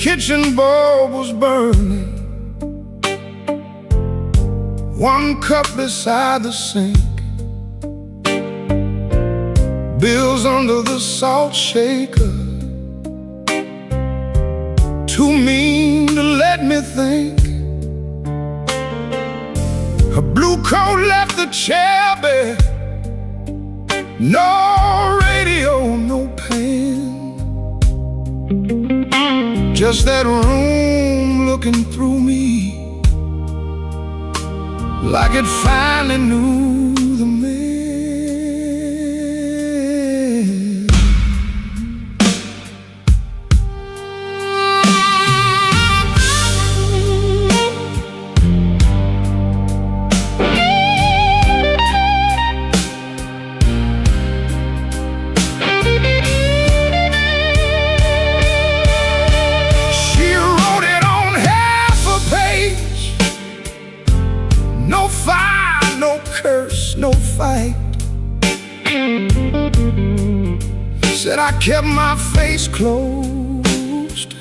kitchen bulb was burning, one cup beside the sink, bills under the salt shaker, too mean to let me think. Her blue coat left the chair bare, no radio, no pen, just that room looking through me like it finally knew the man. No fire, no curse, no fight. Said I kept my face closed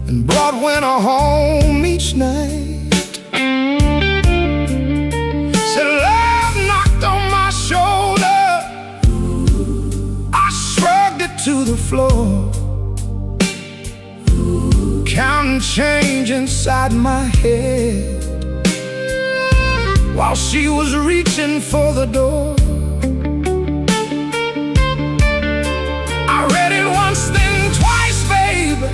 and brought winter home each night. Said love knocked on my shoulder, I shrugged it to the floor, counting change inside my head while she was reaching for the door. I read it once, then twice, baby,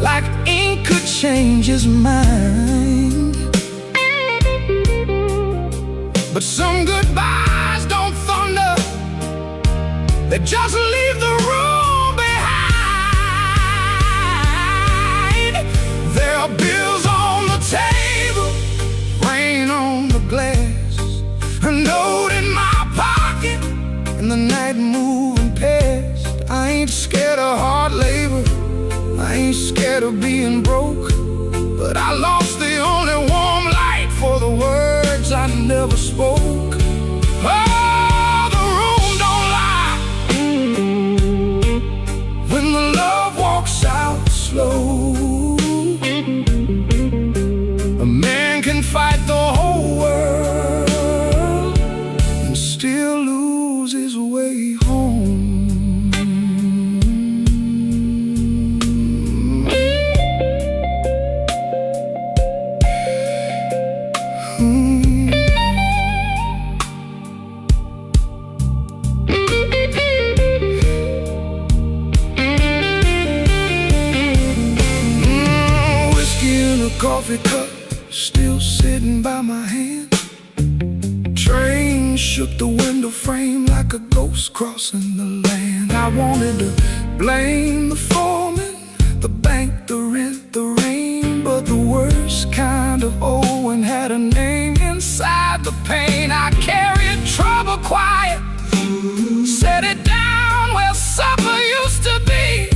like ink could change his mind. But some goodbyes don't thunder, they just leave the room behind. There are bills on the table, rain on the glass, a note in my pocket, and the night moving past. I ain't scared of hard labor, I ain't scared of being broke, but I lost the only warm light for the words I never spoke. Oh, the room don't lie when the love walks out slow. A man can fight the whole world and still lose his way home. Whiskey in a coffee cup, still sitting by my hand. Train shook the window frame like a ghost crossing the land. I wanted to blame the foreman, the bank, the rent, the rain, but the worst kind of Owen had a name inside the pain. I carried trouble quiet, set it down where supper used to be.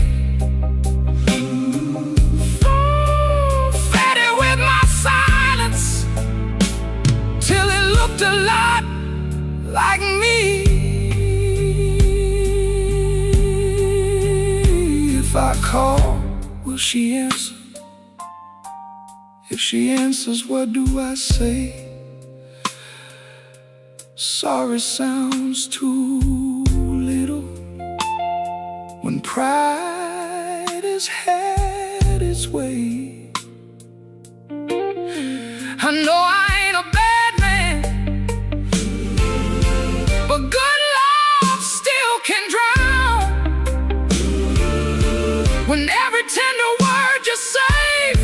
Fed it with my silence till it looked a lot like me. If I call, will she answer? If she answers, what do I say? Sorry sounds too little when pride has had its way. I know I ain't a bad man, but good love still can drown. When every tender word you save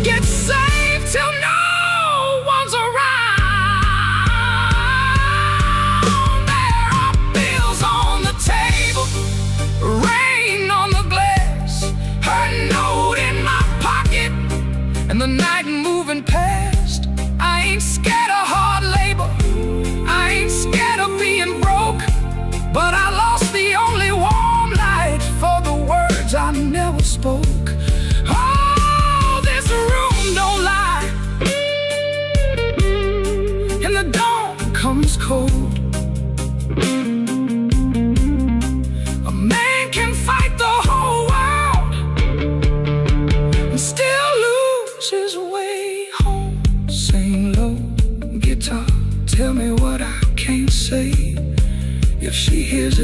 gets saved till no one's around. There are bills on the table, rain on the glass, her note in my pocket, and the night moving past. I ain't scared of hard labor, I ain't scared of being broke, but I lost the only warm light for the words I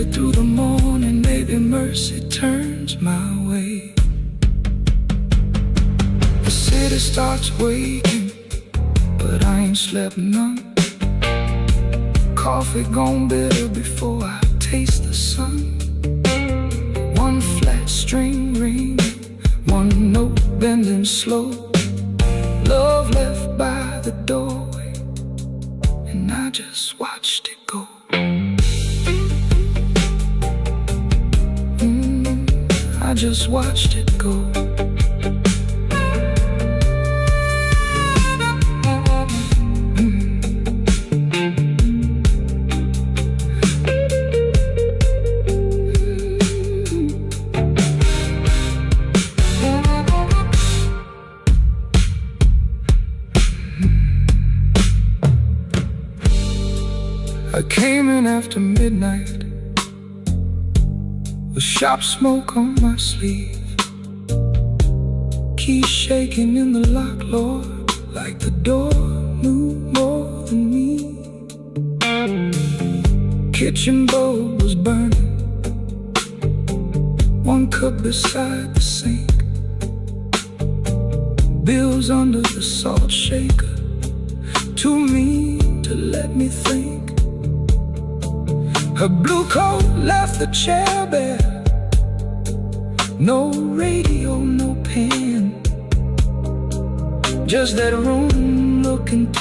it through the morning, maybe mercy turns my way. The city starts waking, but I ain't slept none. Coffee gone bitter before I taste the sun. One flat string ringing, one note bending slow. Love left by the doorway, and I just watched it go. I just watched it go. I came in after midnight with sharp smoke on my sleeve, keys shaking in the lock, Lord, like the door knew more than me. Kitchen bulb was burning, one cup beside the sink, bills under the salt shaker, too mean to let me think. Her blue coat left the chair bare, no radio, no pen, just that room looking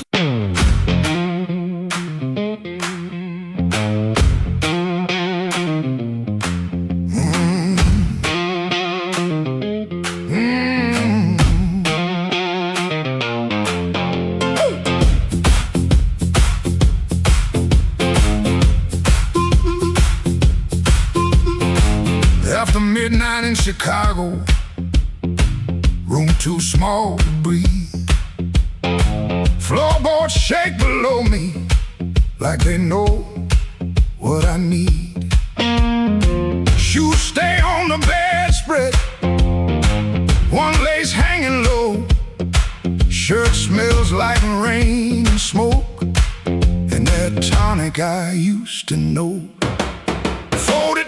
after midnight in Chicago, room too small to breathe. Floorboards shake below me like they know what I need. Shoes stay on the bedspread, one lace hanging low. Shirt smells like rain and smoke, and that tonic I used to know. $40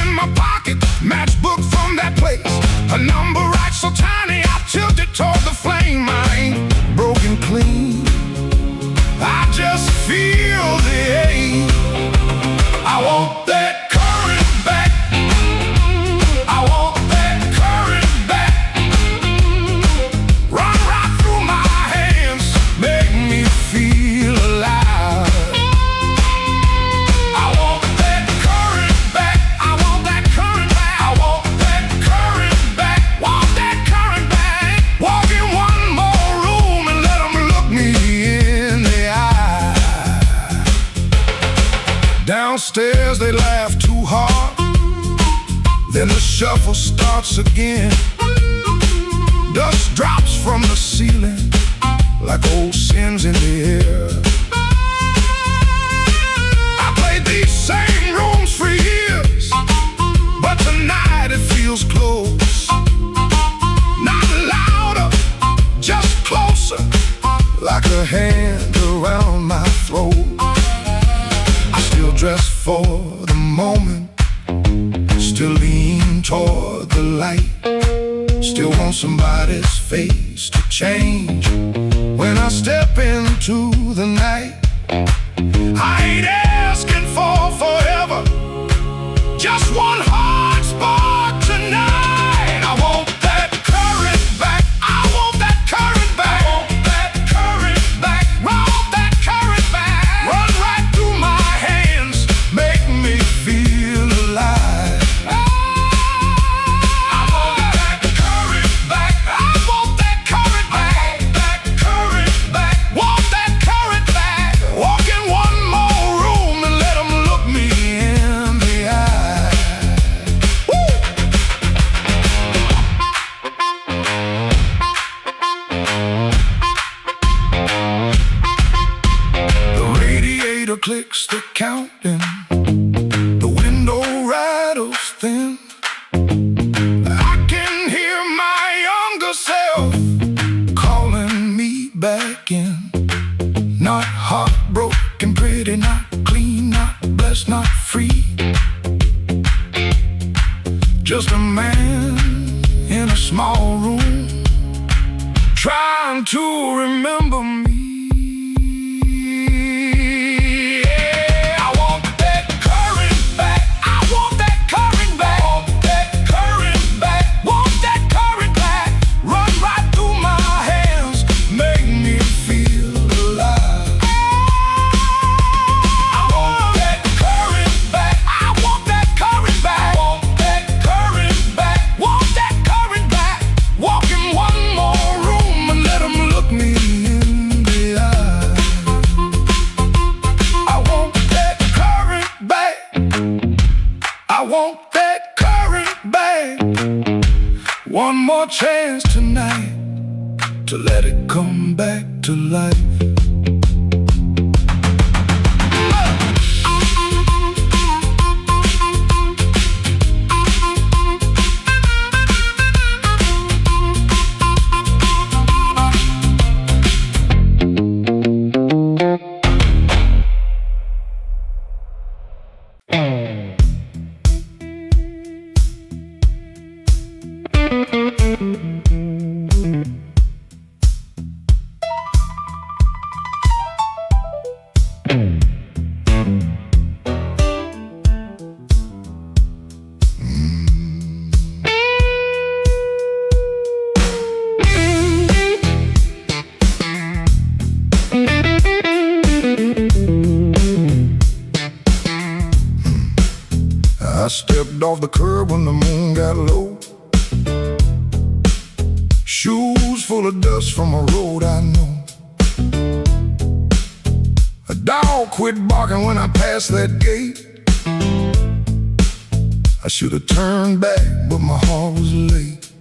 in my pocket, matchbook from that place. A number right so tiny, I tilt it toward the flame. I ain't broken clean, I just feel the ache. I want that current back, I want that current back. Run right through my hands, make me feel alive. I want that current back, I want that current back, I want that current back, want that current back. Walk in one more room and let them look me in the eye. Downstairs they laugh too hard, then the shuffle starts again. Dust drops from the ceiling like old sins in the air. I played these same rooms for years, but tonight it feels close. Not louder, just closer, like a hand around my throat. I still dress for the moment, still lean toward the light, still want somebody's face to change when I step into the night. I ain't asking for forever, just one hard spark tonight. I want that current back, I want that current back, I want that current back, want that current back. Run right through my hands, make me feel alive. I want that current back, I want that current back, that current back, want that current back. Walk in one more room and let them look me in the eye. Just a man in a small room, trying to remember me. Yeah, I want that current back. I want that current back. Want that current back. Want that current back. Run right through my hands, make me feel alive. I want that current back. I want that current back. Want that current back. Want that current back. Walk in one more room and let 'em look me in the eye. I want that current back. I want that current back. One more chance tonight to let it come back to life. I stepped off the curb when the moon got low. Shoes full of dust from a road I know. A dog quit barking when I passed that gate. I should have turned back, but my heart was late.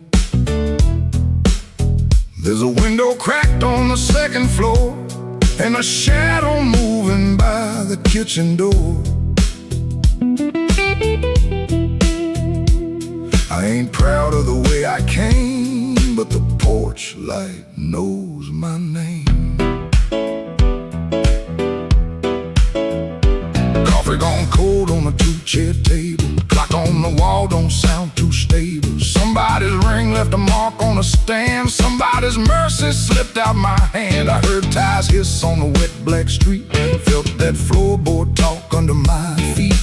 There's a window cracked on the second floor, and a shadow moving by the kitchen door. I ain't proud of the way I came, but the porch light knows my name. Coffee gone cold on a two-chair table. Clock on the wall don't sound too stable. Somebody's ring left a mark on a stand. Somebody's mercy slipped out my hand. I heard tires hiss on the wet black street. Felt that floorboard talk under my feet.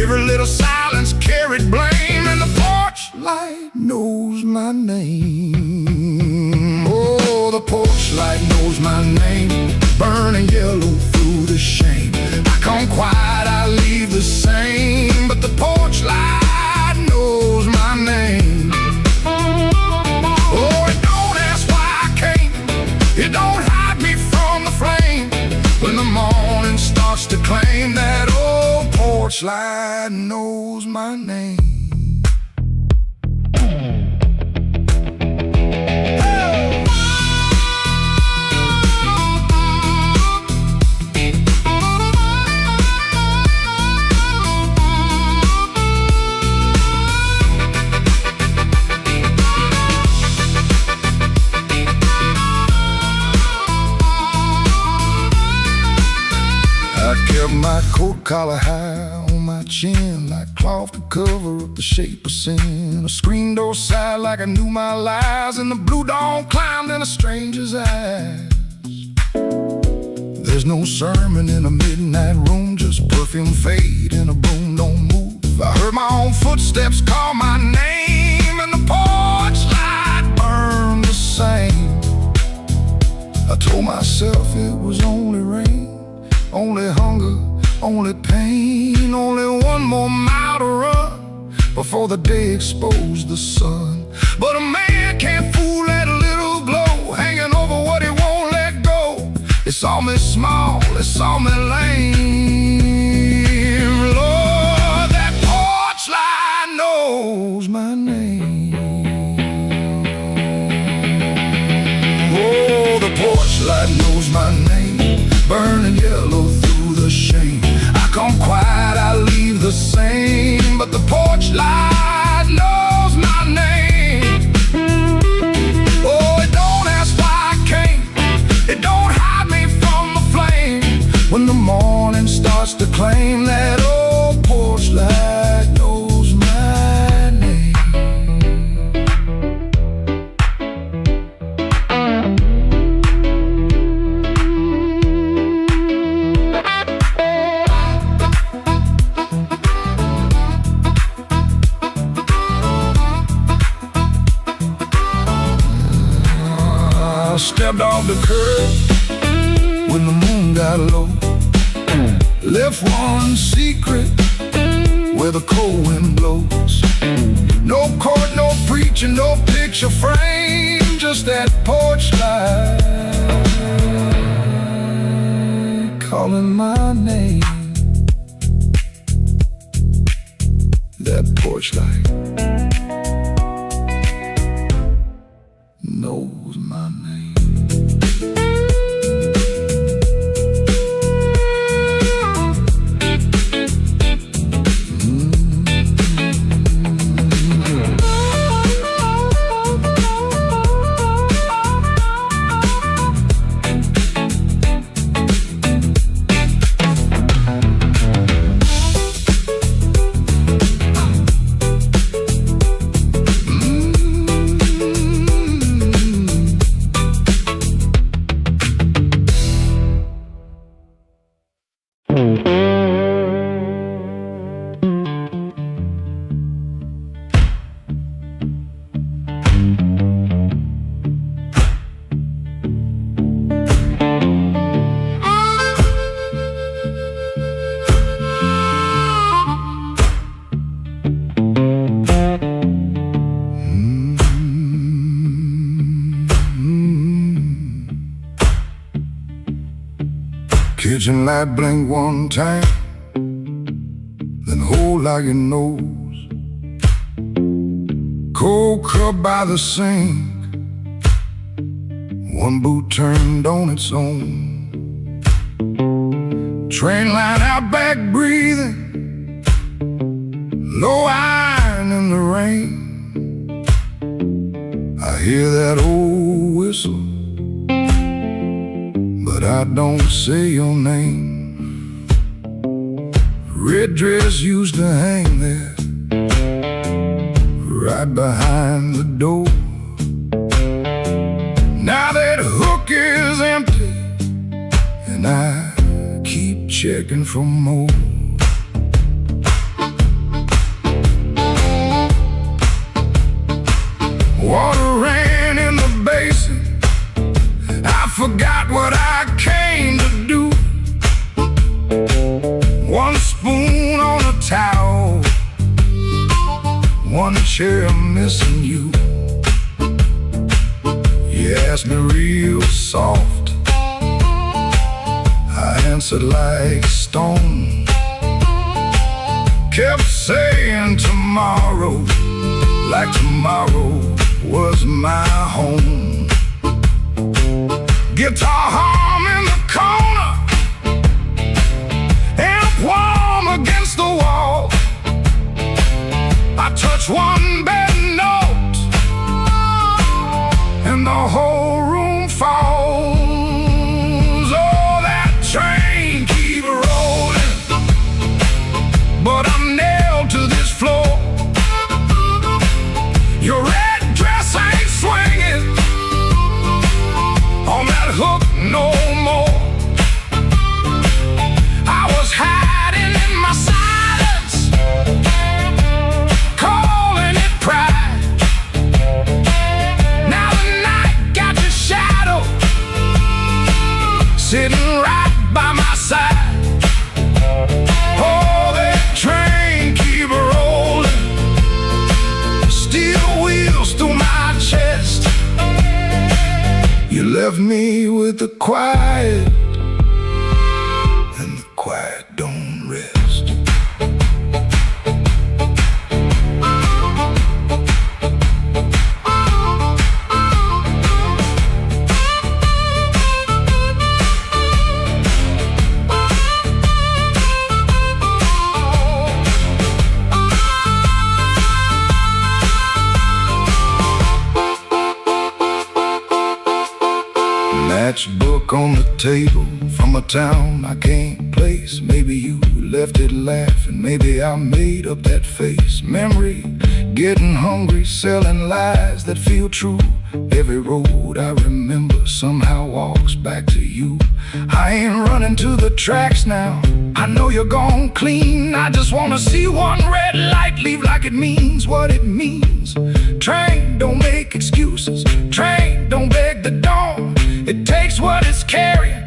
Every little silence carried blame, and the porch light knows my name. Oh, the porch light knows my name. Burning yellow through the shame. I come quiet, I leave the same, but the porch light knows my name. Oh, it don't ask why I came. It don't hide me from the flame. When the morning starts to claim, that old porch light knows my name. I kept my coat collar high on my chin, like cloth to cover up the shape of sin. A screen door sighed like I knew my lies, and the blue dawn climbed in a stranger's eyes. There's no sermon in a midnight room, just perfume fade and a broom don't move. I heard my own footsteps call my name, and the porch light burned the same. I told myself it was only rain, only hunger, only pain, only one more mile to run before the day exposed the sun. But a man can't fool that little glow hanging over what he won't let go. It saw me small, it saw me lame. Lord, that porch light knows my name. Oh, the porch light knows my name. Burning yellow through the shame. I come quiet, I leave the same, but the porch light knows my name. Oh, it don't ask why I came. It don't hide me from the flame. When the morning starts to stepped off the curb when the moon got low. Left one secret where the cold wind blows. No court, no preacher, no picture frame, just that porch light calling my name. That porch light knows my name. Kitchen light blink one time, then hold like your nose. Cold cup by the sink, one boot turned on its own. Train line out back breathing, low iron in the rain. I hear that old whistle, but I don't say your name. Red dress used to hang there, right behind the door. Now that hook is empty, and I keep checking for more. Water ran in the basin, I forgot what I came to do. One spoon on a towel, one chair missing you. You asked me real soft, I answered like stone. Kept saying tomorrow, like tomorrow was my home. Guitar hum in the corner, amp warm against the wall. I touch one bad note, and the whole room falls. Oh, that train keep rolling, but I'm nailed to this floor. Your red dress ain't swinging on that hook no more. I was hiding in my silence, calling it pride. Now the night got your shadow sitting right by my side. Oh, that train keep rolling, steel wheels through my chest. You left me with the quiet, and the quiet don't rest. Matchbook on the table from a town I can't place. Maybe you left it laughing, maybe I made up that face. Memory, getting hungry, selling lies that feel true. Every road I remember somehow walks back to you. I ain't running to the tracks now, I know you're gone clean. I just wanna see one red light leave like it means what it means. Train, don't make excuses. Train, don't beg the dawn. It takes what it's carrying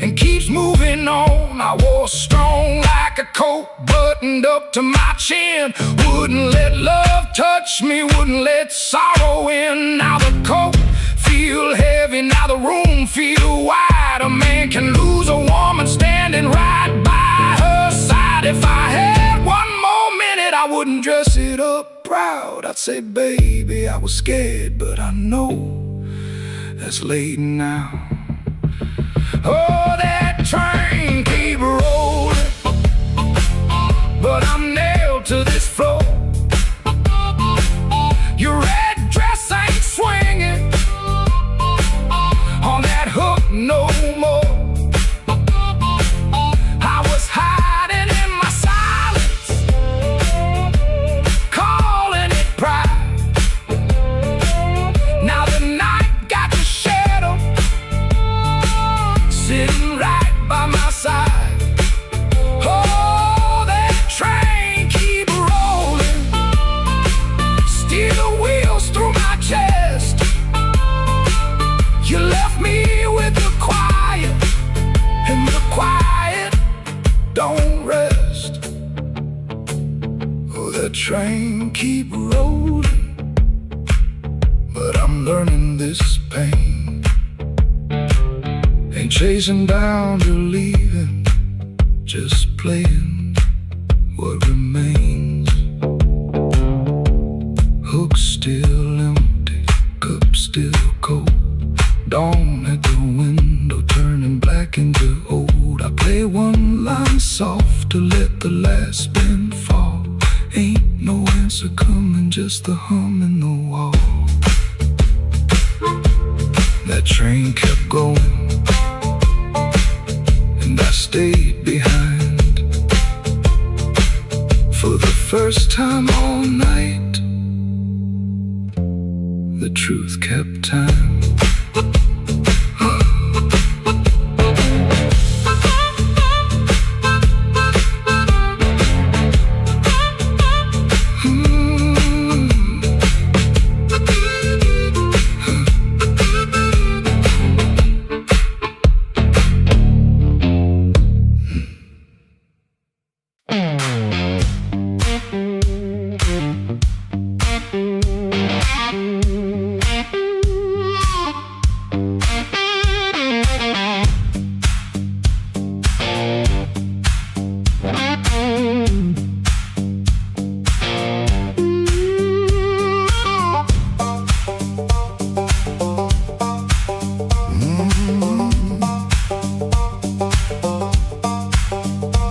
and keeps moving on. I was strong like a coat buttoned up to my chin. Wouldn't let love touch me, wouldn't let sorrow in. Now the coat feel heavy, now the room feel wide. A man can lose a woman standing right by her side. If I had one more minute, I wouldn't dress it up proud. I'd say, baby, I was scared, but I know that's late now. Oh, that train keep rolling, but I'm nailed to this floor. Your red dress ain't swinging on that hook no more. I was hiding in my silence, calling it pride. Now the night got to shadow, sitting right by my side. Oh, that train keep rolling, steel wheels through my chest. You left me with the quiet, and the quiet don't rest. Oh, that train keep rolling, but I'm learning this pain ain't chasing down to leaving, just playing what remains. Hook still empty, cup still cold. Dawn at the window turning black into old. I play one line soft to let the last bend fall. Ain't no answer coming, just the hum in the wall. That train kept going, and I stayed behind. For the first time all night, the truth kept time.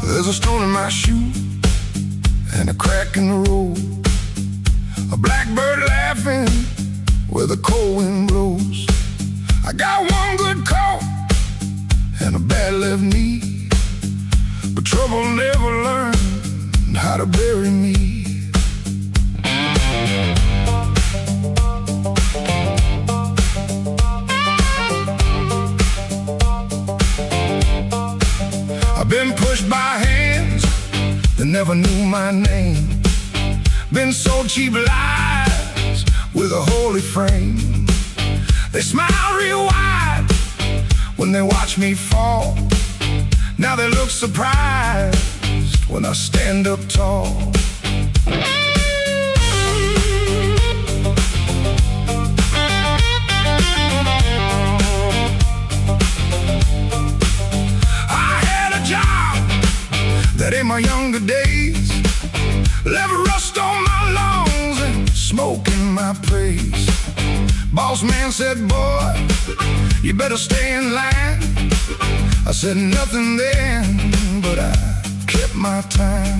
There's a stone in my shoe and a crack in the road, a blackbird laughing where the cold wind blows. I got one good coat and a bad left knee, but trouble never learned how to bury me. I've been pushed by hands that never knew my name, been sold cheap lies with a holy frame. They smile real wide when they watch me fall. Now they look surprised when I stand up tall. That in my younger days left rust on my lungs and smoke in my praise. Boss man said, boy, you better stay in line. I said nothing then, but I kept my time.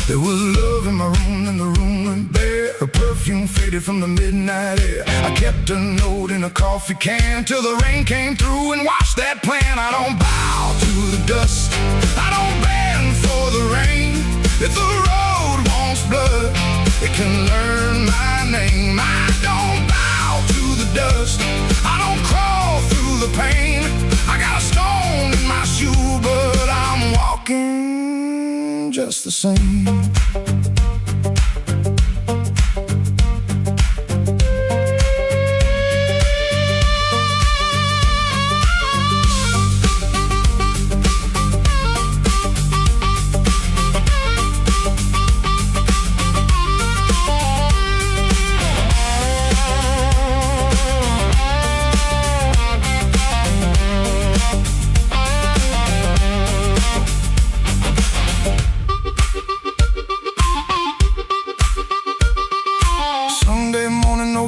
There was love in my room and the room went bare. Her perfume faded from the midnight air. I kept a note in a coffee can till the rain came through and washed that plan. I don't bow to the dust, I don't bend for the rain. If the road wants blood, it can learn my name. I don't bow to the dust, I don't crawl through the pain. I got a stone in my shoe, but I'm walking just the same.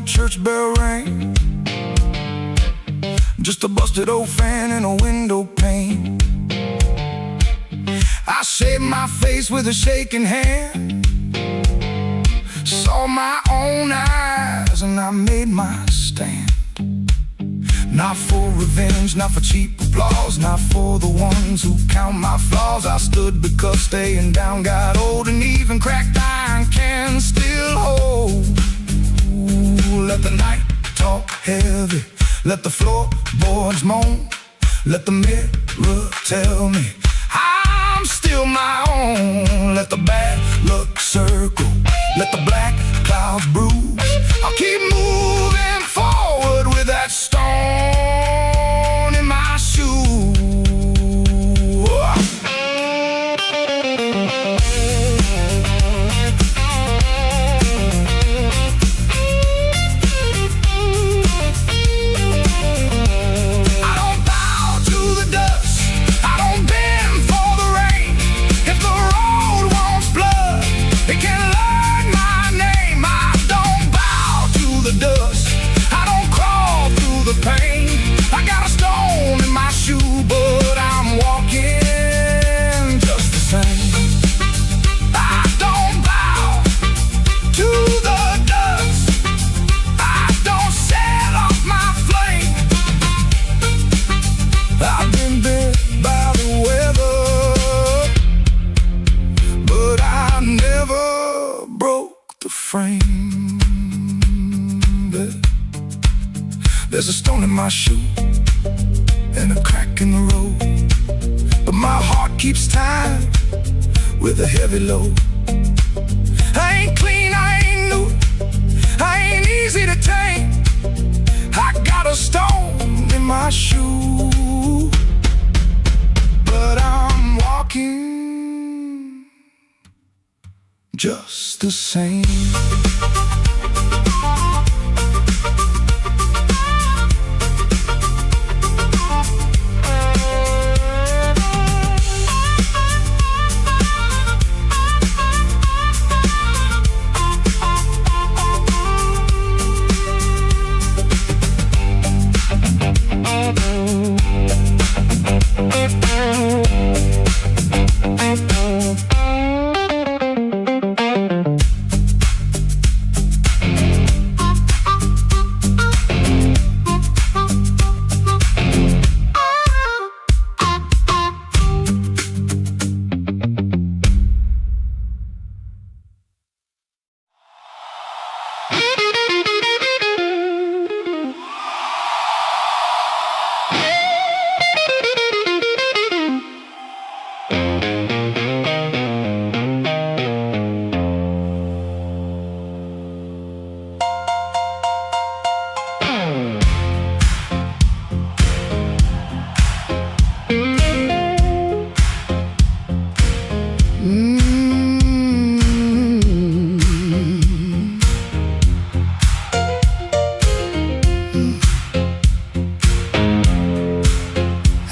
church bell rang. Just a busted old fan and a window pane. I shaved my face with a shaking hand, saw my own eyes, and I made my stand. Not for revenge, not for cheap applause, not for the ones who count my flaws. I stood because staying down got old, and even cracked iron can still hold. Ooh, let the night talk heavy, let the floorboards moan, let the mirror tell me I'm still my own. Let the bad luck circle, let the black clouds bruise. I'll keep moving forward with that stone in my shoe. I don't bow to the dust, I don't bend for the rain. If the road wants blood, it can learn my name. I don't bow to the dust, I don't crawl through the pain. I got a stone in my shoe, but I'm walking just the same. I don't bow to the dust, I don't set off my flame. I've been bit by the weather, but I never broke the frame. There's a stone in my shoe and a crack in the road, but my heart keeps time with a heavy load. I ain't clean, I ain't new, I ain't easy to tame. I got a stone in my shoe, but I'm walking just the same.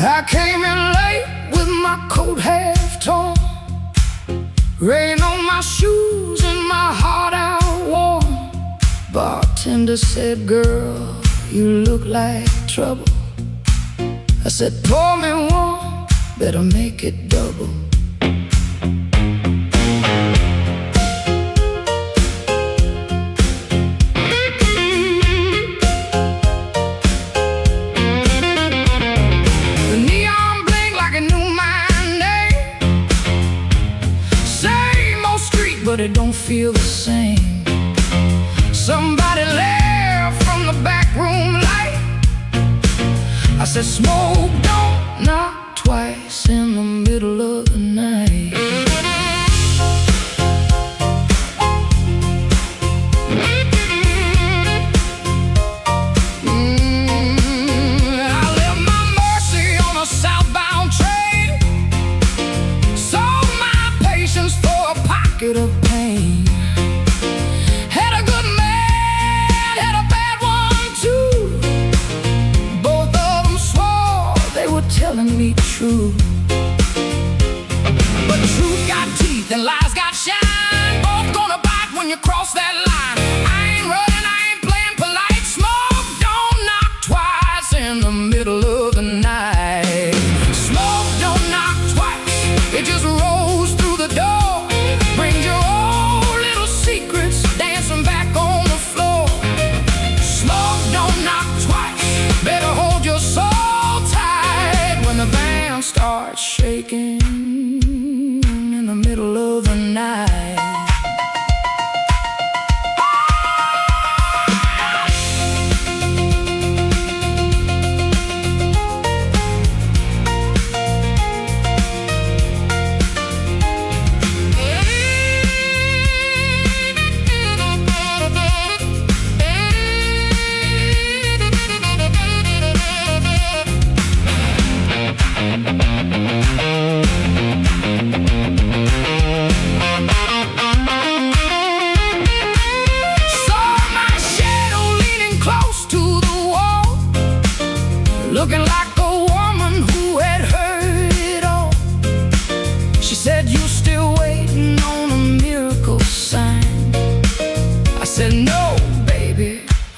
I came in late with my coat half torn, rain on my shoes and my heart out warm. Bartender said, "Girl, you look like trouble." I said, "Pour me one, better make it double." But it don't feel the same. Somebody left from the back room light. I said, "Smoke don't knock twice in the middle of the night." I left my Mercy on a southbound train, sold my patience for a pocket of pain. Had a good man, had a bad one too. Both of them swore they were telling me true. But truth got teeth and lies got shine. Both gonna bite when you cross that line. I ain't running, I ain't playing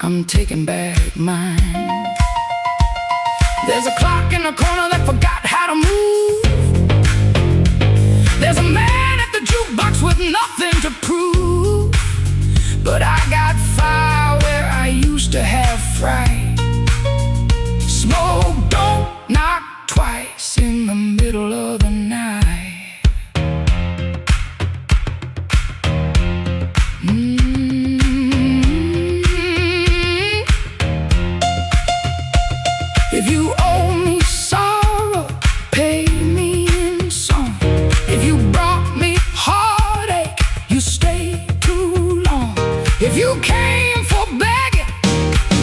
I'm taking back mine. There's a clock in the corner that forgot how to move. There's a man at the jukebox with nothing to prove. But I got fire where I used to have fright. Smoke don't knock twice in the middle of the night. If you owe me sorrow, pay me in song. If you brought me heartache, you stayed too long. If you came for begging,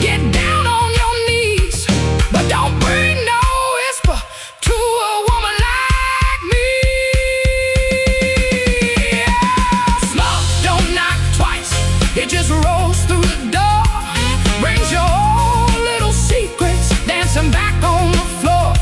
get down on your knees. But don't bring no whisper to a woman like me. Smoke don't knock twice, it just rolls through the door. Brings your old little secrets dancing back on the floor.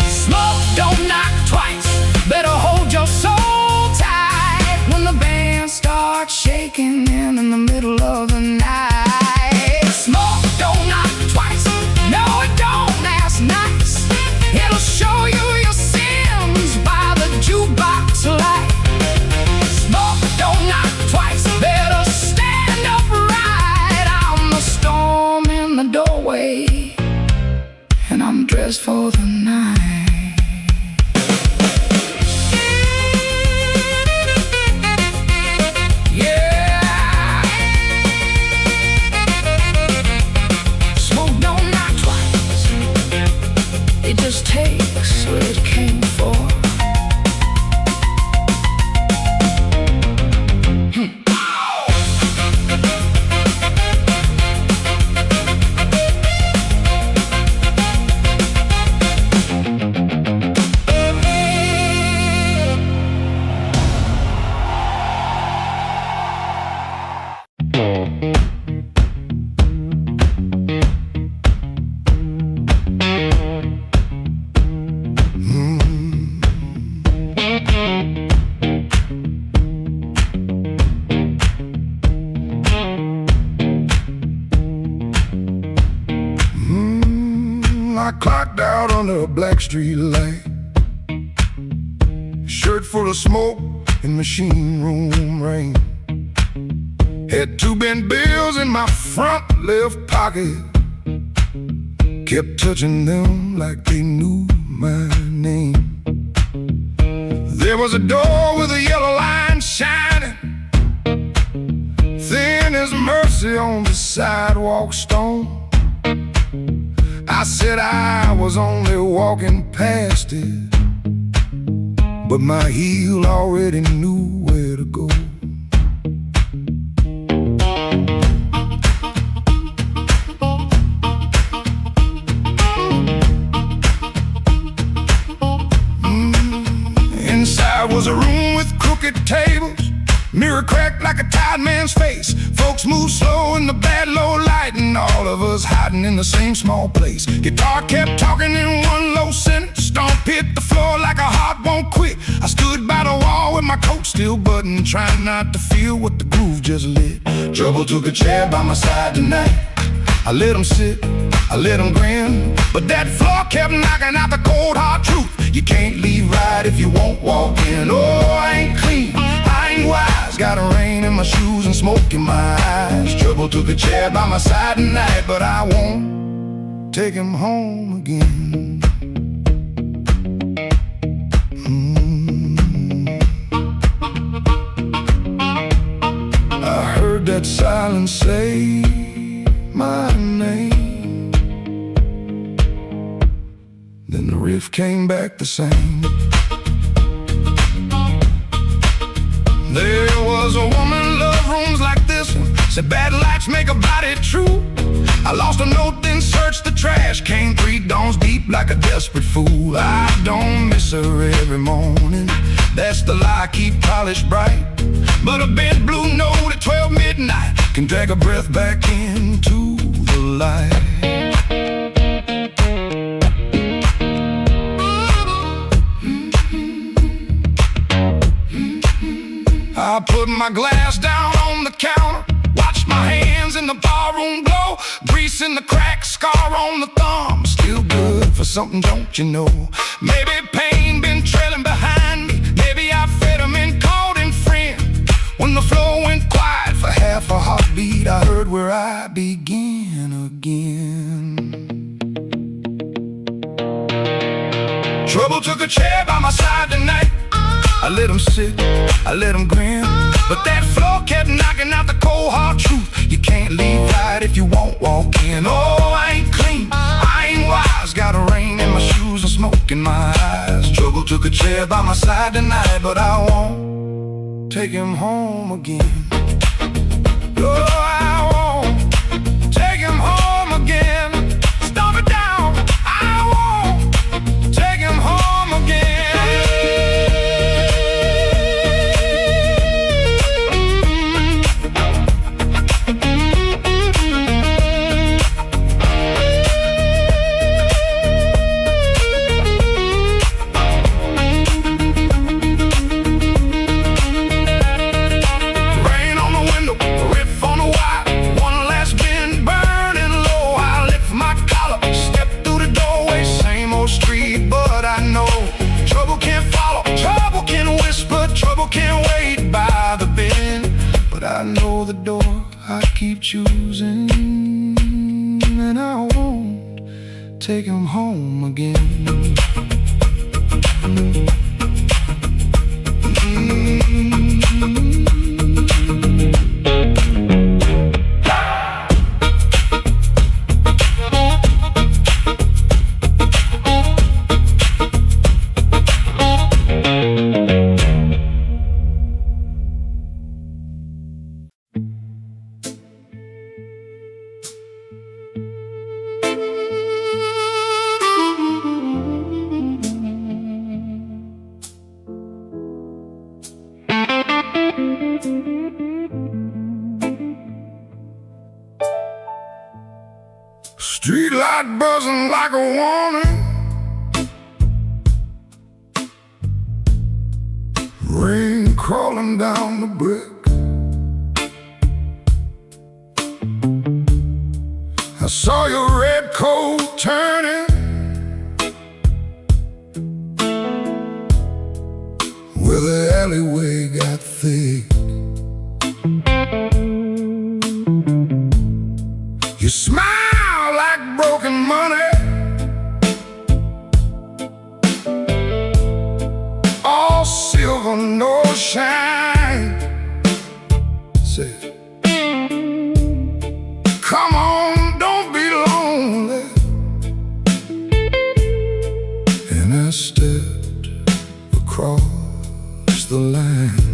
Smoke don't knock twice, better hold your soul tight when the band starts shaking in the middle of the night. Smoke don't knock twice, no it don't, that's nice. It'll show you your sins by the jukebox light. Smoke don't knock twice, better stand upright. I'm the storm in the doorway, and I'm dressed for the night. Yeah. Smoke don't knock twice, it just takes what it came for. I clocked out under a black street light, shirt full of smoke and machine room rain. Had 2 bent bills in my front left pocket, kept touching them like they knew my name. There was a door with a yellow line shining, thin as mercy on the sidewalk stone. I said I was only walking past it, but my heel already knew where to go. Inside was a room with crooked tables, mirror cracked like a tired man's face. Folks move slow in the bad low light, and all of us hiding in the same small place. Guitar kept talking in one low sentence, stomp hit the floor like a heart won't quit. I stood by the wall with my coat still buttoned, trying not to feel what the groove just lit. Trouble took a chair by my side tonight. I let him sit, I let him grin, but that floor kept knocking out the cold hard truth. You can't leave right if you won't walk in. Oh, I ain't clean, I ain't wise, got a rain in my shoes and smoke in my eyes. Trouble took a chair by my side tonight, but I won't take him home again. I heard that silence say my name, then the riff came back the same. There was a woman loved rooms like this one, said bad lights make a body true. I lost a note, then searched the trash, came 3 dawns deep like a desperate fool. I don't miss her every morning, that's the lie I keep polished bright. But a bent blue note at 12 midnight can drag a breath back into the light. I put my glass down on the counter, watched my hands and in the barroom glow, grease in the crack, scar on the thumb. Still good for something, don't you know? Maybe pain been trailing behind me. Maybe I fed him and called him friend. When the floor went quiet for half a heartbeat, I heard where I began again. Trouble took a chair by my side tonight. I let him sit, I let him grin, but that floor kept knocking out the cold hard truth. You can't leave right if you won't walk in. Oh, I ain't clean, I ain't wise. Got a rain in my shoes and smoke in my eyes. Trouble took a chair by my side tonight, but I won't take him home again. Oh, I won't take him home again. Stomp it down, I won't take him home again. I know the door I keep choosing, and I won't take him home again. Street light buzzing like a warning, rain crawling down the brick. I saw your red coat turning where the alleyway got thick. You smile like broken money, all silver, no shine. Say, come on, don't be lonely. And I stepped across the line.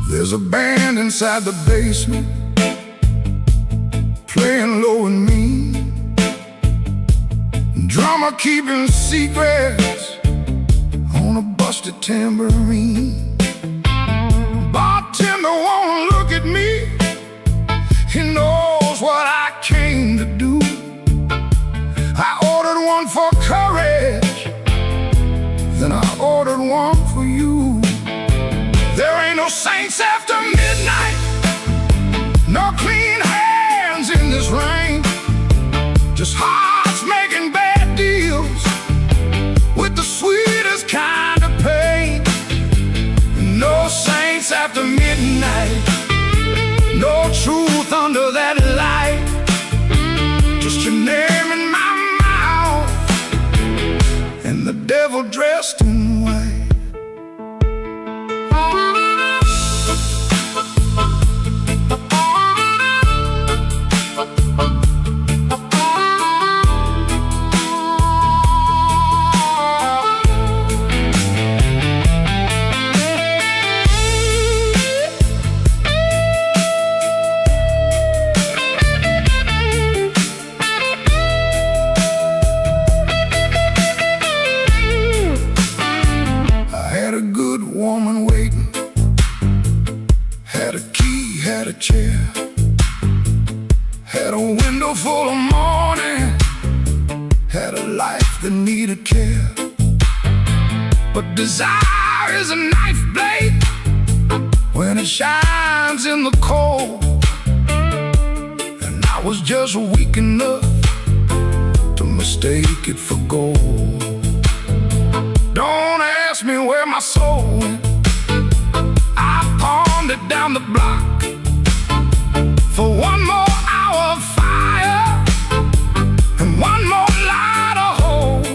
There's a band inside the basement, playing low and mean, drummer keeping secrets on a busted tambourine. Bartender won't look at me, he knows what I came to do. I ordered one for courage, then I ordered one for you. There ain't no saints after midnight, no clean hands in this rain, just hearts making bad deals with the sweetest kind of pain. No saints after midnight, no truth under that light, just your name in my mouth and the devil dressed in white. Woman waiting, had a key, had a chair, had a window full of morning, had a life that needed care. But desire is a knife blade, when it shines in the cold. And I was just weak enough to mistake it for gold. Don't ask me where my soul went. I pawned it down the block for one more hour of fire and one more light of hope.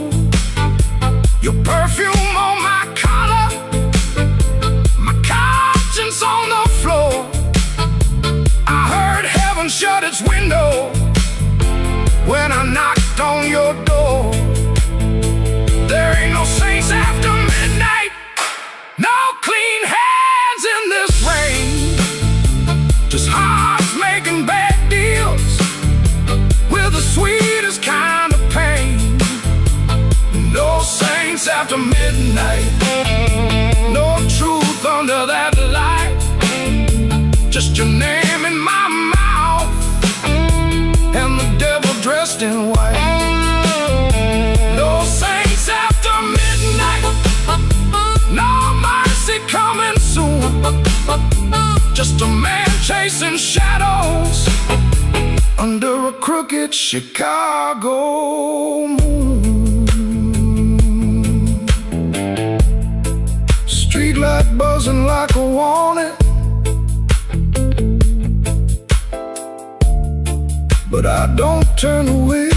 Your perfume on my collar, my conscience on the floor. I heard heaven shut its window when I knocked on your door. There ain't no saints after midnight, no clean hands in this rain. Just hearts making bad deals with the sweetest kind of pain. No saints after midnight, no truth under that light. Just your name in my mouth and the devil dressed in white. No saints after midnight, no mercy coming soon. Just a man chasing shadows under a crooked Chicago moon. Streetlight buzzing like a warning, but I don't turn away.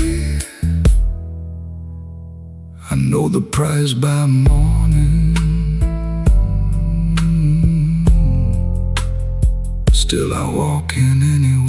I know the prize by morning. Still I walk in anyway.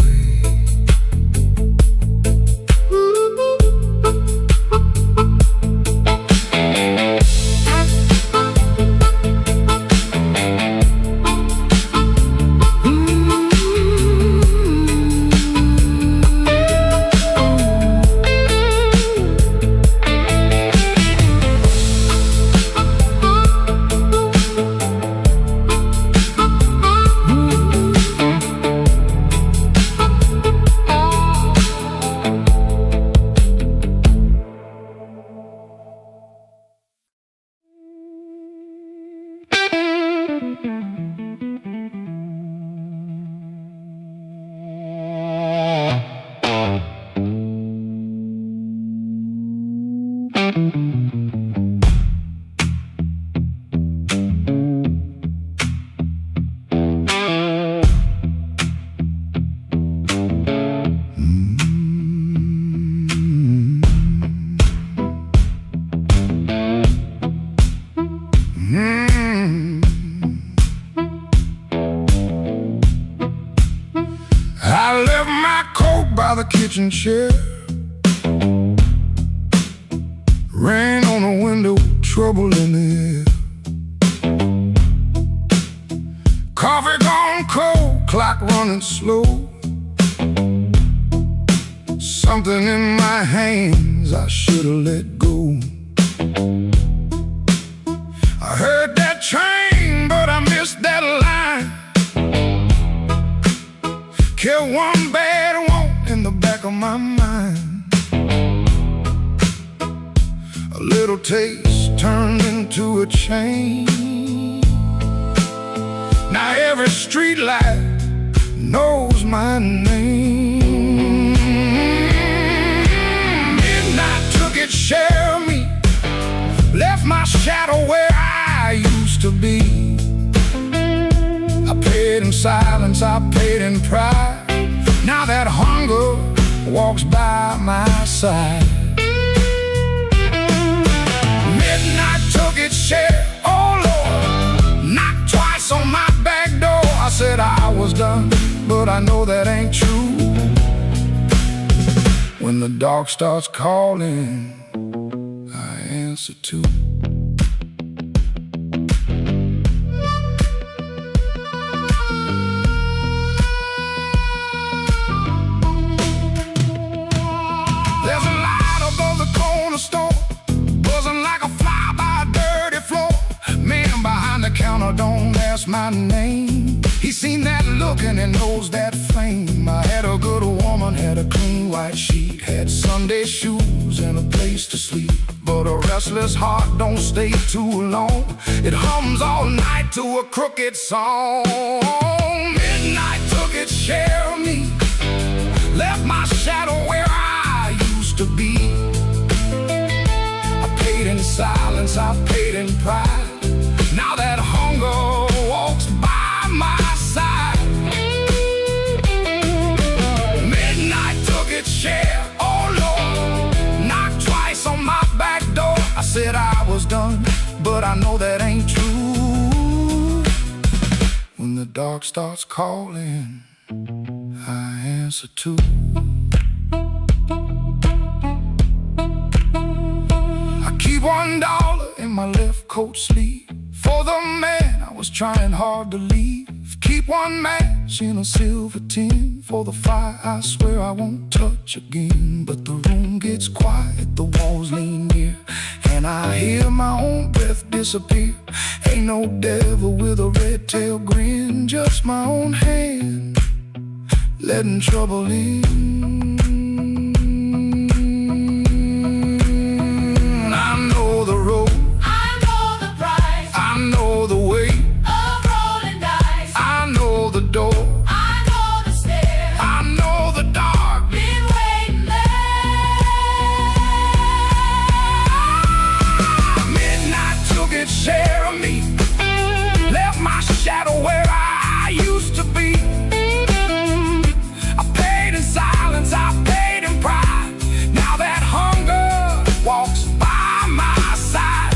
I left my coat by the kitchen chair. Rain on the window, trouble in the air. Coffee gone cold, clock running slow. Something in my hands I should've let go. I heard that train, but I missed that line. Kept one bad want in the back of my mind. A little taste turned into a chain. Now every street light knows my name. Midnight took its share of me, left my shadow where I used to be. I paid in silence, I paid in pride. Now that hunger walks by my side. Midnight took its share, oh Lord, knocked twice on my back door. I said I was done, but I know that ain't true. When the dark starts calling, I answer too. There's a light above the corner store, buzzing like a fly by a dirty floor. Man behind the counter don't ask my name. He seen that look and he knows that flame. I had a good woman, had a clean white sheet, had Sunday shoes and a place to sleep. But a restless heart don't stay too long. It hums all night to a crooked song. Midnight took its share of me, left my shadow where I used to be. I paid in silence, I paid in pride. Now that hunger walks by my side. Midnight took its share, oh Lord, knocked twice on my back door. I said I was done, but I know that ain't true. When the dark starts calling, I answer too. I keep $1 in my left coat sleeve for the man I was trying hard to leave. Keep one match in a silver tin for the fire I swear I won't touch again. But the room gets quiet, the walls lean near, and I hear my own breath disappear. Ain't no devil with a red tail grin, just my own hand letting trouble in. I know the road, I know the price I know the way, of rolling dice. I know the door, I know the stairs, I know the dark. been waiting there. Midnight took its share of me, left my shadow where I used to be. I paid in silence, I paid in pride. Now that hunger walks by my side.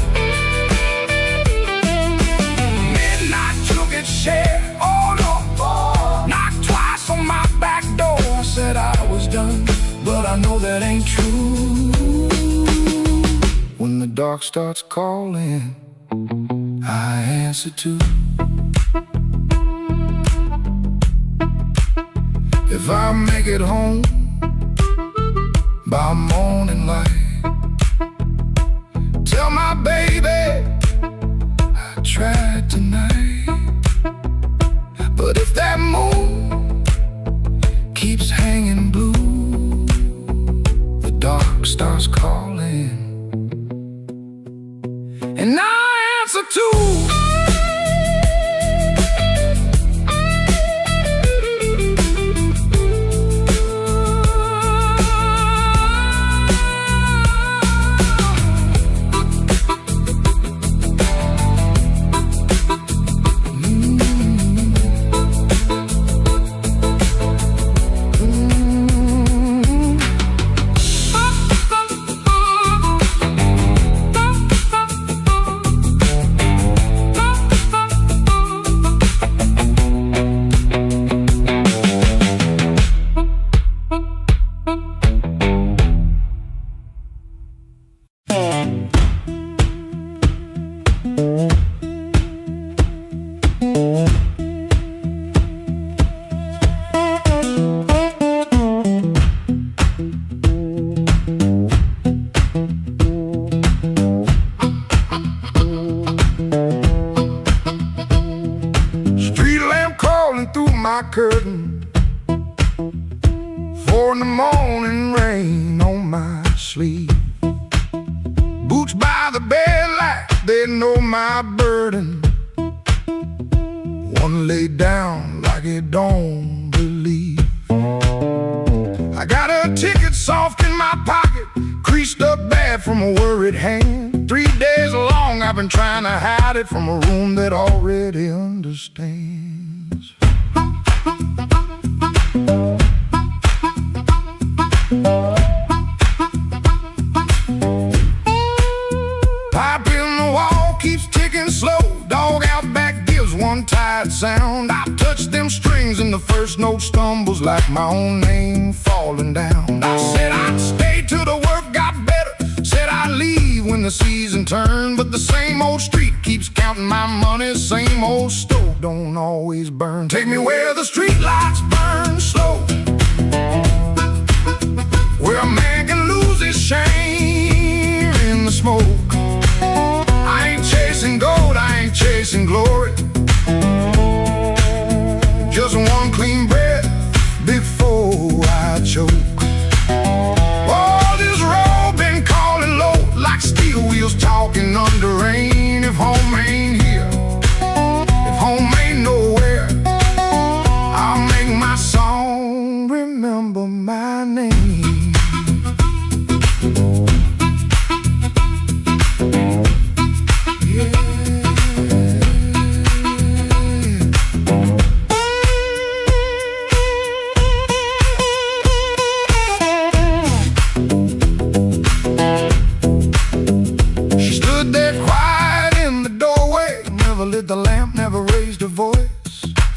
Midnight took its share, oh Lord, knocked twice on my back door. I said I was done, but I know that ain't true. When the dark starts calling, I answer too. If I make it home by morning light, tell my baby I tried tonight. But if that moon keeps hanging blue, the dark starts calling, and I answer too. My curtain, 4 in the morning, rain on my sleeve. Boots by the bed like they know my burden. One laid down like it don't believe. I got a ticket soft in my pocket, creased up bad from a worried hand. 3 days long I've been trying to hide it from a room that already understands. Pipe in the wall keeps ticking slow. Dog out back gives one tired sound. I touch them strings and the first note stumbles like my own name falling down. I said I'd stay till the work got better, said I'd leave when the season turned. But the same old street keeps counting my money, same old stove don't always burn. Take me where the street lights burn slow, where a man can lose his shame in the smoke. I ain't chasing gold, I ain't chasing glory, just one clean breath before I choke. Oh, this road been calling low like steel wheels talking under rain. If home ain't here, lamp, never raised her voice.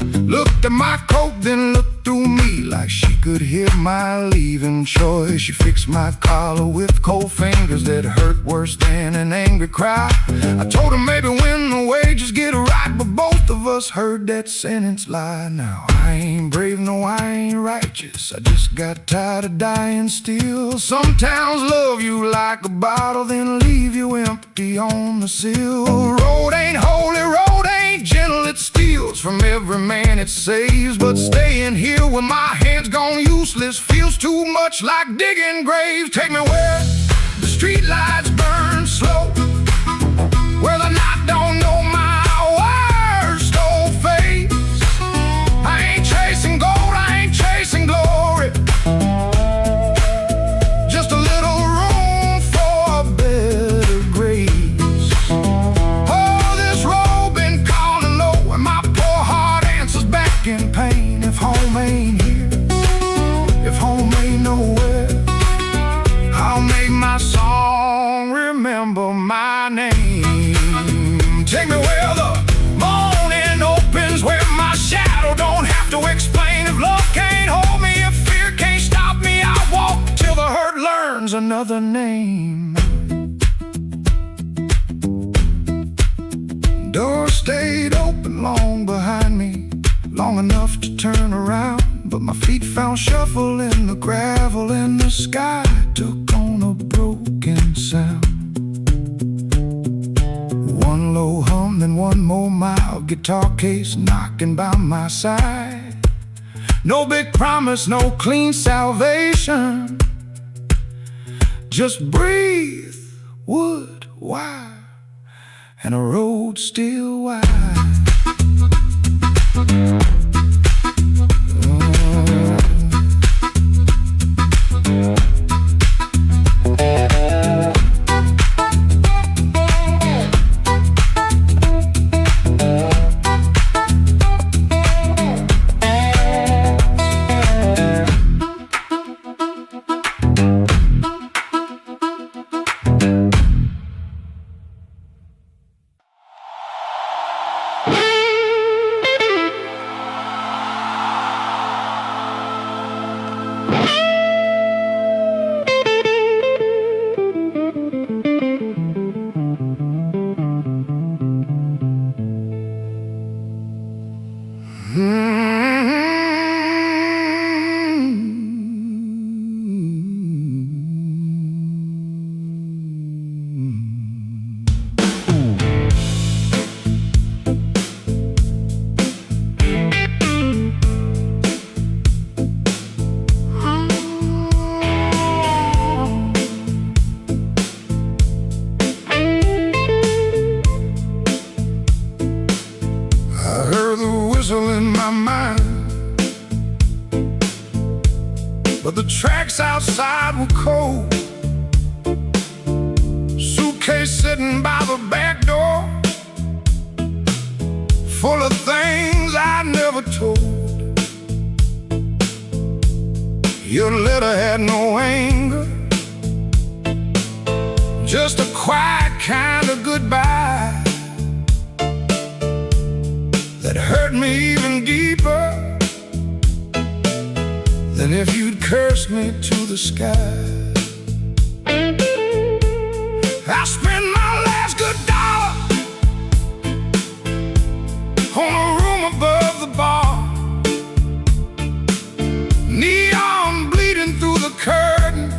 Looked at my coat, then looked through me like she could hear my leaving choice. She fixed my collar with cold fingers that hurt worse than an angry cry. I told her maybe when the wages get right, but both of us heard that sentence lie. Now I ain't brave, no I ain't righteous, I just got tired of dying still. Some towns love you like a bottle, then leave you empty on the sill. Road ain't holy, road ain't gentle, it steals from every man it saves. But staying here with my hands gone useless feels too much like digging graves. Take me where the street lights burn slow, where the night don't know my worst old face. I ain't chasing gold, I ain't chasing glory, just a little room for a better grace. Oh, this road been calling low, and my poor heart answers back in pain. If home ain't here, if home ain't nowhere, I'll make my song remember my name. Take me where the morning opens, where my shadow don't have to explain. If love can't hold me, if fear can't stop me, I'll walk till the hurt learns another name. Door stayed open long behind me, long enough to turn around, but my feet found shuffle in the gravel, and the sky took on a broken sound. One low hum, then one more mild guitar case knocking by my side. No big promise, no clean salvation, just breathe, wood, wire, and a road still wide. In my mind, but the tracks outside were cold. Suitcase sitting by the back door, full of things I never told. Your letter had no anger, just a quiet kind of goodbye that hurt me even deeper than if you'd cursed me to the sky. I spent my last good dollar on a room above the bar, neon bleeding through the curtain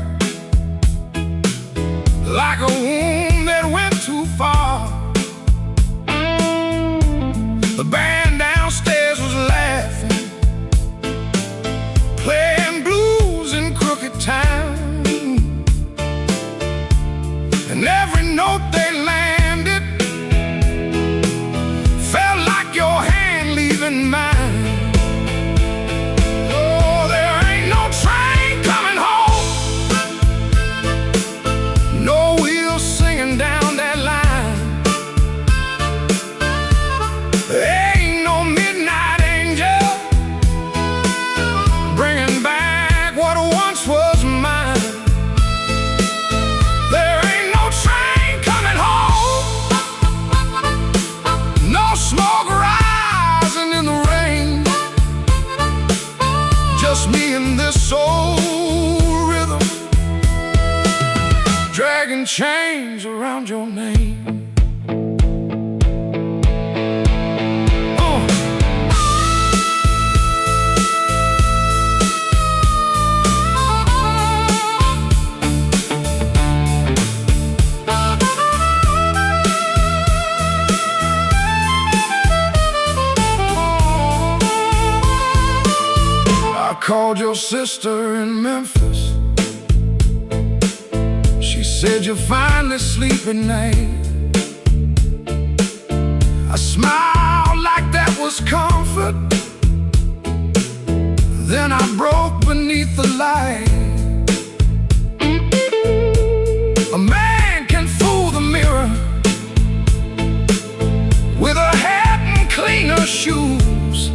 like a wound that went too far. The band downstairs was laughing, playing blues in crooked town, and every note they landed felt like your hand dragging chains around your name. I called your sister in Memphis. She said you're finally sleeping night. I smiled like that was comfort. Then I broke beneath the light. A man can fool the mirror with a hat and cleaner shoes,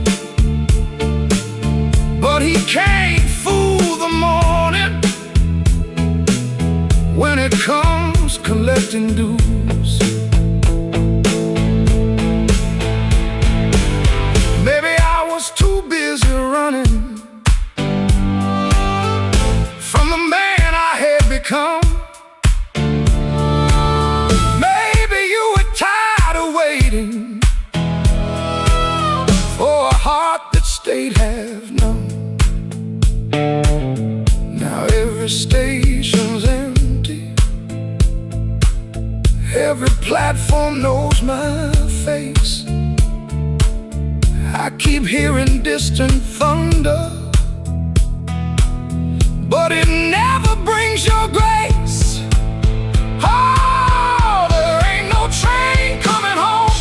but he can't fool the morning when it comes collecting dues. Maybe I was too busy running from the man I had become. Maybe you were tired of waiting for a heart that stayed half numb. Now every station's empty, every platform knows my face. I keep hearing distant thunder, but it never brings your grace. Oh, there ain't no train coming home,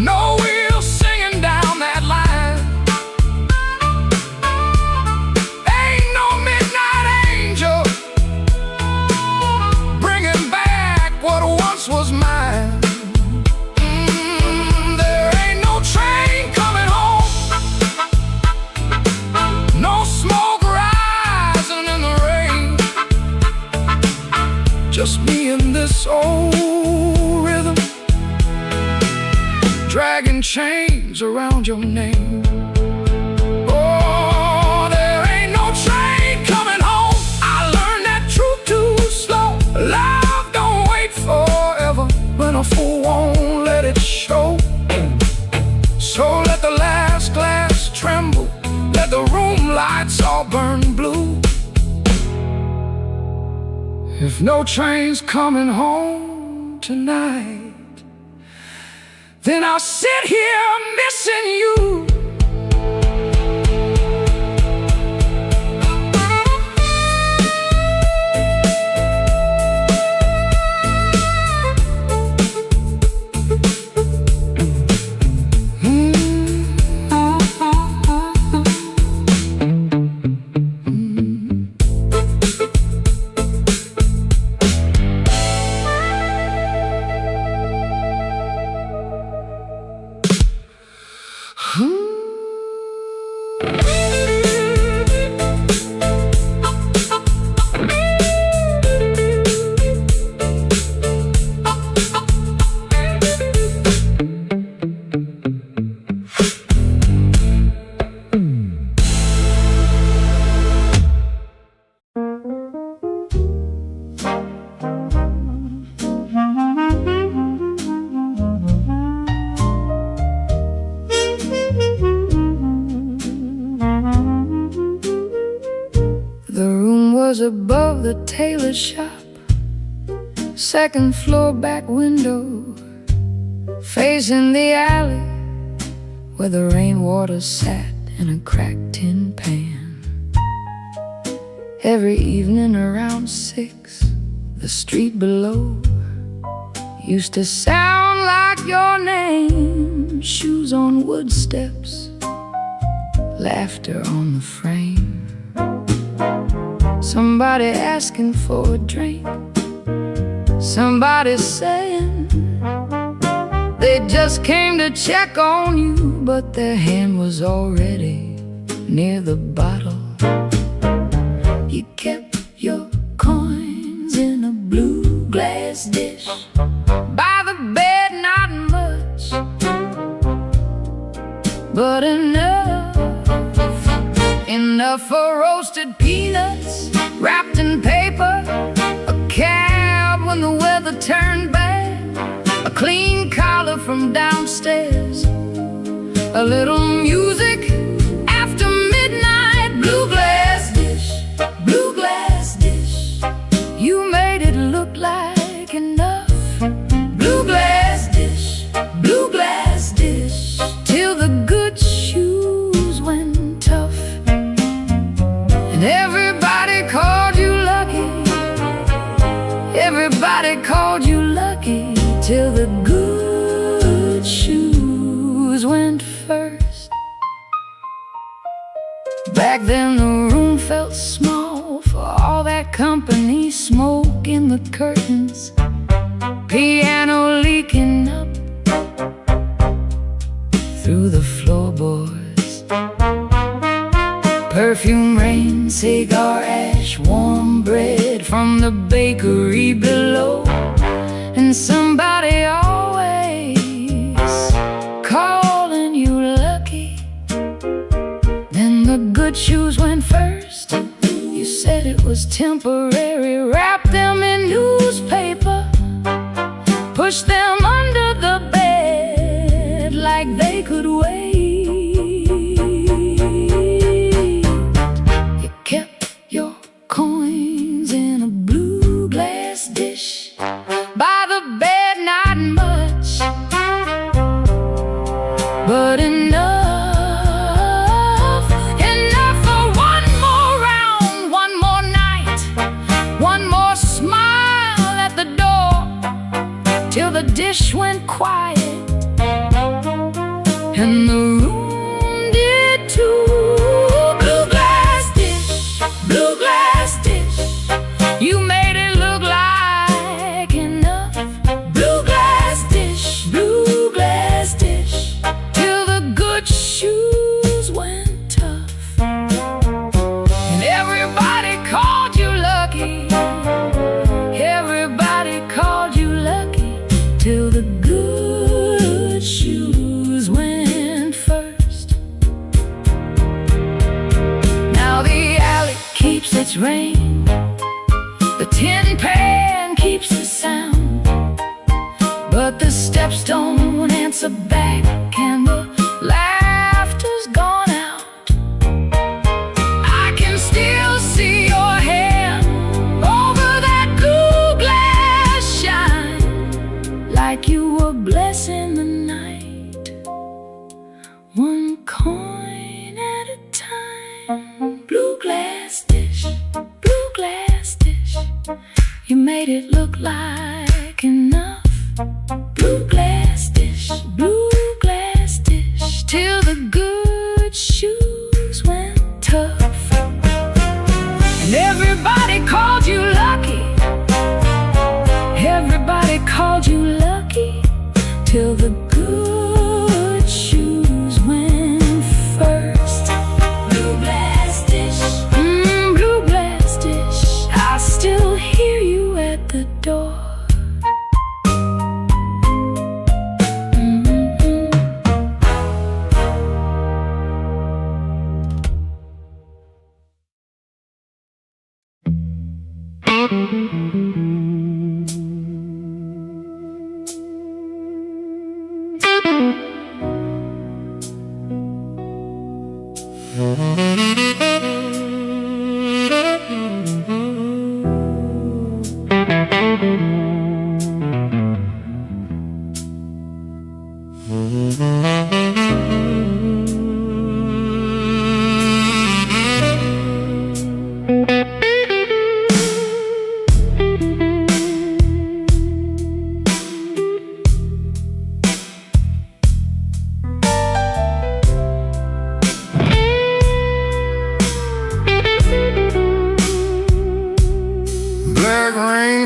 no wheels singing down that line. Ain't no midnight angel bringing back what once was mine. There ain't no train coming home, no smoke rising in the rain. Just me and this old rhythm, dragging chains around your name. Oh, there ain't no train coming home. I learned that truth too slow. Love don't wait forever, when a fool won't let it show. So let the last glass tremble, let the room lights all burn blue. If no train's coming home tonight, then I'll sit here missing you. Above the tailor shop, second floor back window, facing the alley where the rainwater sat in a cracked tin pan. Every evening around 6, the street below used to sound like your name. Shoes on wood steps, laughter on the frame. Somebody asking for a drink, somebody saying they just came to check on you, but their hand was already near the bottle. You kept your coins in a blue glass dish by the bed, not much, but enough for roasted peanuts wrapped in paper clean collar from downstairs, a little music after midnight. Blue glass dish, blue glass dish, you made it look like enough. Blue glass dish, blue glass dish, till the good shoes went tough. And everybody called you lucky, everybody called you lucky, till the good shoes went first. Back then the room felt small, for all that company, smoke in the curtains, piano leaking up through the floorboards, perfume rain, cigar ash, warm bread from the bakery below. And somebody always calling you lucky. Then the good shoes went first. You said it was temporary. Wrap them in newspaper, push them under the bed like they could wait. You kept your coins in a blue glass dish by the bed, not much, but enough, enough for one more round, one more night, one more smile at the door, till the dish went quiet and the room did too. Blue glass dish, blue glass dish, you made it look like enough. Blue glass dish, blue glass dish, till the good shoes went tough. And everybody called you lucky, everybody called you lucky, till the good shoes went first. Now the alley keeps its rain, the tin pan keeps the sound, but the steps don't answer back and the laughter's gone out. I can still see your hand over that blue glass shine, like you were blessing the night, one coin at a time. Blue glass dish, blue glass dish, you made it look like enough. Blue glass dish, blue glass dish, till the good shoes went tough. And everybody called you lucky, everybody called you lucky, till the good shoes went first. Blue glass dish, blue glass dish, I still hear you at the door.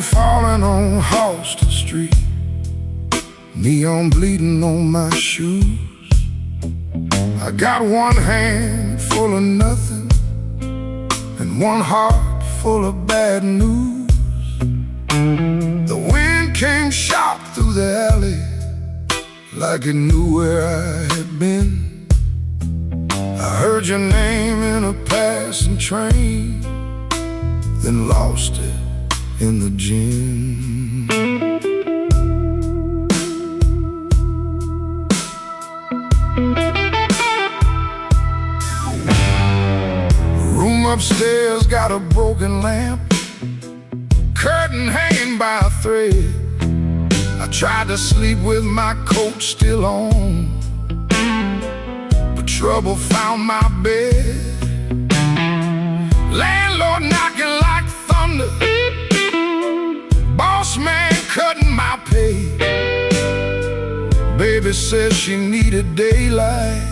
Falling on Halsted Street, neon bleeding on my shoes. I got one hand full of nothing and one heart full of bad news. The wind came sharp through the alley like it knew where I had been. I heard your name in a passing train, then lost it in the gym. upstairs got a broken lamp, curtain hanging by a thread. I tried to sleep with my coat still on, but trouble found my bed. Landlord knocking like thunder, boss man cutting my pay. Baby says she needed daylight,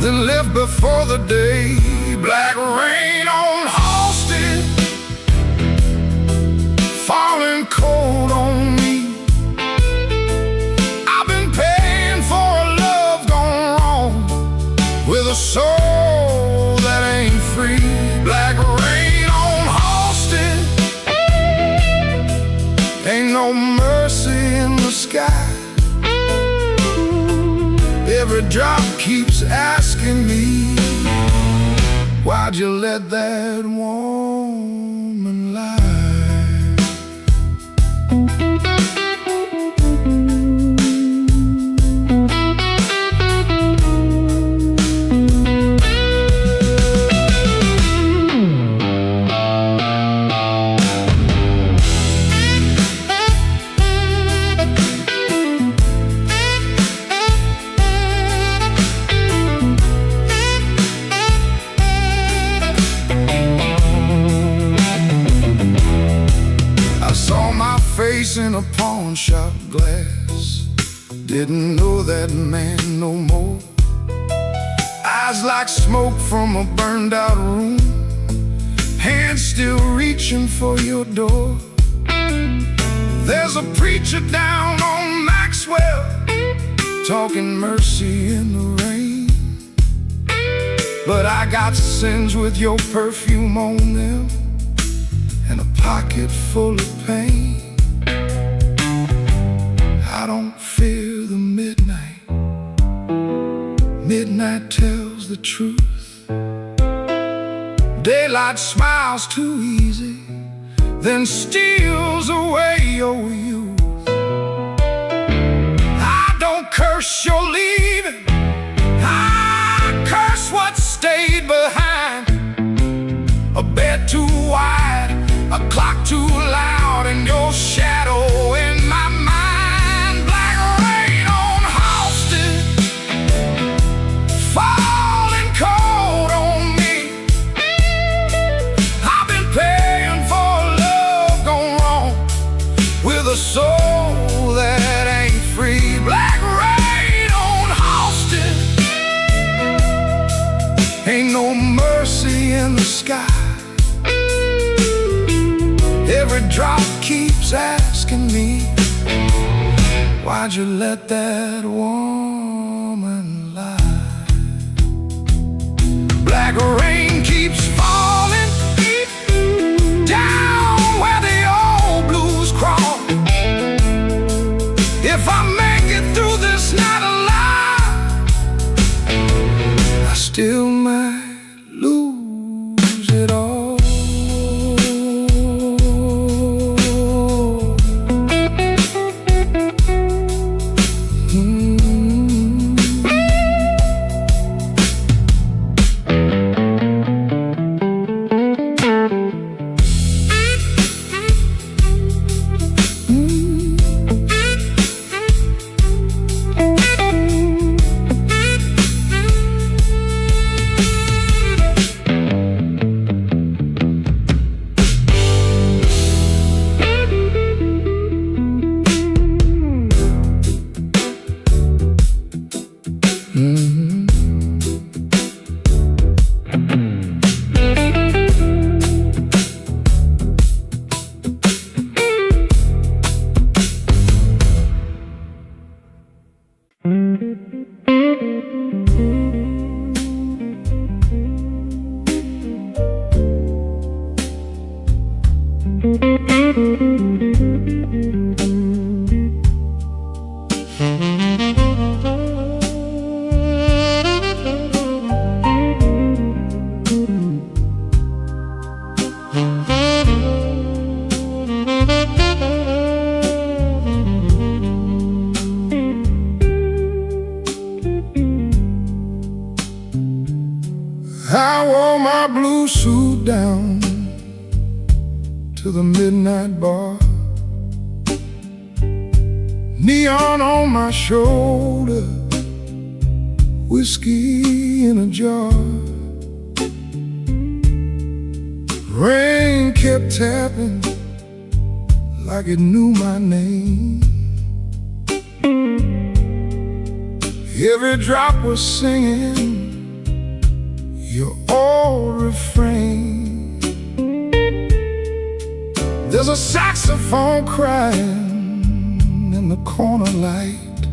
then left before the day. Black rain on Halsted, falling cold on me. I've been paying for a love gone wrong, with a soul that ain't free. Black rain on Halsted, ain't no mercy in the sky. Every drop keeps asking me, why'd you let that woman lie? Face in a pawn shop glass, didn't know that man no more. Eyes like smoke from a burned out room, hands still reaching for your door. There's a preacher down on Maxwell, talking mercy in the rain, but I got sins with your perfume on them, and a pocket full of pain. I don't fear the midnight. Midnight tells the truth. Daylight smiles too easy, then steals away your youth. I don't curse your leaving, I curse what stayed behind. A bed too wide, a clock too loud, and your shadow in my mind. Black rain on Halsted, falling cold on me. I've been paying for love gone wrong, with a soul that ain't free. Black rain on Halsted, ain't no mercy in the sky. Every drop keeps asking me, why'd you let that woman lie? Black rain keeps falling down where the old blues crawl. If I make it through this night alive, I still might lose it all. I wore my blue suit down to the midnight bar, neon on my shoulder, whiskey in a jar. Rain kept tapping like it knew my name. Every drop was singing your old refrain. There's a saxophone crying in the corner light,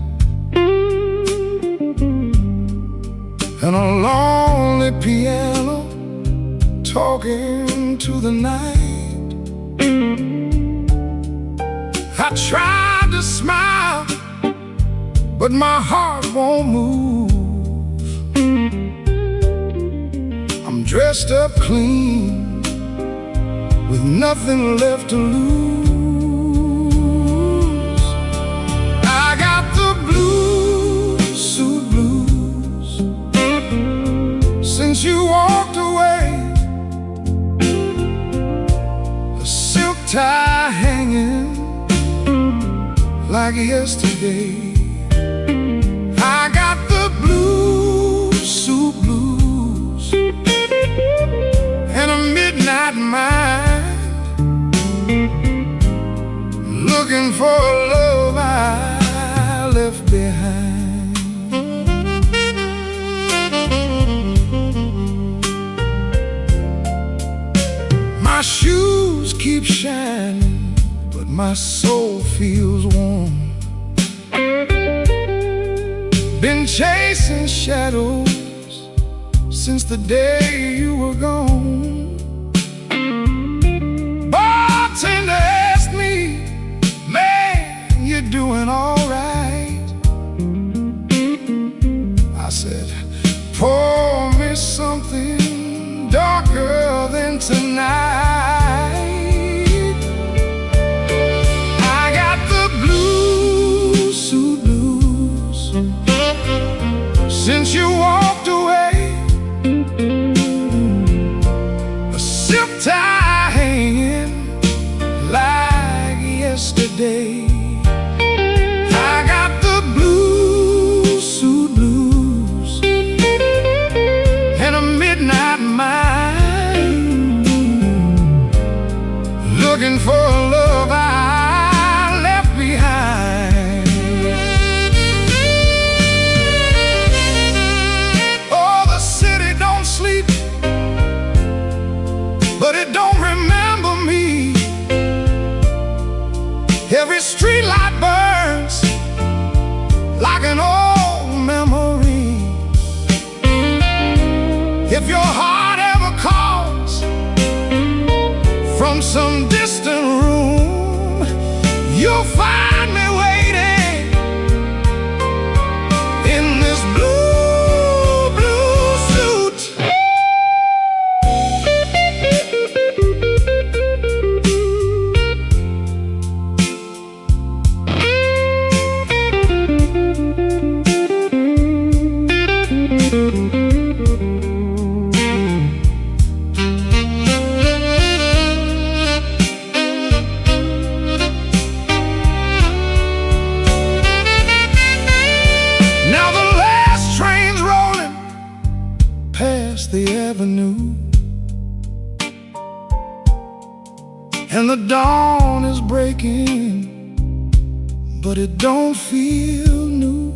and a lonely piano talking to the night. I tried to smile, but my heart won't move. I'm dressed up clean, with nothing left to lose. I got the blue suit blues since you walked away. A silk tie hanging like yesterday. I got the blue suit blues and a midnight mind, looking for a love I left behind. My shoes keep shining, but my soul feels warm. Been chasing shadows since the day you were gone. Bartender asked me, man, you doing all right? I said, pour me something darker than tonight. I got the blue suit blues since you walked away. A silk tie hanging like yesterday. I got the blue suit blues and a midnight mind, looking for a love I left behind. Oh, the city don't sleep, but it don't remember me. Every street light burns like an old memory. If your heart ever calls from some distant room, you'll find me waiting in this blue, blue suit. Now the last train's rolling past the avenue, and the dawn is breaking, but it don't feel new.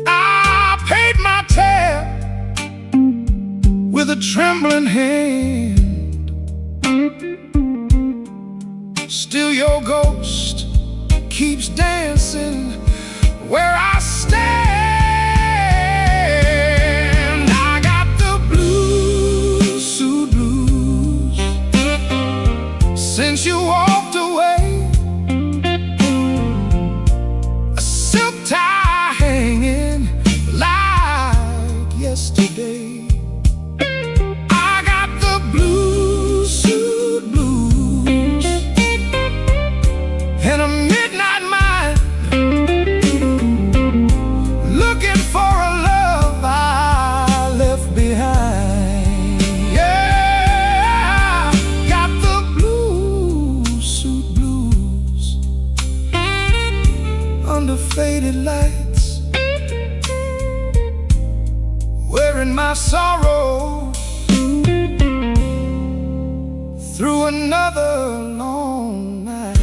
I paid my tab with a trembling hand. Still your ghost keeps dancing where I stand. I got the blue suit blues since you walked away. under faded lights, wearing my sorrow through another long night.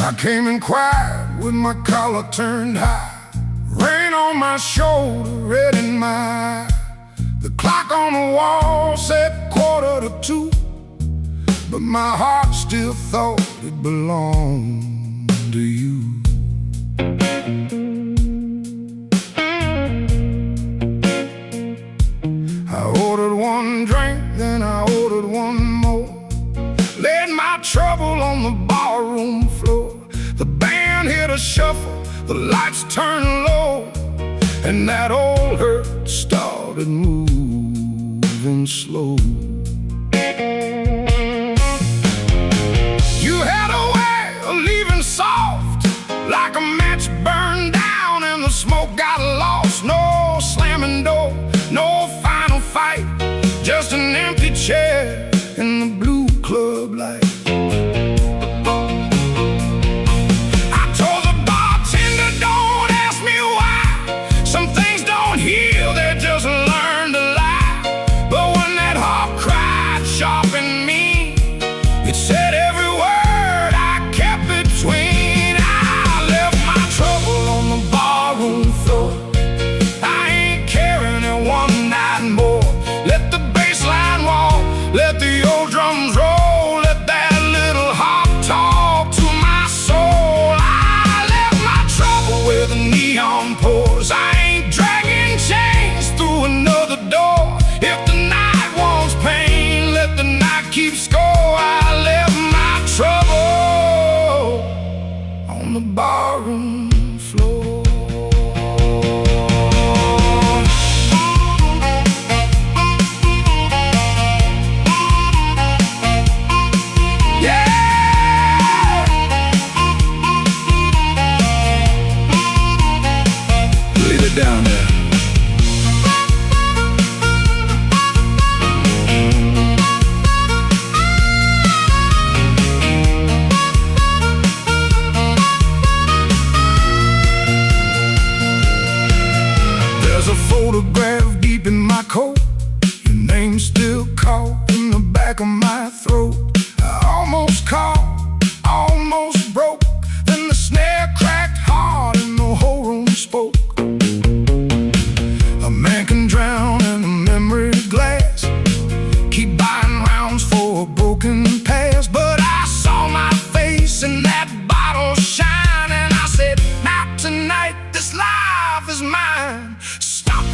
I came in quiet with my collar turned high, rain on my shoulder, red in my eye. The clock on the wall said 1:45, but my heart still thought it belonged to you. I ordered one drink, then I ordered one more, laid my trouble on the barroom floor. The band hit a shuffle, the lights turned low, and that old hurt started moving slow. You had a way of leaving soft, like a match burned down and the smoke got lost. No slamming door, no final fight, just an empty chair in the blue club light. Barroom floor. Yeah, leave it down there. Photograph deep in my coat, your name still caught in the back of my throat. I almost caught, almost broke, then the snare cracked hard and the whole room spoke. A man can drown in a memory glass, keep buying rounds for a broken past, but I saw my face in that bottle shine, and I said, not tonight, this life is mine.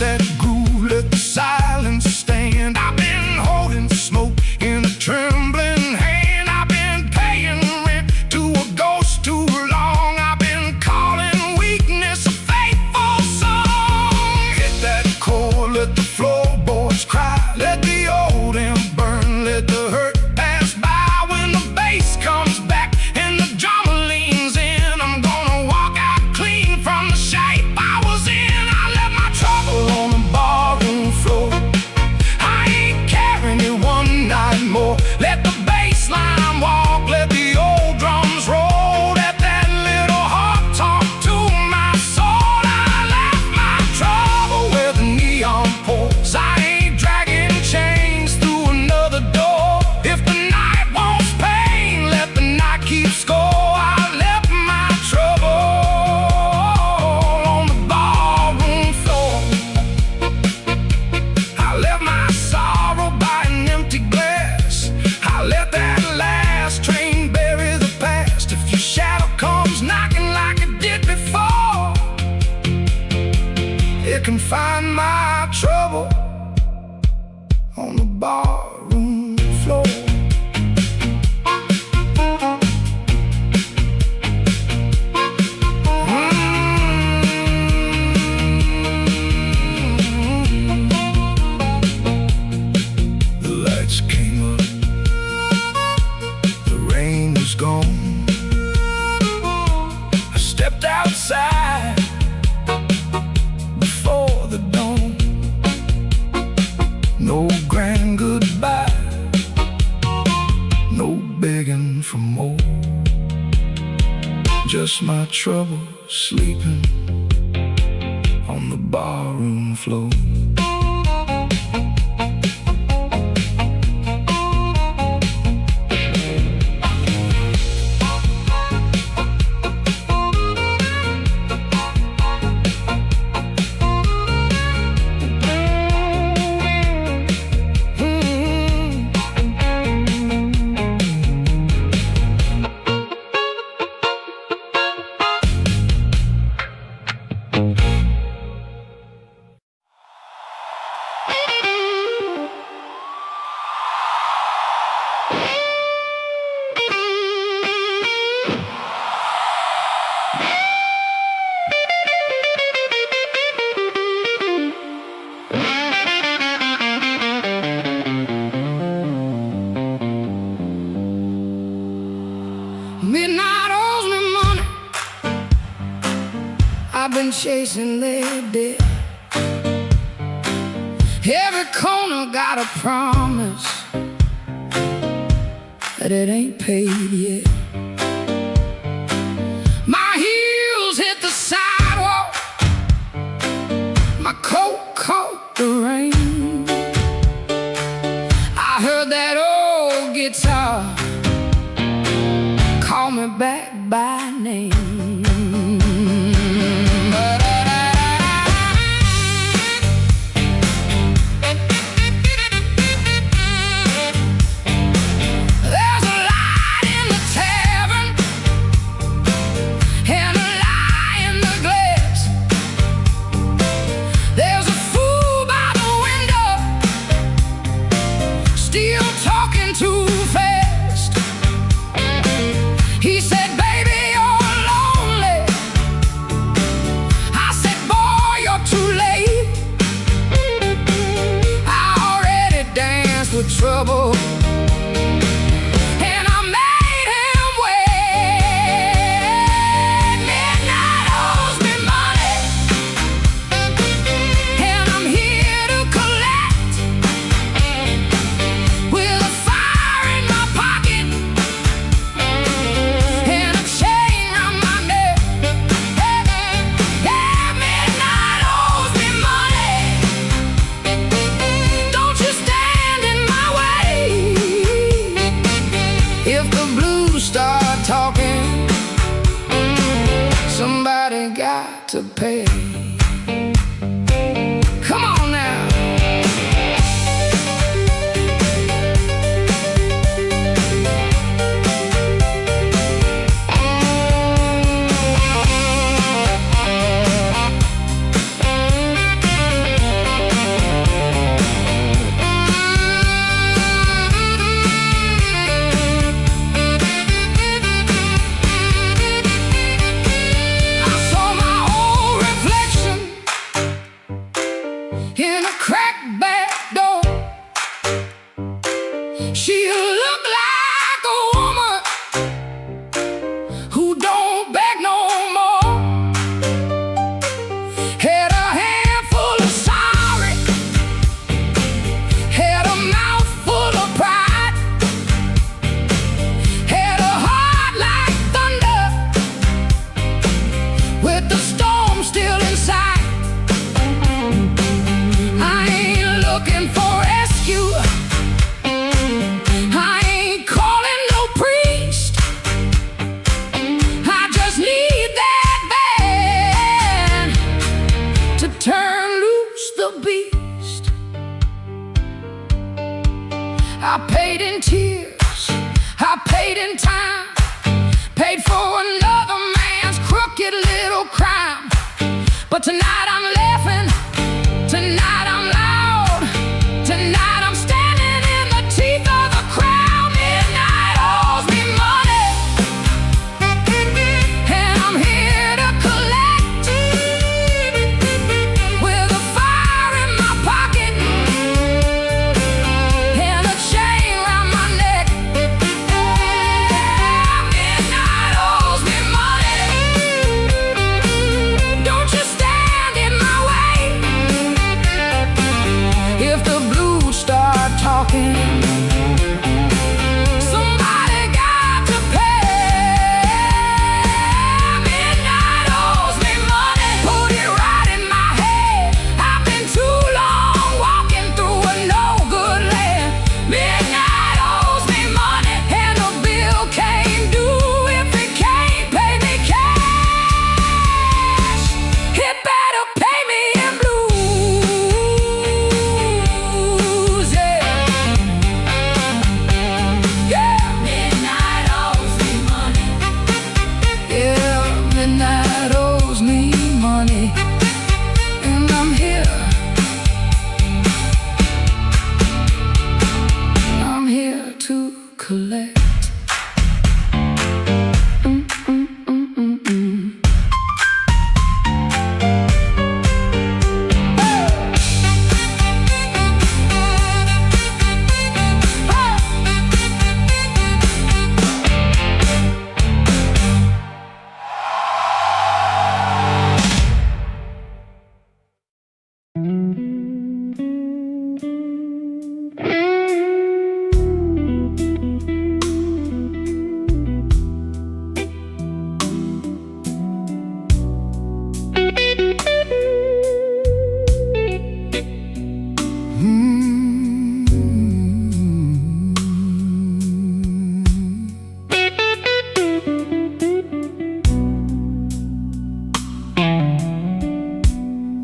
That groove, let the silence stand. I've been holding smoke in a trembling hand. I've been paying rent to a ghost, to find my trouble on the barroom floor. The lights came up, the rain was gone. I stepped outside before the dawn. No grand goodbye, no begging for more. Just my trouble sleeping on the barroom floor. Midnight owes me money. I've been chasing their debt. Every corner got a promise that it ain't paid yet. My heels hit the sidewalk, my coat caught the rain. I heard that old guitar call me back by name. There's a light in the tavern and a lie in the glass. There's a fool by the window, still talking too fast. He said, baby, you're lonely. I said, boy, you're too late. I already danced with trouble, and I made him wait. Midnight owes me money, and I'm here to collect. With a fire in my pocket and a chain round my neck. Yeah, midnight owes me money. Don't you stand in my way. If the blues start talking, somebody got to pay. Come on now. I saw my old reflection in a cracked back door. She looked like a woman who don't beg no more. Had a handful of sorry, had a mouth full of pride, had a heart like thunder with the storm still inside. I ain't looking for rescue. I ain't calling no priest. I just need that band to turn loose the beast. I paid in tears, I paid in time, paid for another man's crooked little crime. But tonight I'm laughing walking. Somebody got to pay. Midnight owes me money. Put it right in my head. I've been too long walking through a no-good land. Midnight owes me money, and the bill came due. If it can't pay me cash, it better pay me in blues. Yeah. Yeah. Midnight owes me money. Yeah, midnight owes me money, and I'm here. I'm here to collect.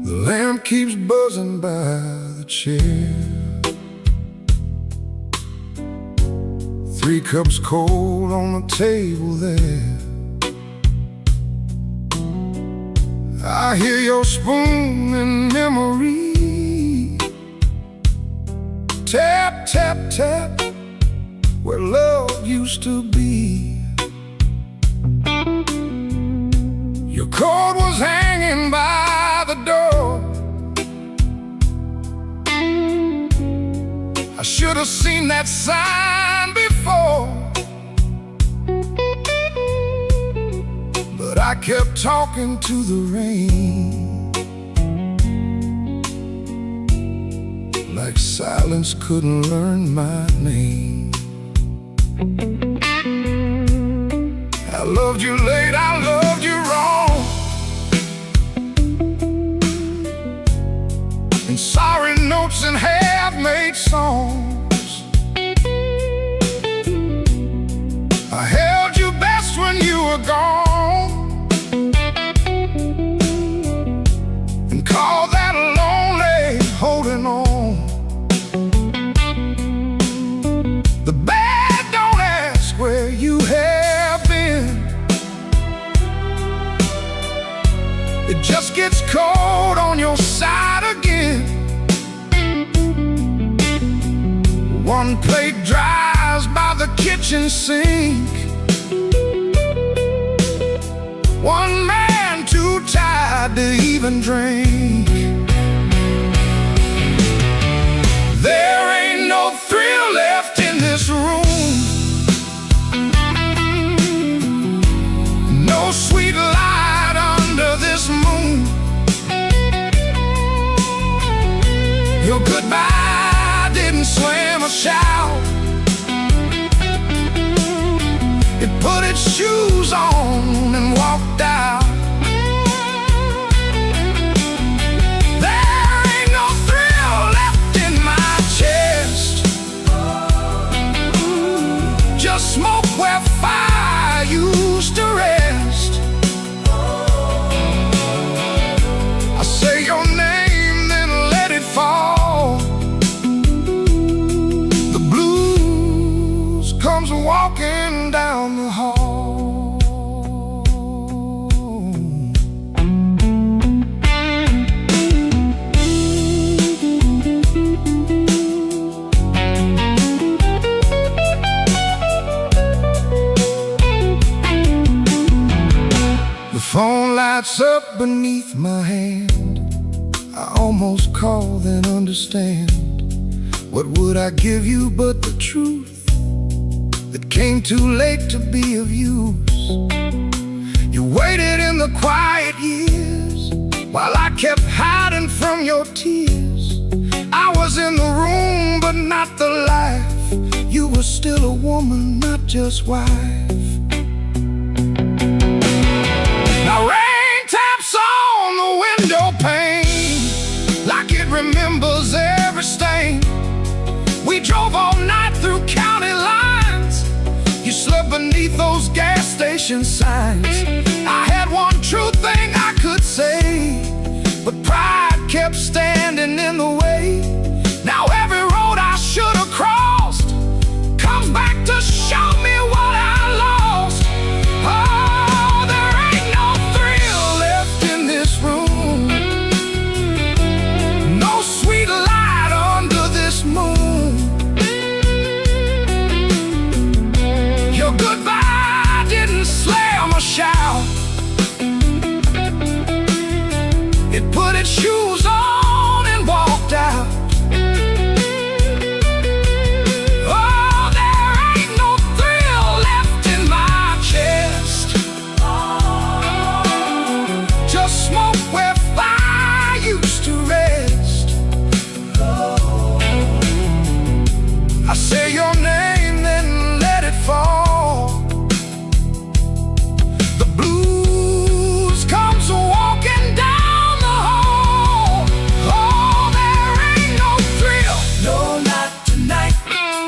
The lamp keeps buzzing by the chair. 3 cups cold on the table there. I hear your spoon in memory. Tap, tap, tap, where love used to be. Your coat was hanging by the door. I should have seen that sign before, but I kept talking to the rain, like silence couldn't learn my name. I loved you late, I loved you wrong, and sorry notes and half-made songs. I held you best when you were gone, and called that lonely holding on. The bad don't ask where you have been. It just gets cold on your side again. One plate dries by the kitchen sink. One man too tired to even drink. There ain't no thrill left in this room. No sweet light under this moon. Your goodbye didn't slam a shout. It put its shoes on and walked out. There ain't no thrill left in my chest. Just smoke where fire used to rest. I say your name, then let it fall. The blues comes walking down the hall. The phone lights up beneath my hand. I almost call, then understand. What would I give you but the truth that came too late to be of use? You waited in the quiet years while I kept hiding from your tears. I was was in the room, but not the life. You were still a woman, not just wife. Now rain taps on the window pane like it remembers every stain. We drove all night through county lines. You slept beneath those gas station signs. I had one true thing I could say, but pride kept standing in the way. Now every road I should have crossed comes back to show me what I lost. Oh, there ain't no thrill left in this room, no sweet light under this moon. Your goodbye didn't slam or shout. It put its shoes on and walked out. Oh, there ain't no thrill left in my chest, just smoke where fire used to rest. I say your name, then let it fall. The blues comes walking down the hall. Oh, there ain't no thrill, no, not tonight.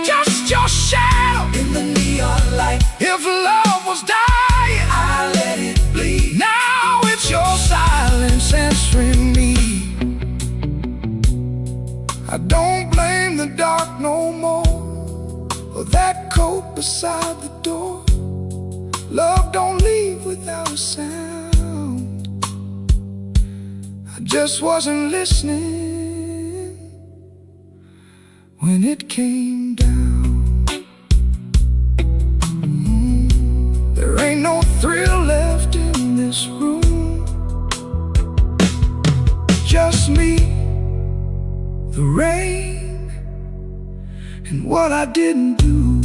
Just your shadow in the neon light. If love was dying, I let it bleed. Now it's your silence answering me. I don't blame the dark no more, or that coat beside the door. Love don't leave without a sound. I just wasn't listening when it came down. There ain't no thrill left in this room, just me, the rain, and what I didn't do.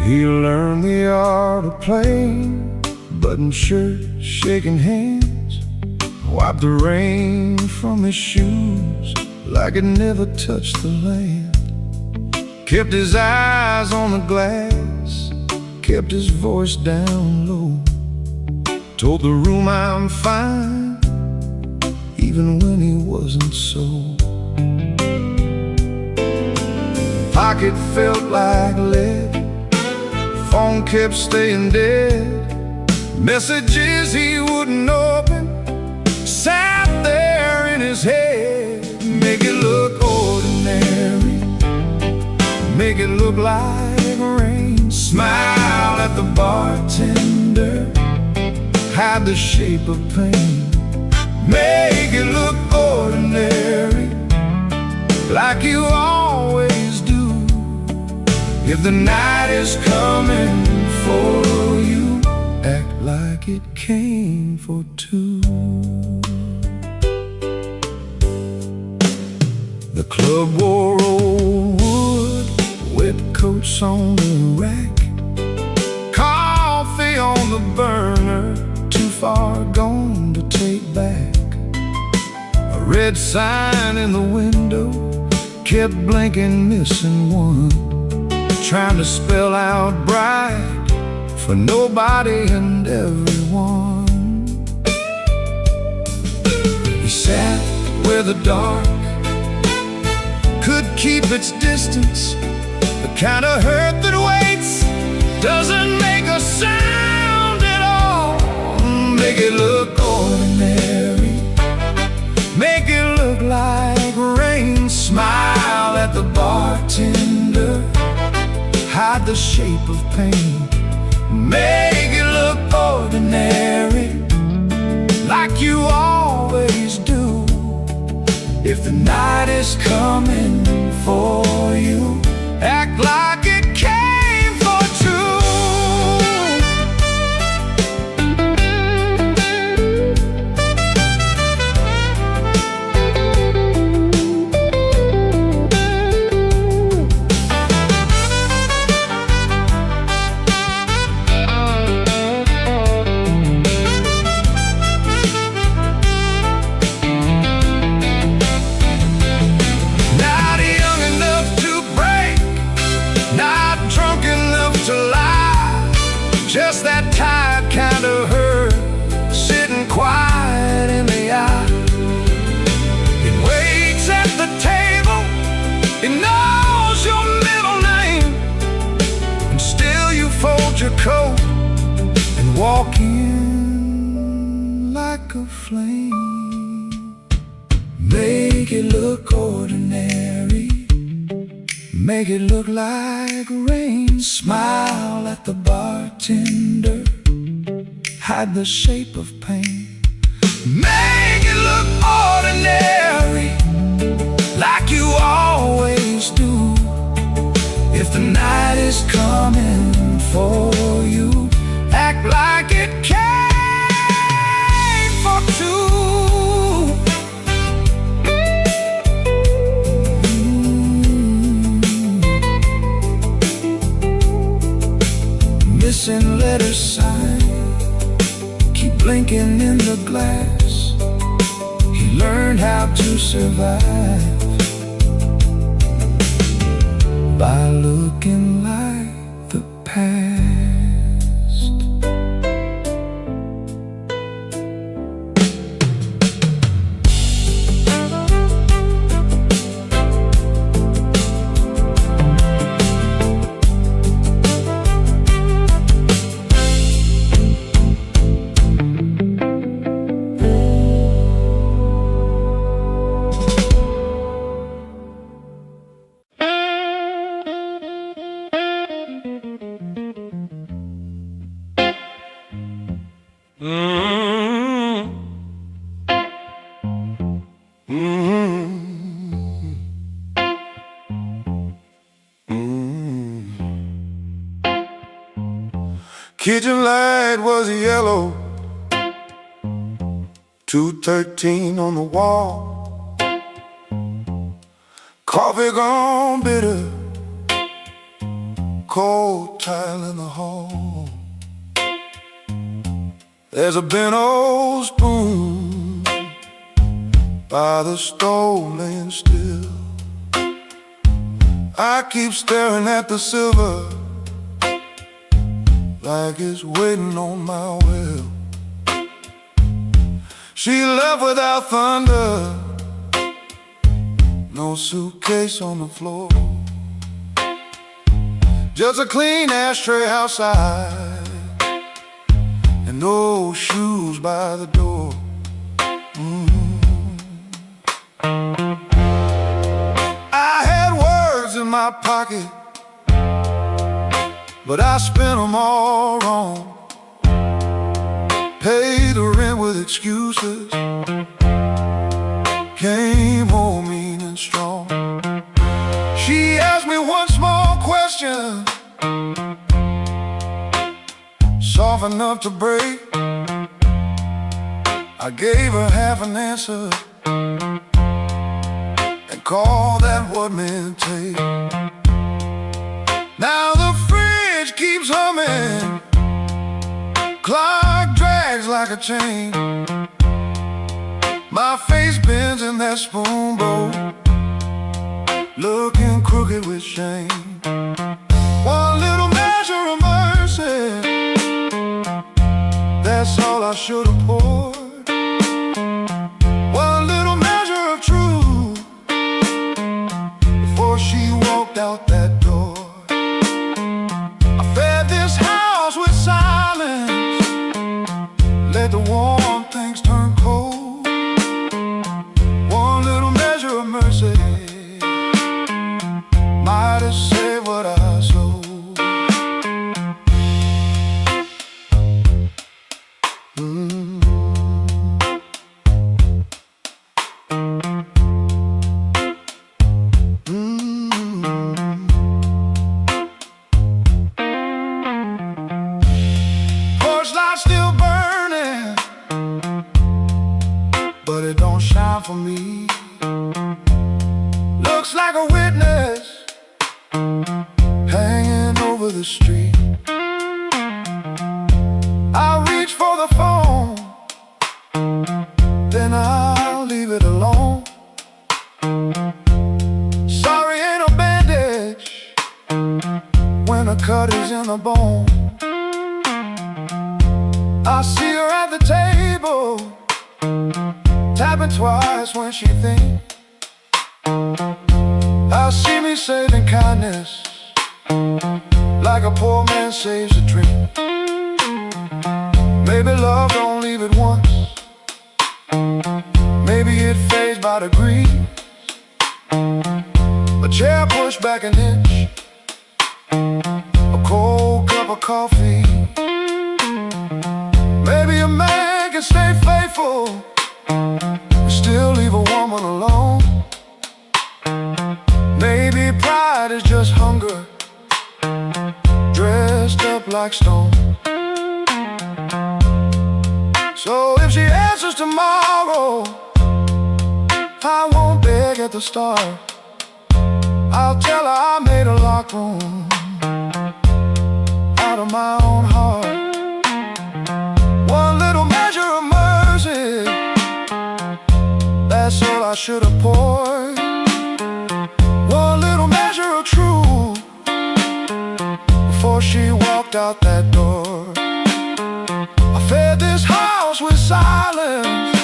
He learned the art of playing, button shirt, shaking hands, wiped the rain from his shoes like it never touched the land. Kept his eyes on the glass, kept his voice down low, told the room I'm fine, even when he wasn't so. Pocket felt like lead, phone kept staying dead. Messages he wouldn't open sat there in his head. Make it look ordinary, make it look like rain. Smile at the bartender, hide the shape of pain. Make it look ordinary, like you always do. If the night is coming for you, act like it came for two. The club wore old wood, wet coats on the rack, coffee on the burner, too far gone to take back. A red sign in the window kept blinking, missing one, trying to spell out bright for nobody and everyone. He sat where the dark could keep its distance, the kind of hurt that waits, doesn't make a sound at all. Make it look ordinary, make it look like at the bartender, hide the shape of pain, make it look ordinary, like you always do. If the night is coming for you, act like it came for two. Just that tired kind of hurt, sitting quiet in the eye. It waits at the table, it knows your middle name, and still you fold your coat and walk in like a flame. Make it look ordinary, make it look like rain. Smile at the bartender, hide the shape of pain. Make it look ordinary, like you always do. If the night is coming for you, act like it came for two. Missing letter sign, keep blinking in the glass. He learned how to survive by looking like the past. Kitchen light was yellow, 213 on the wall. Coffee gone bitter, cold tile in the hall. There's a bent old spoon by the stove laying still. I keep staring at the silver like it's waiting on my will. She left without thunder, no suitcase on the floor, just a clean ashtray outside and no shoes by the door. I had words in my pocket, but I spent them all wrong. Paid the rent with excuses, came home mean and strong. She asked me one small question, soft enough to break. I gave her half an answer and called that what men take. Now the fridge keeps humming, clock drags like a chain. My face bends in that spoon bowl, looking crooked with shame. One little measure of mercy, that's all I should have poured. One little measure of truth before she walked out that door. I fed this house with silence, let the warm things turn cold. One little measure of mercy, like a witness hanging over the street. I'll reach for the phone, then I'll leave it alone. Sorry ain't a bandage when a cut is in the bone. I see her at the table, tapping twice when she thinks. I see me saving kindness like a poor man saves a drink. Maybe love don't leave it once, maybe it fades by degrees. A chair pushed back an inch, a cold cup of coffee. Maybe a man can stay faithful and still leave a woman alone. Maybe pride is just hunger dressed up like stone. So if she answers tomorrow, I won't beg at the start. I'll tell her I made a locker room out of my own heart. One little measure of mercy, that's all I should have poured. One little measure of truth before she walked out that door. I fed this house with silence,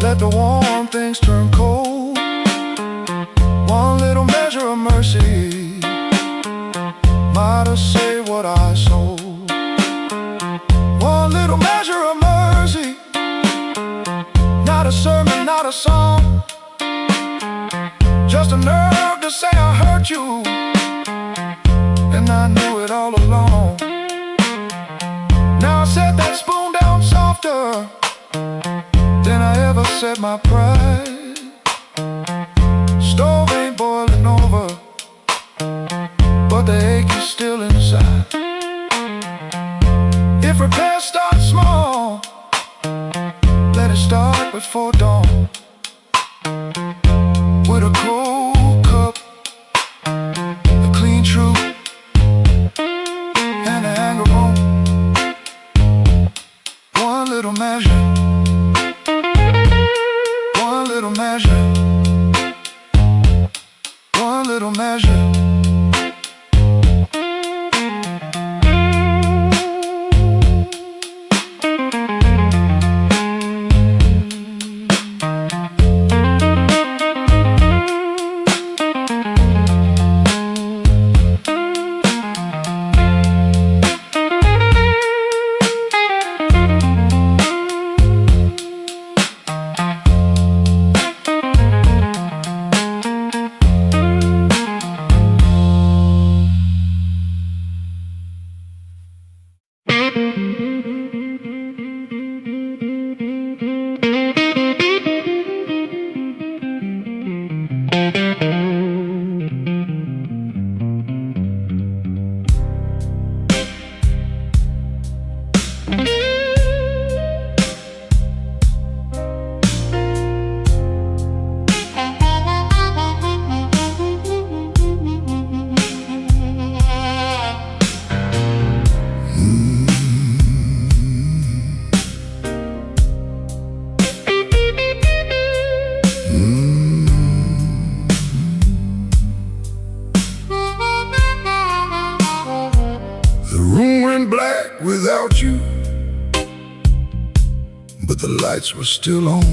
let the warm things turn cold. One little measure of mercy might have saved what I sold. One little measure of mercy, not a sermon, not a song, just a nerve to say I hurt you, and I knew it all along. Now I set that spoon down softer than I ever set my pride. Stove ain't boiling over, but the ache is still inside. If repairs start small, let it start before dawn. With a cold cup, a clean truth, and an anger bone. One little measure, one little measure, one little measure. Black without you, but the lights were still on.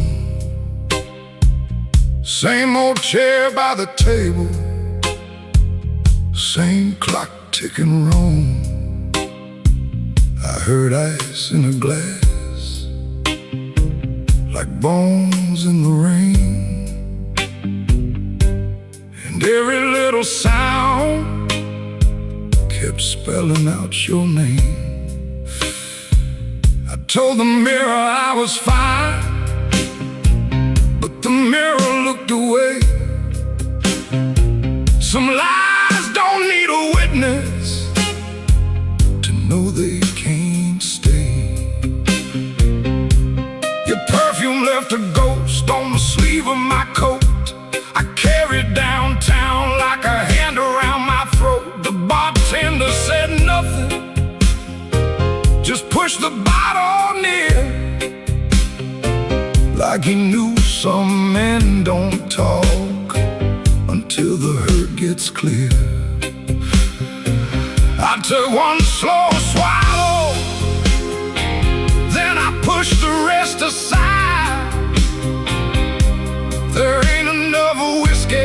Same old chair by the table, same clock ticking wrong. I heard ice in a glass, like bones in the rain, and every little sound kept spelling out your name. I told the mirror I was fine, but the mirror looked away. Some lies don't need a witness to know they can't stay. Your perfume left a ghost on the sleeve of my coat. I carried down pushed the bottle near, like he knew some men don't talk until the hurt gets clear. I took one slow swallow, then I pushed the rest aside. There ain't enough whiskey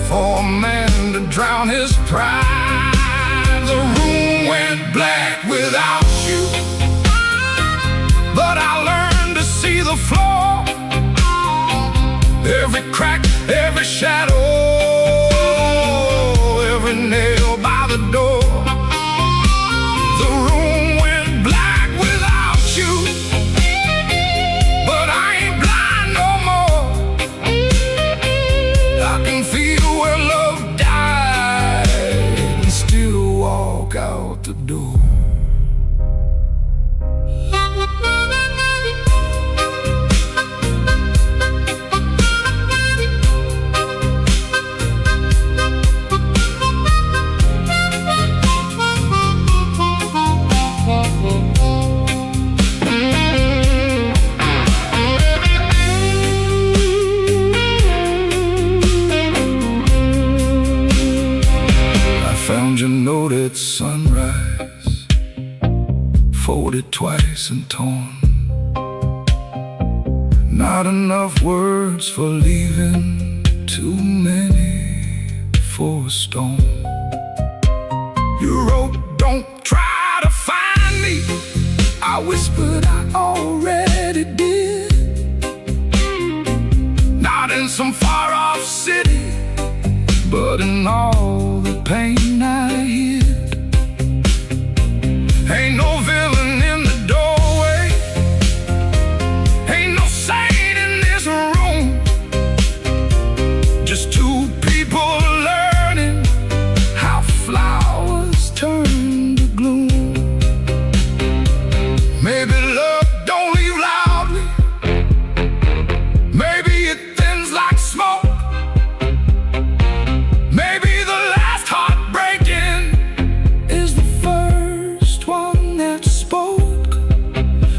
for a man to drown his pride. The room went black without you, but I learned to see the floor, every crack, every shadow, every nail by the door. The room went black without you, but I ain't blind no more. I can feel where love died and still walk out the door. Found your note at sunrise, folded twice and torn. Not enough words for leaving, too many for a storm. You wrote, don't try to find me. I whispered, I already did. Not in some far-off city, but in all the pain I hid. Ain't no villain in the doorway, ain't no saint in this room. Just two people learning how flowers turn to gloom. Maybe love don't leave loudly, maybe it thins like smoke. Maybe the last heartbreaking is the first one that spoke.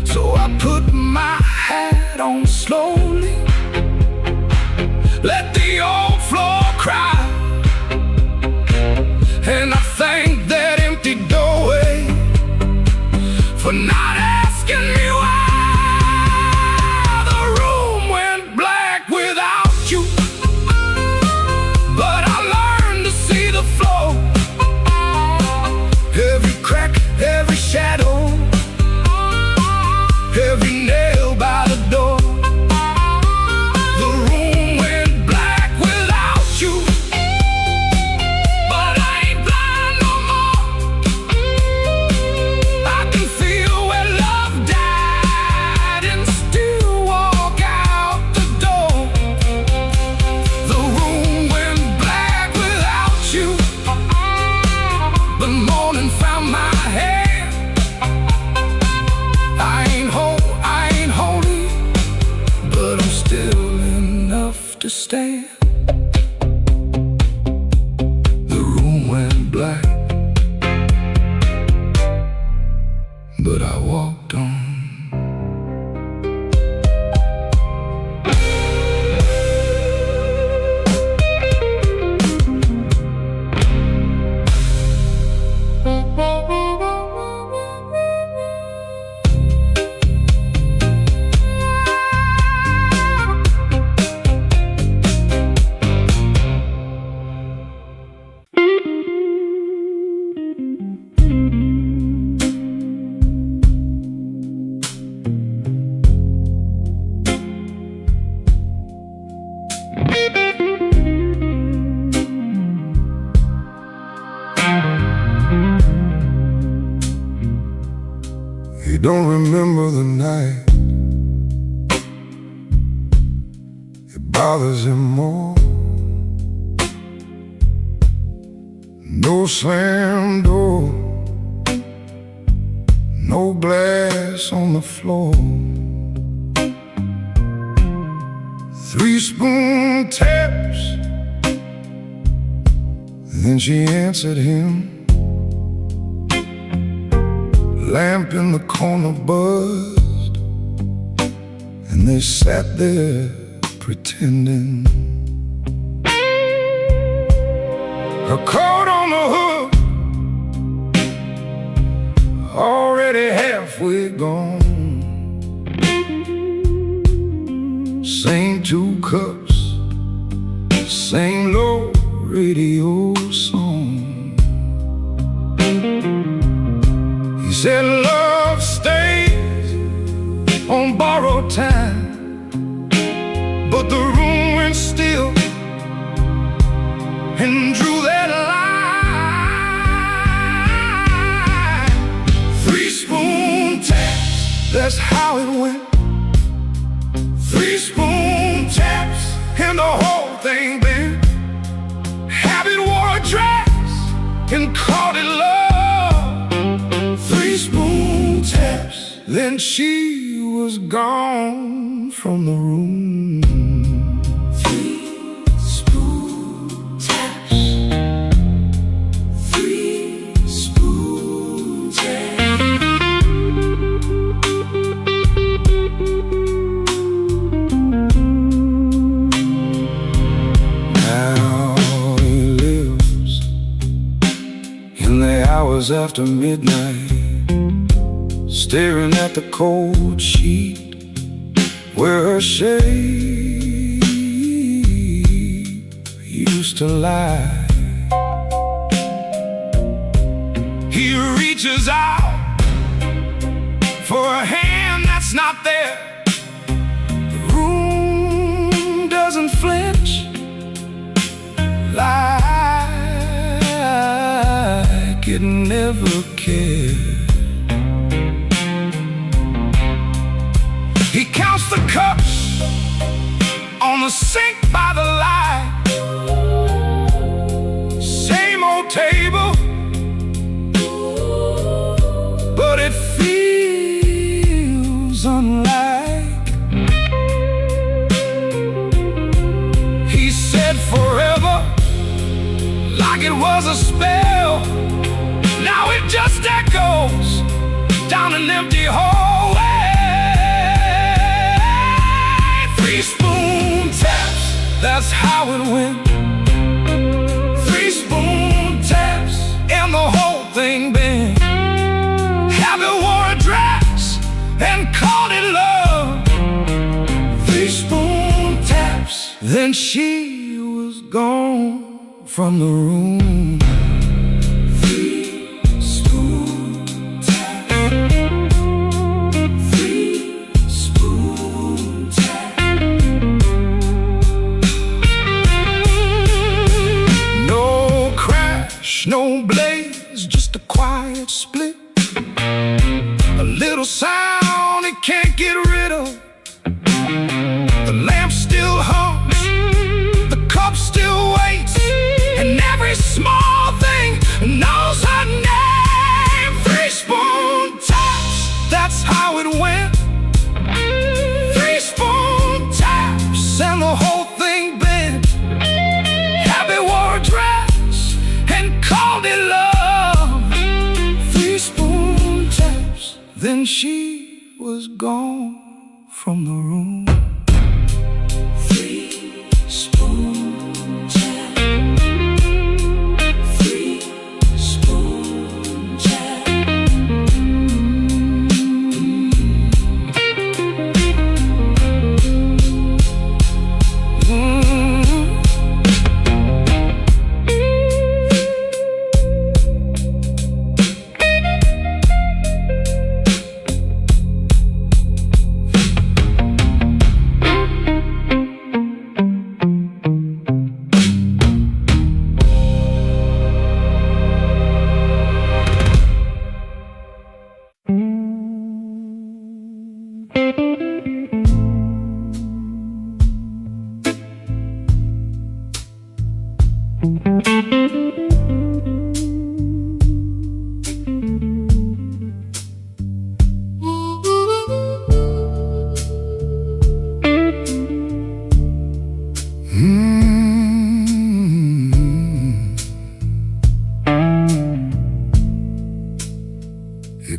So I put my hat on slowly, let the old floor cry, and I thank that empty doorway for not asking me why. The room went black without you, but I learned to see the flow, every crack, every shadow, every nail by the door. The room went black without you, but I ain't blind no more. I can feel where love died and still walk out the door. The room went black without you. The morning found my hand. I ain't holy, but I'm still enough to stand. The room went black, but I walked on. He don't remember the night, it bothers him more. No slam door, no glass on the floor. 3 spoon taps, then she answered him lamp in the corner buzzed, and they sat there pretending. Her coat on the hook, already halfway gone. Same two cups, same low radio song. He said love stays on borrowed time, but the room went still and drew that line. 3 spoon taps, that's how it went. 3 spoon taps and the whole thing bent. Habit wore a dress and called it love. 3 spoon taps, then she was gone from the room. 3 spoon taps. 3 spoon taps. Now he lives in the hours after midnight, staring at the cold sheet where her shape used to lie. He reaches out for a hand that's not there. The room doesn't flinch like it never cared. He counts the cups on the sink by the light. Same old table, but it feels unlike. He said forever, like it was a spell. Now it just echoes down an empty hallway. 3 spoon taps, that's how it went. 3 spoon taps and the whole thing bent. Habit wore a dress and called it love. 3 spoon taps, then she was gone from the room. 3 spoon taps. 3 spoon taps. No crash, no blaze, just a quiet split. A little sound it can't get rid of. The lamp still hums, the cup still waits, and every small thing knows her name. 3 spoon taps, that's how it went. 3 spoon taps and the whole thing bent. Habit wore a dress and called it love. 3 spoon taps, then she was gone from the room. 3 spoon taps. 3 spoon taps.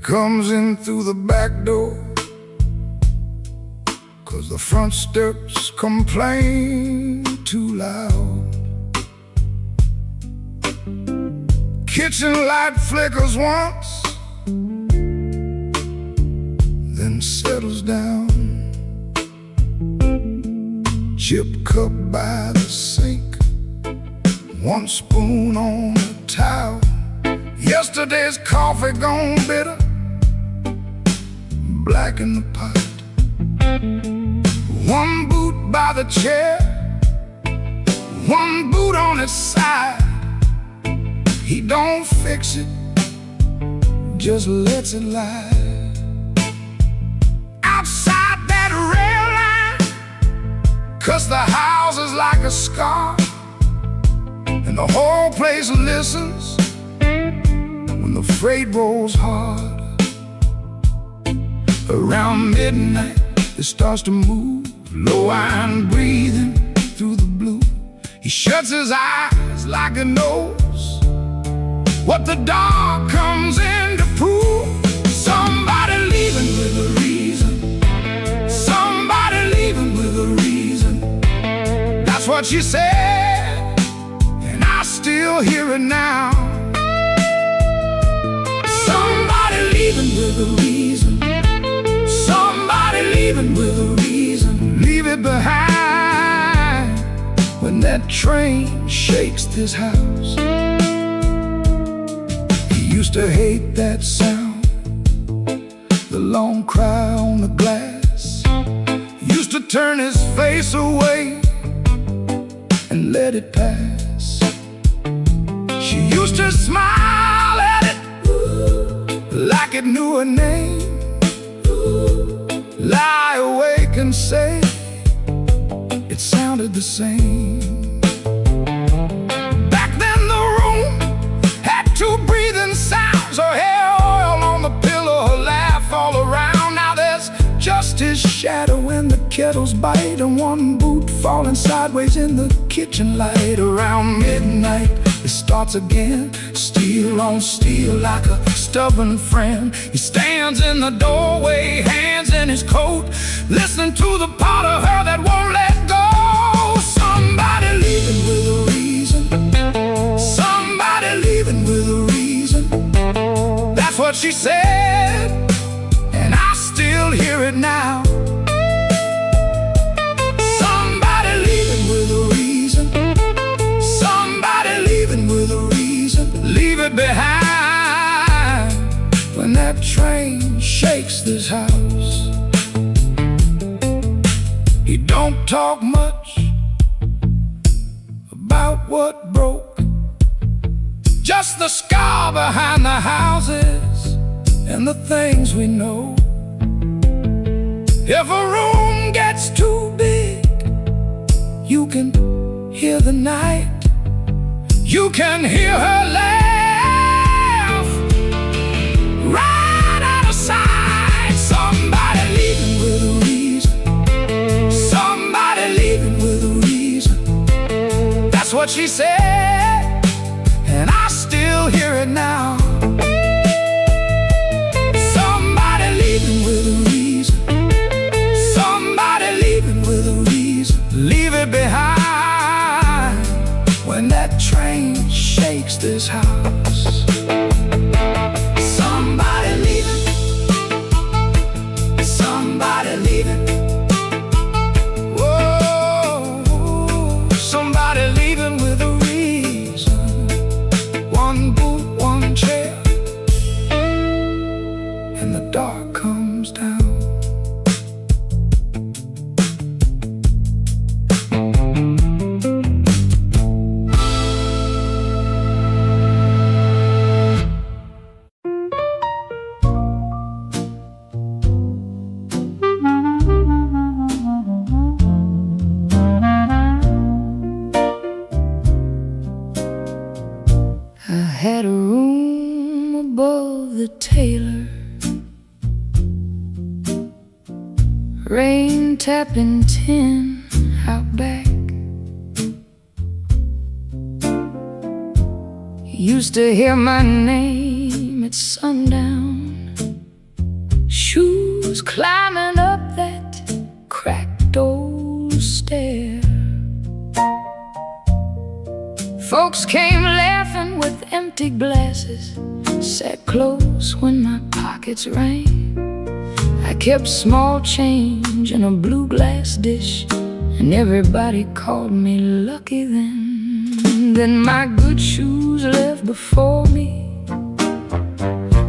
Come comes in through the back door, 'cause the front steps complain too loud. Kitchen light flickers once, then settles down. Chip cup by the sink, one spoon on the towel. Yesterday's coffee gone bitter, black in the pot. One boot by the chair, one boot on its side. He don't fix it, just lets it lie. Outside that rail line, 'cause the house is like a scar, and the whole place listens when the freight rolls hard. Around midnight it starts to move, low iron breathing through the blue. He shuts his eyes like he knows what the dark comes in to prove. Somebody leaving with a reason, somebody leaving with a reason. That's what she said, and I still hear it now. Somebody leaving with a reason, somebody leaving with a reason. Leave it behind when that train shakes this house. He used to hate that sound, the long cry on the glass. Used to turn his face away and let it pass. She used to smile at it like it knew her name. Lie awake and say it sounded the same. Back then the room had two breathing sounds, her hair oil on the pillow, her laugh all around. Now there's just his shadow and the kettle's bite, and one boot falling sideways in the kitchen light. Around midnight it starts again, steel on steel like a stubborn friend. He stands in the doorway, hands in his coat, listening to the part of her that won't let go. Somebody leaving with a reason, somebody leaving with a reason. That's what she said, and I still hear it now. Somebody leaving with a reason, somebody leaving with a reason. Leave it behind when that train shakes this house. He don't talk much about what broke, just the scar behind the houses and the things we know. If a room gets too big, you can hear the night, you can hear her laugh right out of sight. Somebody leaving with a reason, somebody leaving with a reason. That's what she said, and I still hear it now. Somebody leaving with a reason, somebody leaving with a reason. Leave it behind when that train shakes this house. Somebody leaving, somebody leaving. Whoa, somebody leaving with a reason. One boot, one chair, and the dark comes down. I had a room above the tailor, rain tapping tin out back. Used to hear my name at sundown was climbing up that cracked old stair. Folks came laughing with empty glasses, sat close when my pockets rang. I kept small change in a blue glass dish, and everybody called me lucky then. Then my good shoes left before me,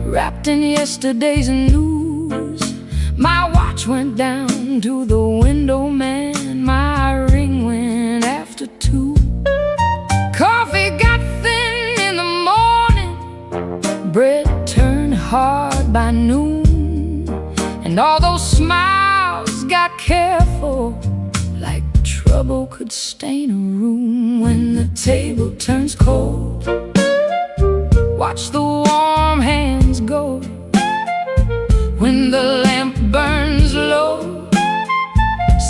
wrapped in yesterday's news. My watch went down to the window man, my ring went after 2. Coffee got thin in the morning, bread turned hard by noon, and all those smiles got careful, like trouble could stain a room. When the table turns cold, watch the warm hands go. When the lamp burns low,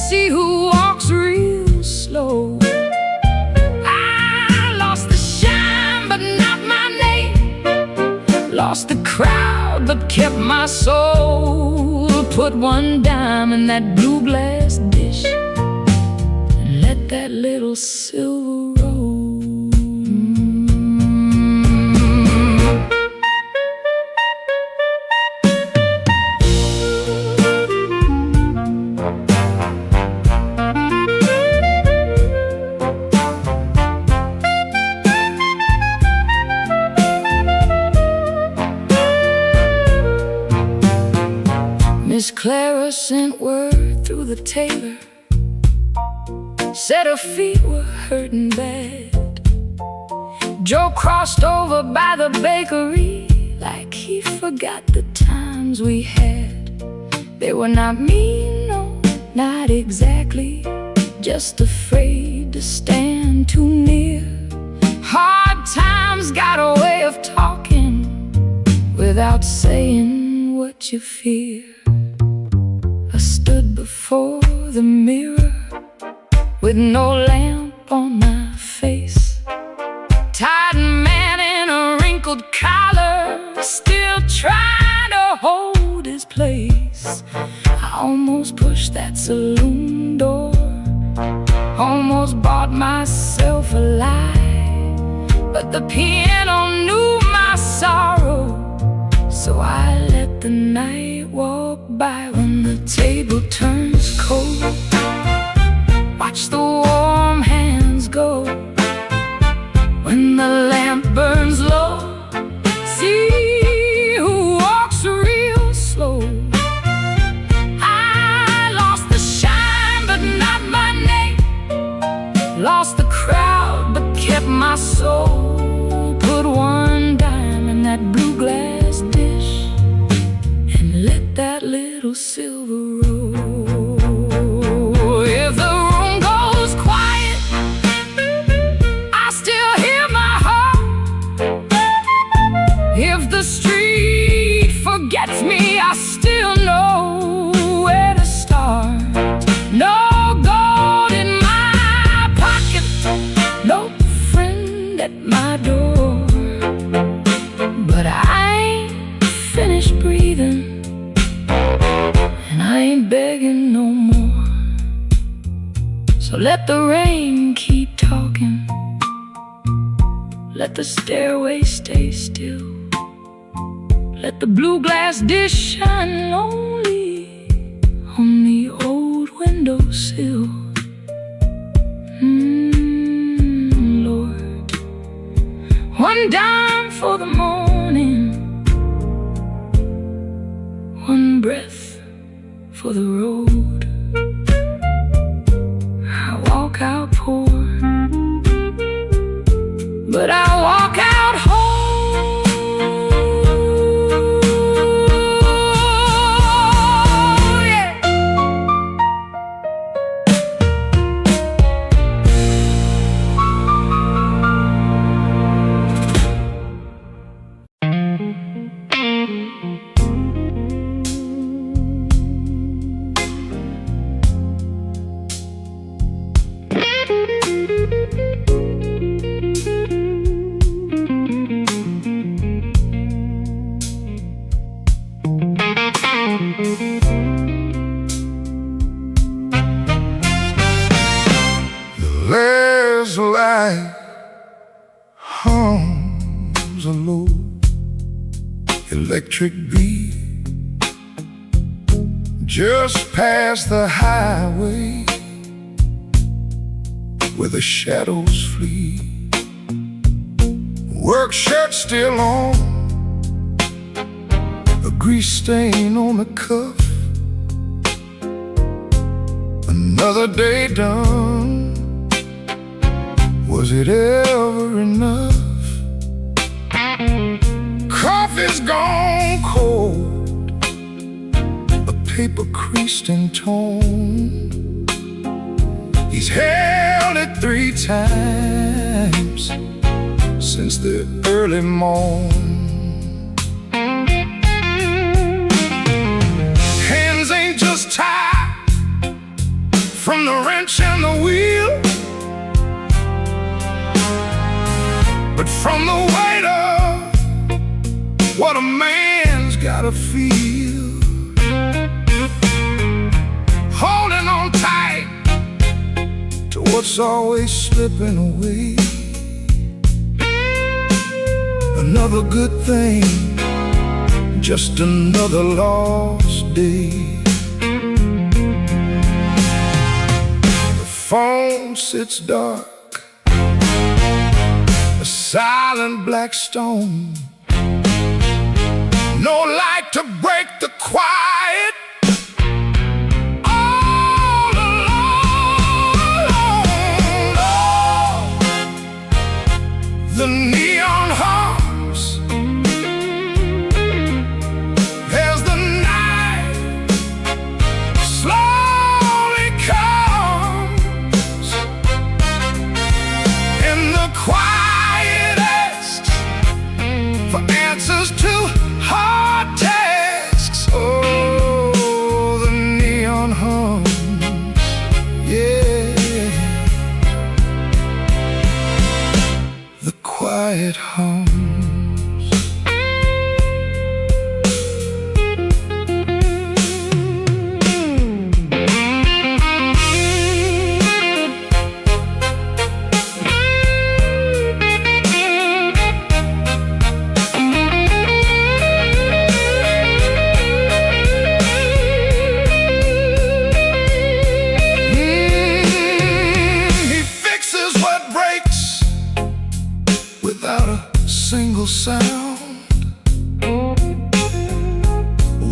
see who walks real slow. I lost the shine, but not my name. Lost the crowd, but kept my soul. Put one dime in that blue glass dish, and let that little silver roll. Miss Clara sent word through the tailor, said her feet were hurting bad. Joe crossed over by the bakery like he forgot the times we had. They were not mean, no, not exactly, just afraid to stand too near. Hard times got a way of talking without saying what you fear. I stood before the mirror with no lamp on my face, tired man in a wrinkled collar, still trying to hold his place. I almost pushed that saloon door, almost bought myself a lie, but the piano knew my sorrow, so I let the night walk by. When the table turns cold, watch the warm hands go. When the lamp burns low, see who walks real slow. I lost the shine, but not my name. Lost the crowd, but kept my soul. Put one dime in that blue glass dish, and let that little silver roll. If the room goes quiet, I still hear my heart. If the street forgets me, I still know where to start. No gold in my pocket, no friend at my door, but I ain't finished breathing, and I ain't begging no more. So let the rain keep talking, let the stairway stay still, let the blue glass dish shine lonely on the old windowsill. Lord, one dime for the morning, one breath for the road. I walk out poor, but I walk out whole. Yeah. moves a low electric beat just past the highway where the shadows flee. Work shirt still on, a grease stain on the cuff. Another day done. Was it ever enough? Coffee's gone cold, a paper creased and torn. He's held it 3 times since the early morn. Hands ain't just tied from the wrench and the wheel, but from the weight of what a man's gotta feel. Holding on tight to what's always slipping away. Another good thing, just another lost day. The phone sits dark, a silent black stone. No light to break the quiet. All alone, oh, the neon hums as the night slowly comes, and the quiet asks for answers to hard tasks. Oh, the neon hums, yeah, the quiet hums. Without a single sound,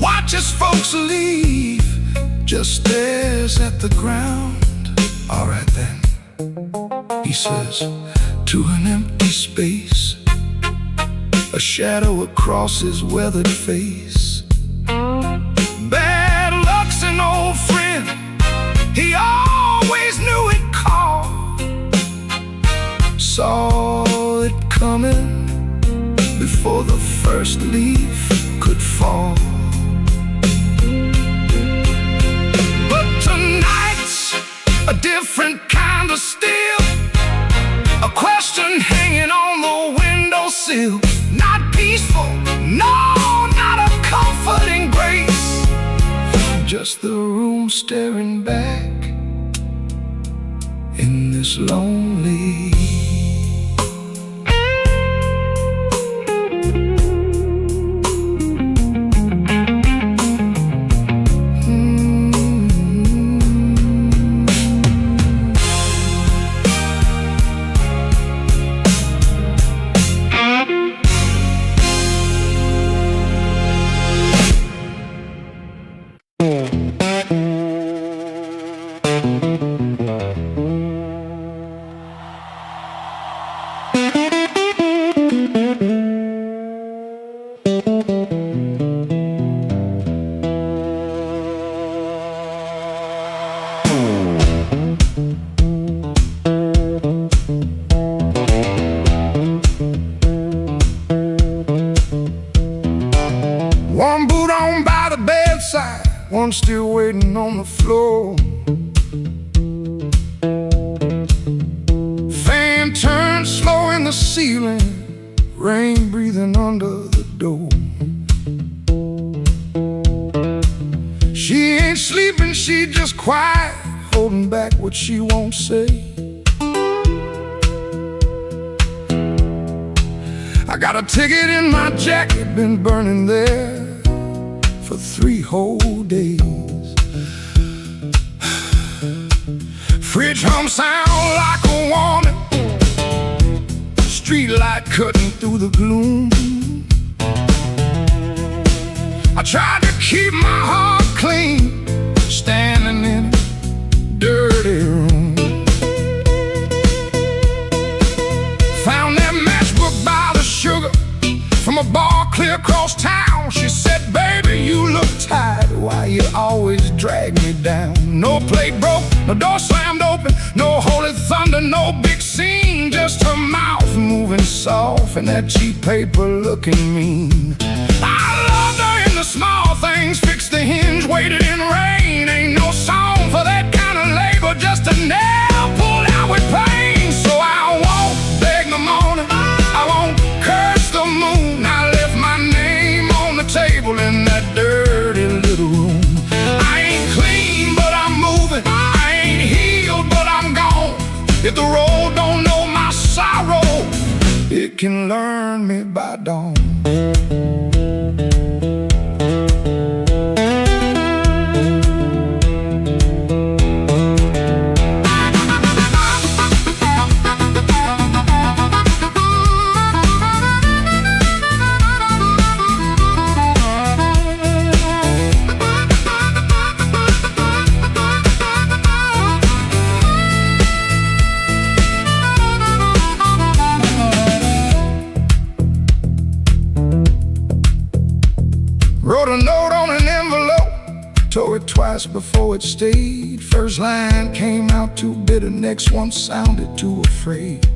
watches folks leave, just stares at the ground. All right then, he says to an empty space, a shadow across his weathered face. Bad luck's an old friend, he always knew it called. Saw it coming before the first leaf could fall. But tonight's a different kind of steel, a question hanging on the windowsill. Not peaceful, no, not a comforting grace, just the room staring back in this lonely. One boot on by the bedside, one still waiting on the floor. Fan turned slow in the ceiling, rain breathing under the door. She ain't sleeping, she just quiet, holding back what she won't say. I got a ticket in my jacket, been burning there for 3 whole days. Fridge hum sound like a warning, street light cutting through the gloom. I tried to keep my heart clean, standing in a dirty room. Found that matchbook by the sugar from a bar clear across town. She said, baby, you look tired, why you always drag me down? No plate broke, no door slammed open, no holy thunder, no big scene, just her mouth moving soft and that cheap paper looking mean. I loved her in the small things, fixed the hinge, waited in rain. Ain't no song for that kind of labor, just a nail pulled out with pain. So I won't beg the morning, I won't curse the moon. I left my name on the table in that dirty little room. I ain't clean, but I'm moving. I ain't healed, but I'm gone. If the road don't know my sorrow, it can learn me by dawn. Wrote a note on an envelope, tore it twice before it stayed. First line came out too bitter, next one sounded too afraid.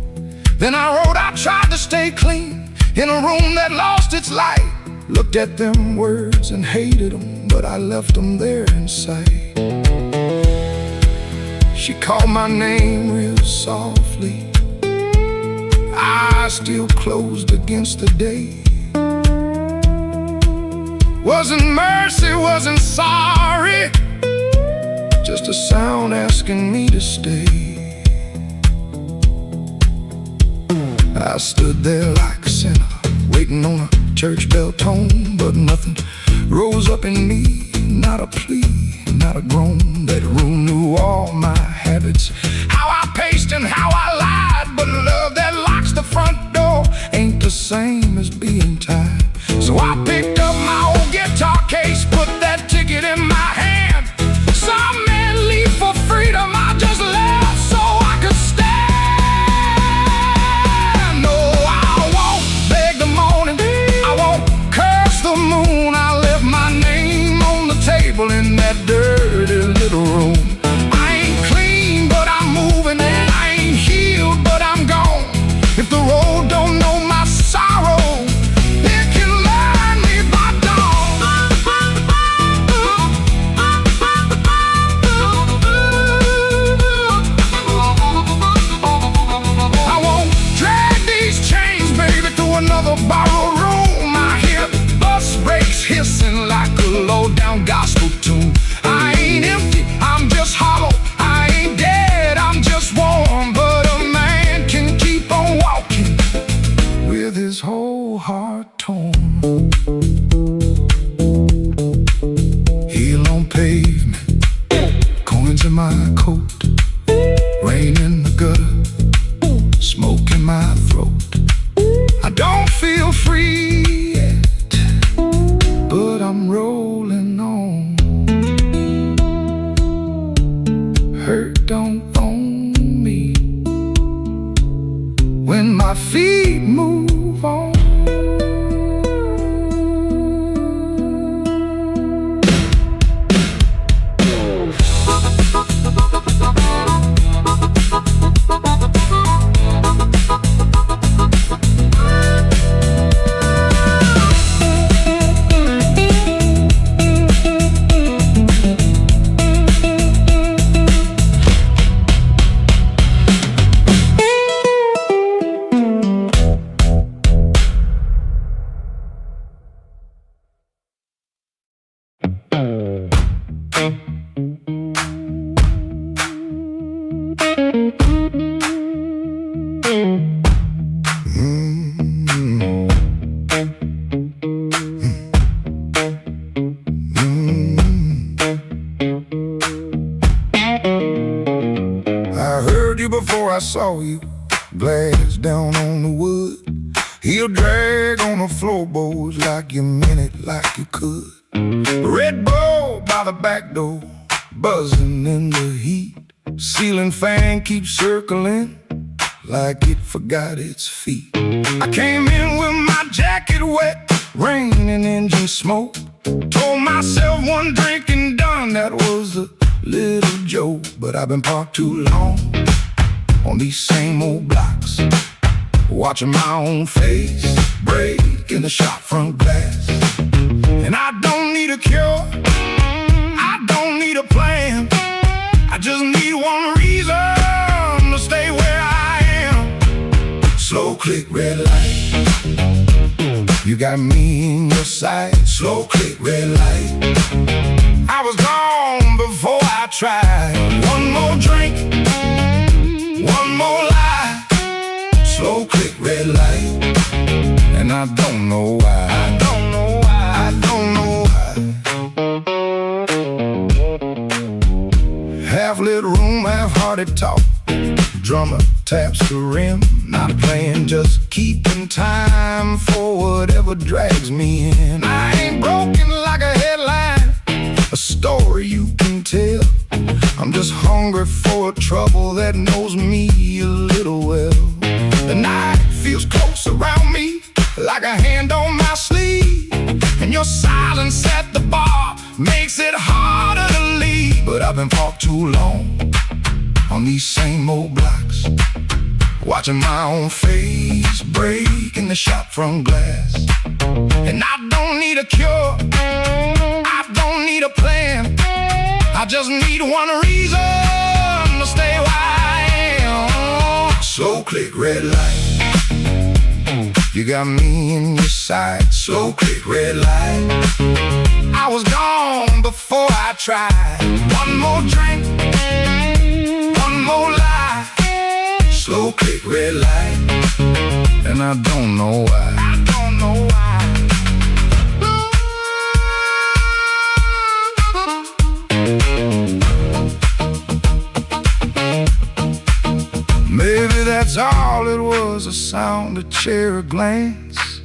Then I wrote, I tried to stay clean in a room that lost its light. Looked at them words and hated them, but I left them there inside. She called my name real softly, eyes still closed against the day. Wasn't mercy, wasn't sorry, just a sound asking me to stay. I stood there like a sinner, waiting on a church bell tone, but nothing rose up in me, not a plea, not a groan. That room knew all my habits, how I paced and how I lied, but love that locks the front door ain't the same as being tied. So I picked up my old guitar case, put that ticket in my hand. Some men leave for freedom, I just left so I could stand. No, I won't beg the morning, I won't curse the moon. I left my name on the table in that dirty little room. I ain't clean, but I'm moving, and I ain't healed, but I'm gone. If the road don't know my sorrow, another borrowed room. I hear bus brakes hissing like a low-down gospel tune. I ain't empty, I'm just hollow. I ain't dead, I'm just warm. But a man can keep on walking with his whole heart torn. Heel on pavement, coins in my coat, rain in the gutter, smoke in my throat. I don't feel free yet, but I'm rolling on. Hurt don't own me when my feet move on. saw you, glass down on the wood. He'll drag on the floorboards like you meant it, like you could. Red Bull by the back door, buzzing in the heat. Ceiling fan keeps circling like it forgot its feet. I came in with my jacket wet, rain and engine smoke. Told myself one drink and done, that was a little joke. But I've been parked too long on these same old blocks, watching my own face break in the shop front glass. And I don't need a cure, I don't need a plan, I just need one reason to stay where I am. Slow click, red light, you got me in your sight. Slow click, red light, I was gone before I tried. One more drink, one more lie. Slow click, red light, and I don't know why. I don't know why. I don't know why. Half-lit room, half-hearted talk. Drummer taps the rim, not playing, just keeping time for whatever drags me in. I ain't broken like a headline, a story you can tell. I'm just hungry for a trouble that knows me a little well. The night feels close around me, like a hand on my sleeve. And your silence at the bar makes it harder to leave. But I've been parked too long on these same old blocks, watching my own face break in the shop front glass. And I don't need a cure, I don't need a plan, I just need one reason to stay where I am. Slow click, red light, you got me in your sight. Slow click, red light, I was gone before I tried. One more drink, one more lie. Slow click, red light, and I don't know why. I don't know why. Maybe that's all it was, a sound, a chair, a glance.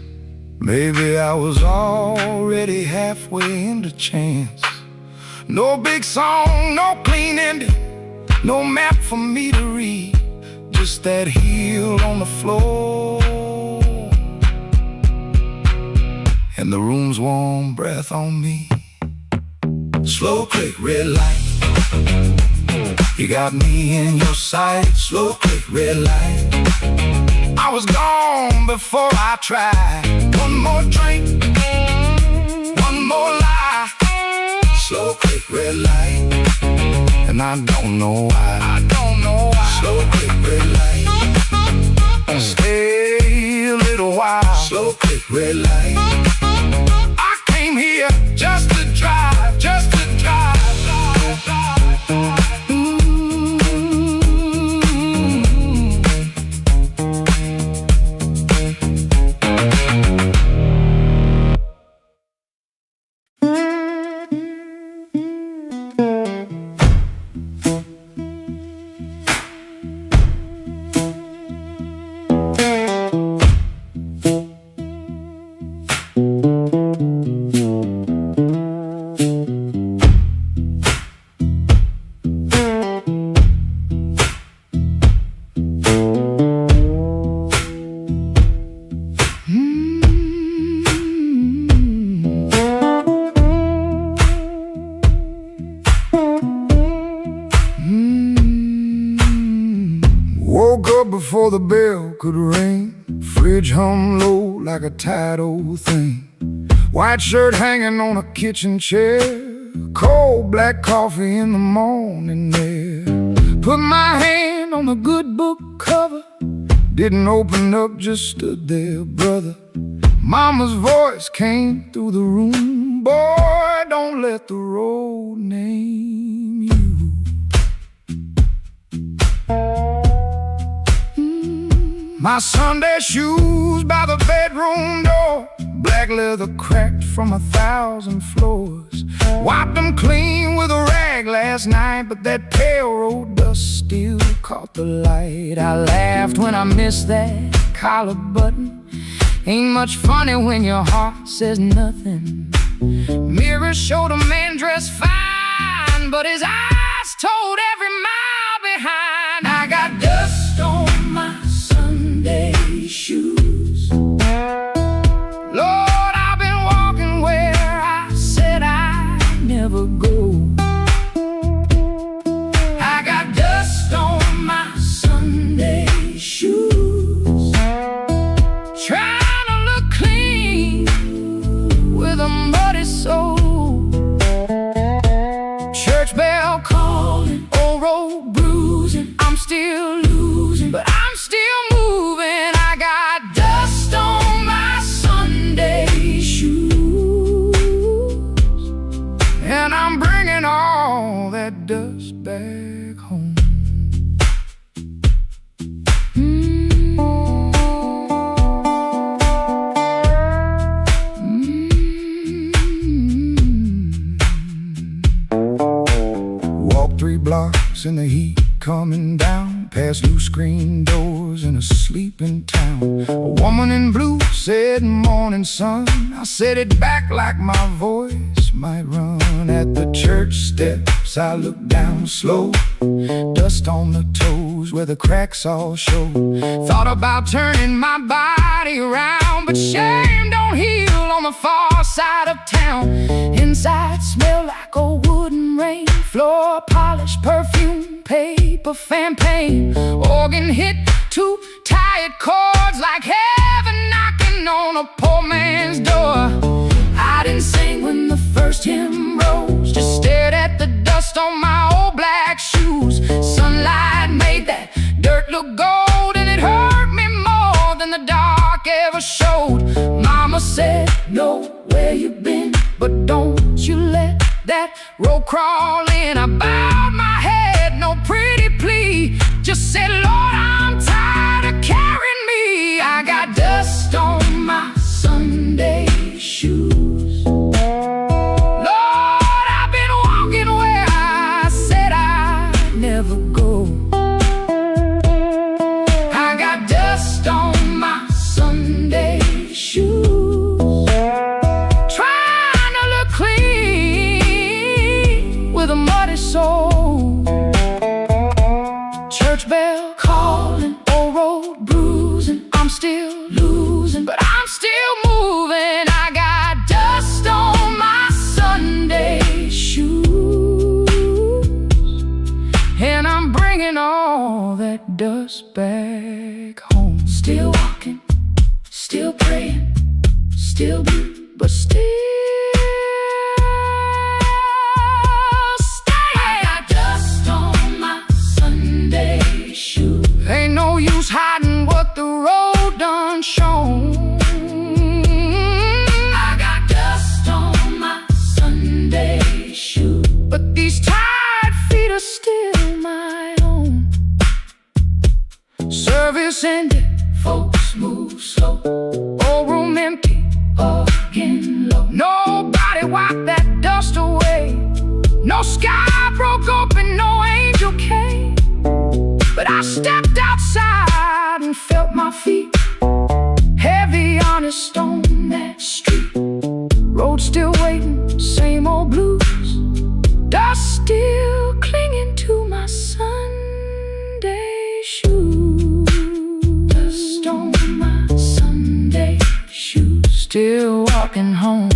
Maybe I was already halfway into chance. No big song, no clean ending, no map for me to read, just that heel on the floor and the room's warm breath on me. Slow click, red light, you got me in your sight. Slow click, red light, I was gone before I tried. One more drink, one more lie. Slow click, red light, and I don't know why. I don't know why. Slow click, red light, stay a little while. Slow click, red light, I came here just to drive, just to drive. Woke up before the bell could ring, fridge hum low like a tired old thing. White shirt hanging on a kitchen chair, cold black coffee in the morning air. Put my hand on the good book cover, didn't open up, just stood there, brother. Mama's voice came through the room, boy, don't let the road name you. My Sunday shoes by the bedroom door, black leather cracked from 1,000 floors. Wiped them clean with a rag last night, but that pale road dust still caught the light. I laughed when I missed that collar button. Ain't much funny when your heart says nothing. Mirrors showed a man dressed fine, but his eyes told every mile behind. I got dust on my Sunday shoes. Lord, I've been walking where I said I'd never go. I got dust on my Sunday shoes. Trying to look clean with a muddy soul. Church bell calling, old road bruising. I'm still losing, but I'm still moving. I got dust on my Sunday shoes, and I'm bringing all that dust back home. Walk 3 blocks in the heat coming down, past loose screen doors in a sleeping town. A woman in blue said, "Morning, sun." I said it back like my voice might run. At the church steps I looked down slow, dust on the toes where the cracks all show. Thought about turning my body around, but shame don't heal on the far side of town. Inside smell like old wooden rain, floor polish, perfume, paper, fan paint. Organ hit 2 tired chords like heaven knocking on a poor man's door. I didn't sing when the first hymn rose, just stared at the dust on my old black shoes. Sunlight made that dirt look gold, and it hurt me more than the dark ever showed. Mama said, "Know where you've been, but don't you let that road crawl in." I bowed my head, no pretty plea, just said, "Lord, I'm tired of carrying me." I got dust on my Sunday shoes. Lord, I've been walking where I said I'd never go. I got dust on my Sunday shoes. Trying to look clean with a muddy soul. Church bell calling, old road bruising. I'm still losing, but I'm still moving. I got dust on my Sunday shoes, and I'm bringing all that dust back home. Still walking, still praying, still blue, but still staying. I got dust on my Sunday shoes. Ain't no use hiding what the road done shown. I got dust on my Sunday shoes, but these tired feet are still my own. Service ended, folks move slow. Old room empty, again low. Nobody wiped that dust away. No sky broke open, no angel came. But I stepped outside and felt my feet heavy on a stone that street. Road still waiting, same old blues. Dust still clinging to my Sunday shoes. Dust on my Sunday shoes. Still walking home.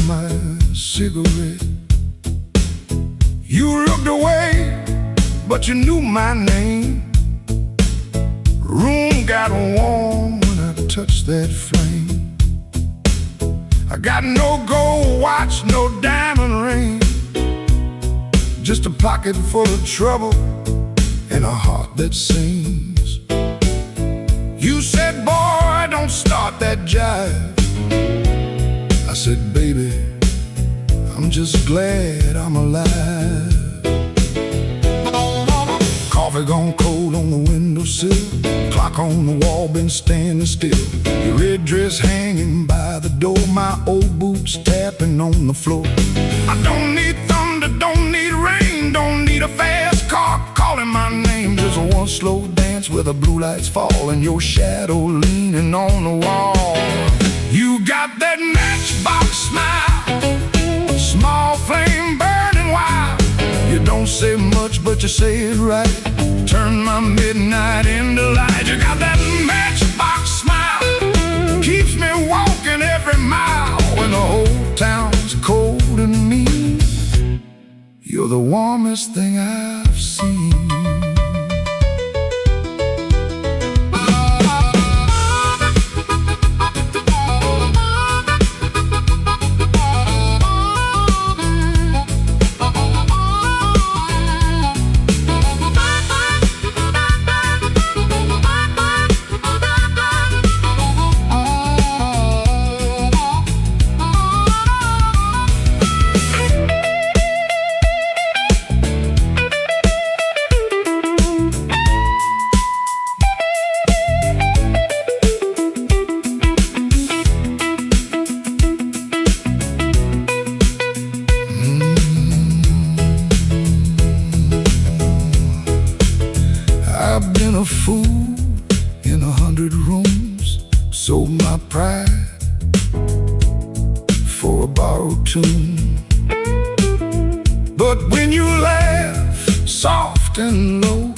my cigarette. You looked away, but you knew my name. Room got warm when I touched that flame. I got no gold watch, no diamond ring, just a pocket full of trouble and a heart that sings. You said, boy, don't start that jive. I said, baby, I'm just glad I'm alive. Coffee gone cold on the windowsill, clock on the wall been standing still. Your red dress hanging by the door, my old boots tapping on the floor. I don't need thunder, don't need rain, don't need a fast car calling my name. Just one slow dance where the blue lights fall and your shadow leaning on the wall. You got that matchbox smile, small flame burning wild. You don't say much, but you say it right. Turn my midnight into light. You got that matchbox smile, keeps me walking every mile. When the whole town's cold and mean, you're the warmest thing I've seen. I've been a fool in 100 rooms, sold my pride for a borrowed tune. But when you laugh soft and low,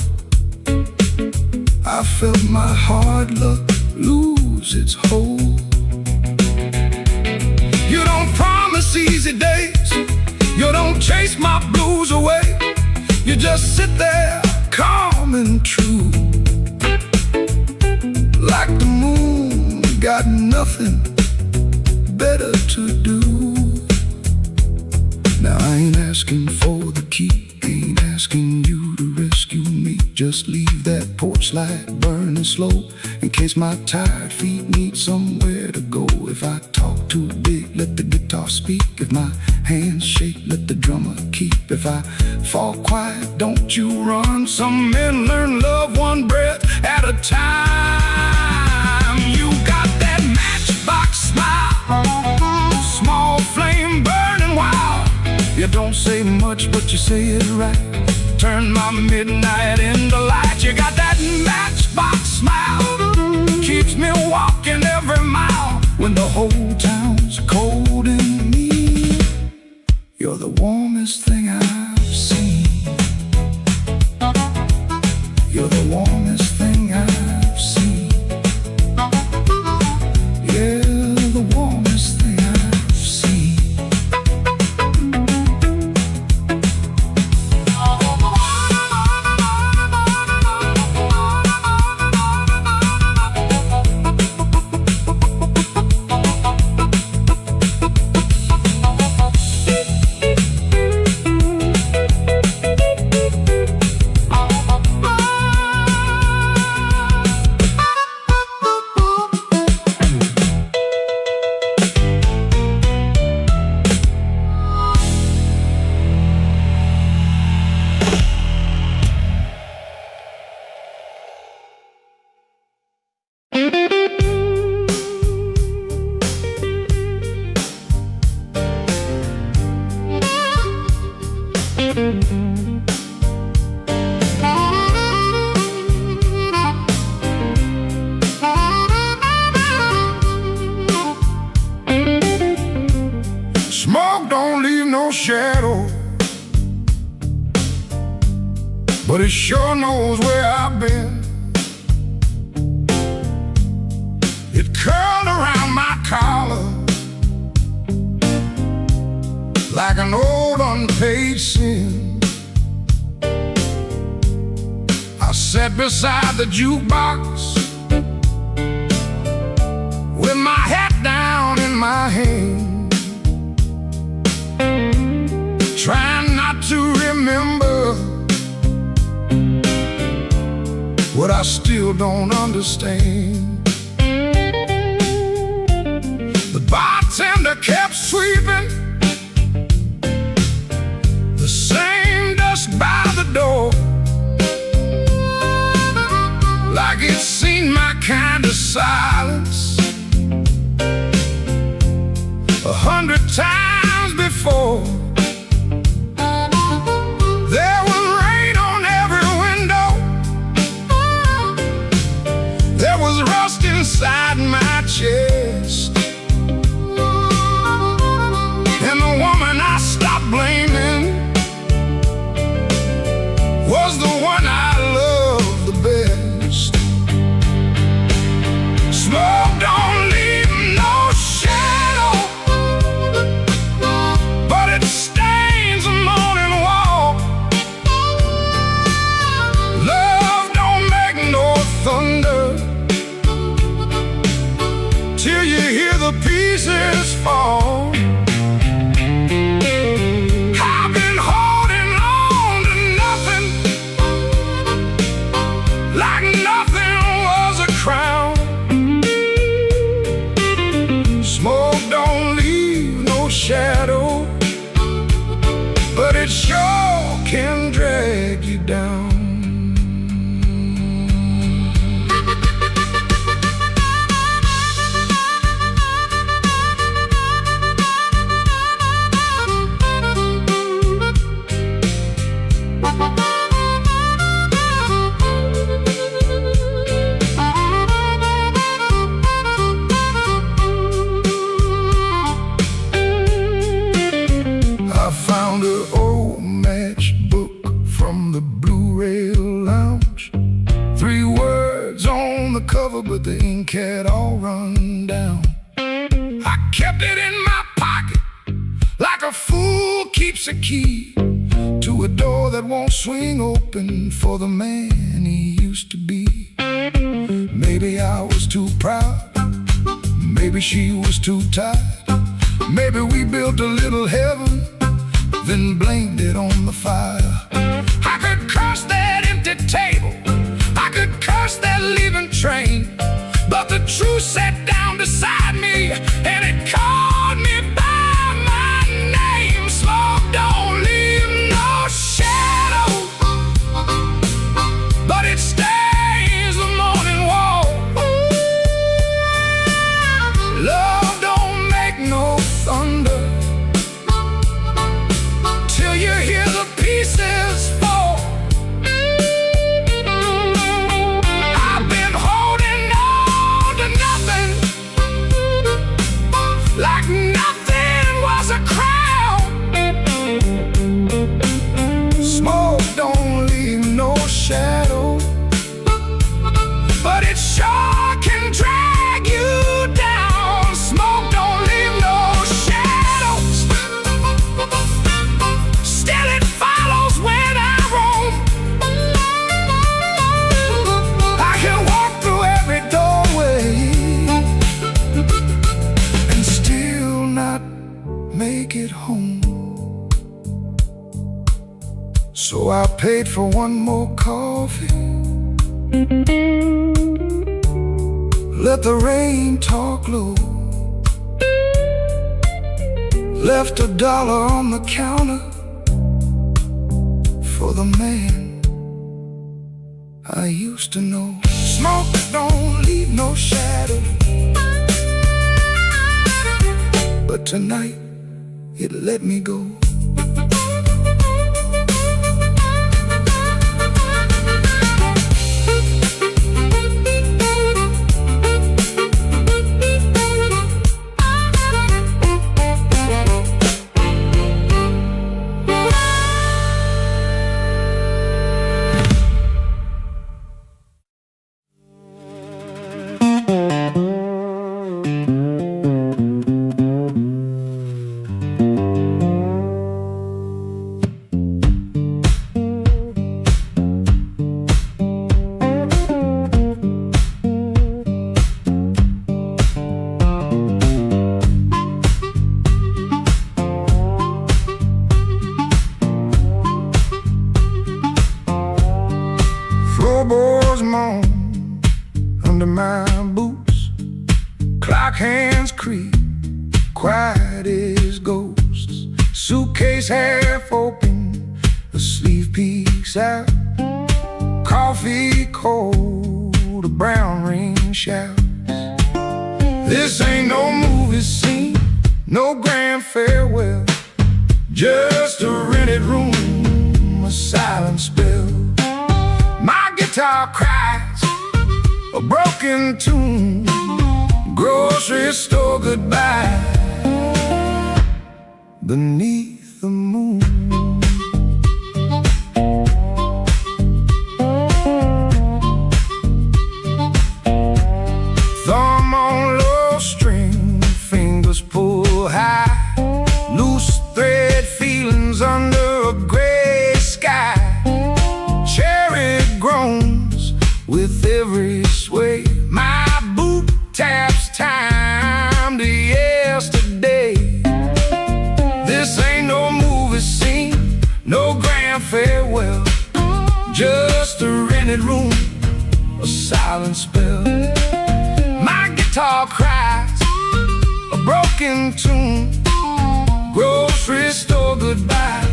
I felt my hard luck lose its hold. You don't promise easy days, you don't chase my blues away. You just sit there calm and true, like the moon got nothing better to do. Now I ain't asking for the key, ain't asking you to rescue me. Just leave that porch light burning slow, in case my tired feet need somewhere to go. If I talk too big, let the guitar speak. If my hands shake, let the drummer keep. If I fall quiet, don't you run. Some men learn love one breath at a time. You got that matchbox smile, small flame burning wild. You don't say much, but you say it right. Turn my midnight into light. You got that matchbox smile, keeps me walking every mile. When the whole town's cold and mean, you're the warmest thing I've seen. You're the warmest thing I've seen. Yeah, the warmest thing I've seen. Smoke don't leave no shadow, but it sure knows where I've been. It curled around my collar, like an old unpaid sin. I sat beside the jukebox with my hat down in my hand, trying not to remember what I still don't understand. The bartender kept sweeping the same dust by the door, like it's seen my kind of silence 100 times before. There was rain on every window, there was rust inside my chest, and the woman I stopped blaming was the one I loved the best. Smoke don't leave no shadow, but it stains the morning wall. Love don't make no thunder till you hear the pieces fall. I've been holding on to nothing, like nothing was a crown. Smoke don't leave no shadow, but it sure can drag you down. I found an old matchbook from the Blu-ray lounge. 3 words on the cover, but the ink had all run down. I kept it in my pocket like a fool keeps a key to a door that won't swing open for the man he used to be. Maybe I was too proud, maybe she was too tired, maybe we built a little heaven, then blamed it on the fire. I could curse that empty table, I could curse that leaving train, but the truth sat down beside me and it called me by my name. Smoke don't leave no shadow, but it stains the morning wall. Love don't make no thunder till you hear the pieces fall. I've been holding on to nothing, like nothing was a crown. Smoke don't leave no shadow, but it sure can drag you down. Smoke don't leave no shadows, still it follows when I roam. I can walk through every doorway and still not make it home. So I paid for one more coffee, let the rain talk low, left $1 on the counter for the man I used to know. Smoke don't leave no shadow, but tonight it let me go. case half open, the sleeve peeks out. Coffee cold, a brown ring shouts. This ain't no movie scene, no grand farewell, just a rented room, a silent spell. My guitar cries a broken tune, grocery store goodbye beneath the moon. Thumb on low string, fingers pull high, loose thread feelings under a gray sky. Cherry groans with every sway, my boot taps time to yesterday. This ain't no movie scene, no grand farewell, just a rented room, a silent spell. My guitar cries a broken tune, grocery store goodbye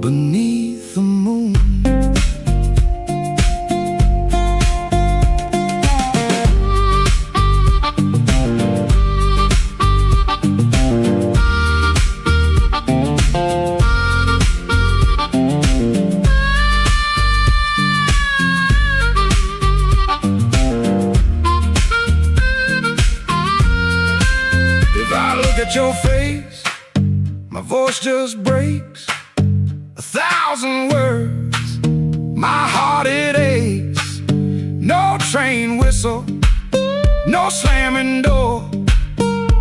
beneath the moon. At your face, my voice just breaks 1,000 words, my heart it aches. No train whistle, no slamming door,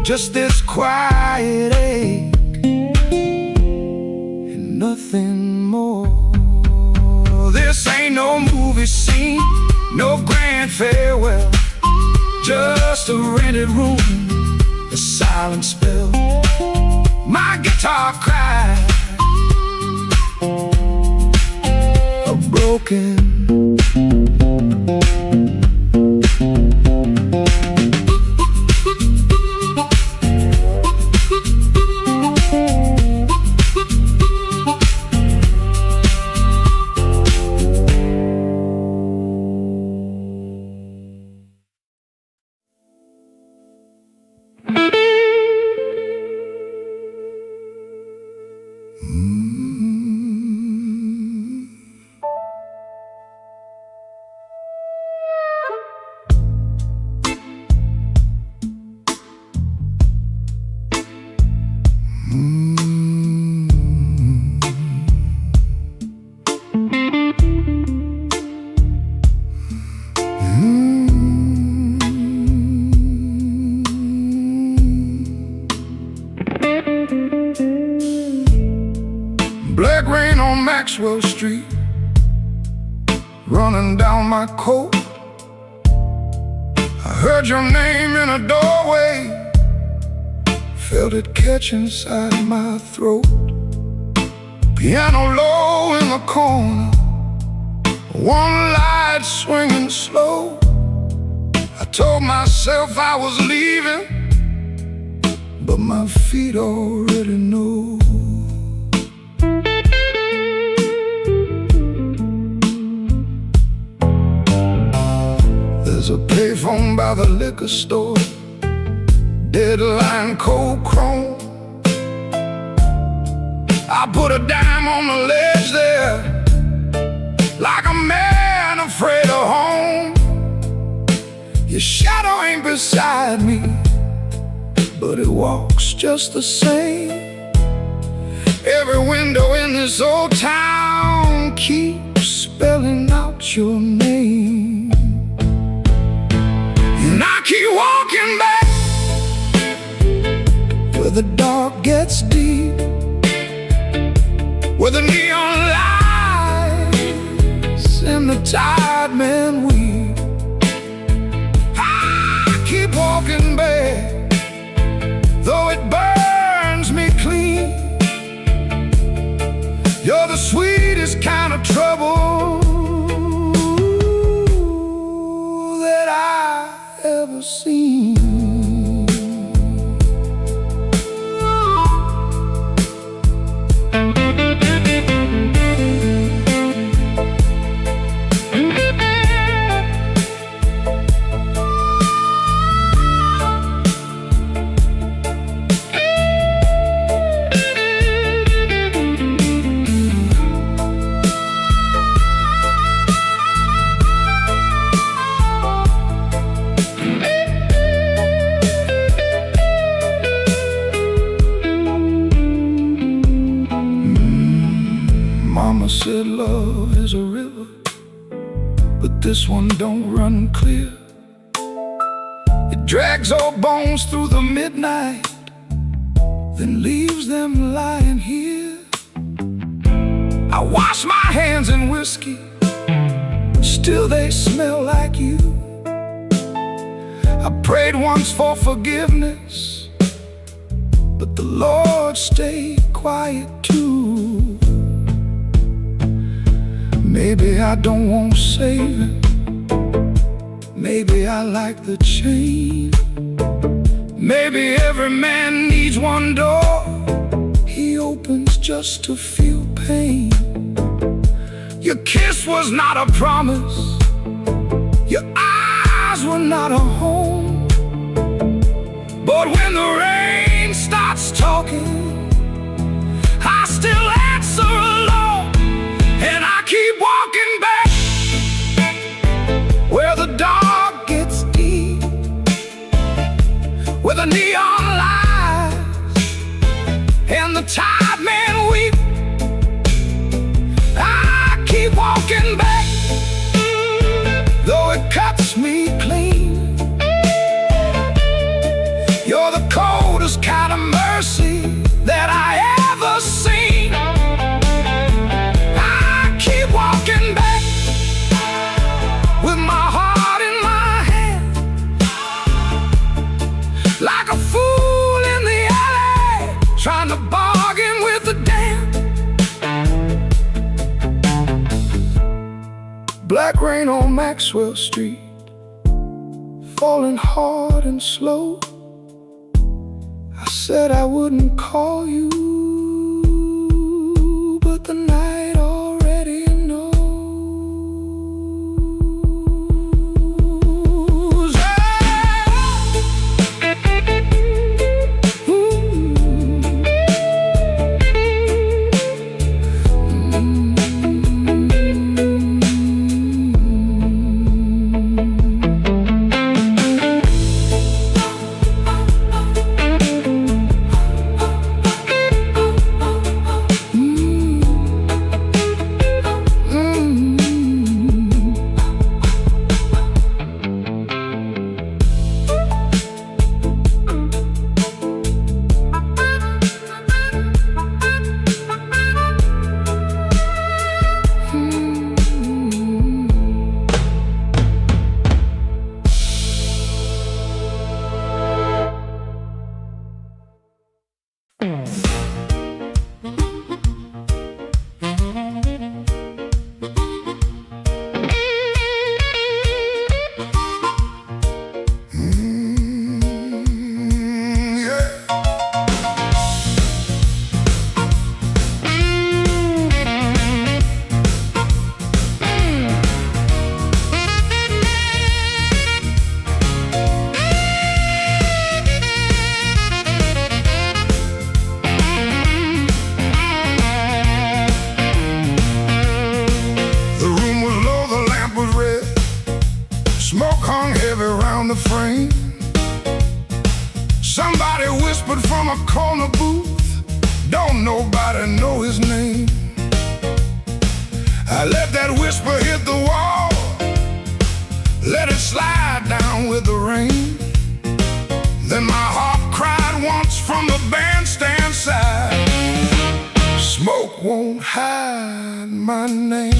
just this quiet ache and nothing more. This ain't no movie scene, no grand farewell, just a rented room, a silent spell. My guitar cries a broken. Black rain on Maxwell Street, running down my coat. I heard your name in a doorway, felt it catch inside my throat. Piano low in the corner, one light swinging slow. I told myself I was leaving, but my feet already know. There's a payphone by the liquor store, deadline cold chrome. I put a dime on the ledge there, like a man afraid of home. Your shadow ain't beside me, but it walks just the same. Every window in this old town keeps spelling out your name. And I keep walking back where the dark gets deep, where the neon lights and the tired men weep. I keep walking back, though it burns me clean. You're the sweetest kind of trouble that I ever seen. this one don't run clear. It drags old bones through the midnight, then leaves them lying here. I wash my hands in whiskey, still they smell like you. I prayed once for forgiveness, but the Lord stayed quiet too. Maybe I don't want saving, maybe I like the chain. Maybe every man needs one door he opens just to feel pain. Your kiss was not a promise, your eyes were not a home. But when the rain starts talking, I still answer alone. And I keep walking back where the dark gets deep, where the neon lies and the tide men weep. I keep walking back, though it cuts me clean. You're the coldest kind of mercy that I ever seen. I keep walking back with my heart in my hand, like a fool in the alley, trying to bargain with the damned. Black rain on Maxwell Street, falling hard and slow. I said I wouldn't call you, but the night already knows. Smoke hung heavy around the frame. Somebody whispered from a corner booth, don't nobody know his name. I let that whisper hit the wall, let it slide down with the rain. Then my heart cried once from the bandstand side, smoke won't hide my name.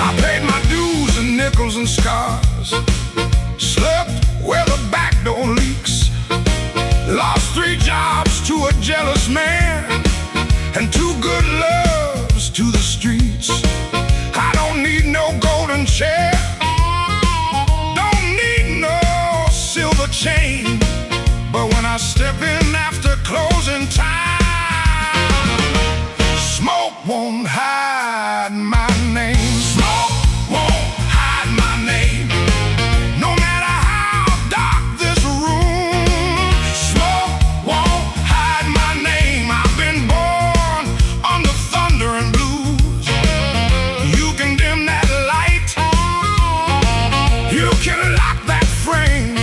I paid my dues in nickels and scars, slept where the back door leaks, lost 3 jobs to a jealous man and 2 good loves to the streets. I don't need no golden chair, don't need no silver chain, but when I step in after closing time, smoke won't hide my name. Smoke won't hide my name, no matter how dark this room. Smoke won't hide my name. I've been born under thunder and blues. You can dim that light, you can lock that frame,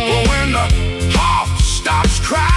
but when the heart stops crying,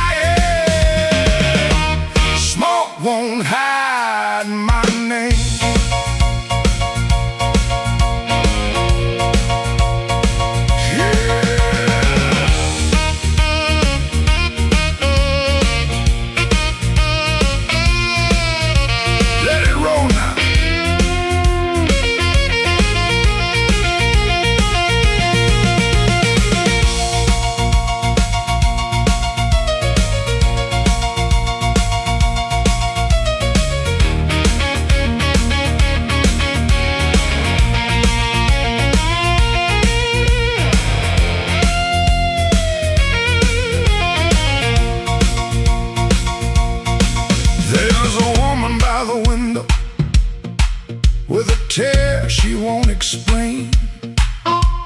explain.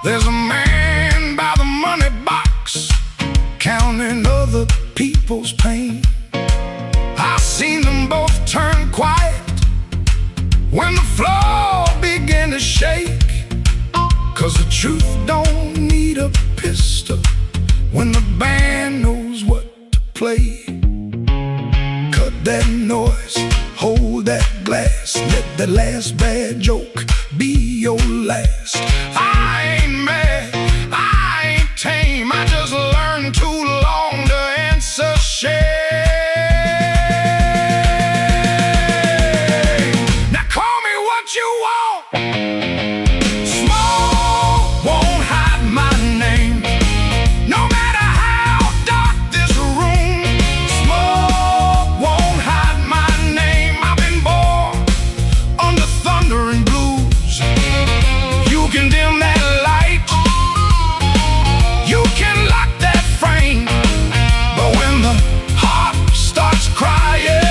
There's a man by the money box counting other people's pain. I've seen them both turn quiet when the floor began to shake. 'Cause the truth don't need a pistol when the band knows what to play. Cut that noise, hold that glass, let that last bad joke be your last. I ain't mad, I ain't tame, I just learned too long to answer shame. Now call me what you want, smoke won't hide my name. No matter how dark this room, smoke won't hide my name. I've been born under thunder and blues. You can dim that light, you can lock that frame, but when the heart starts crying,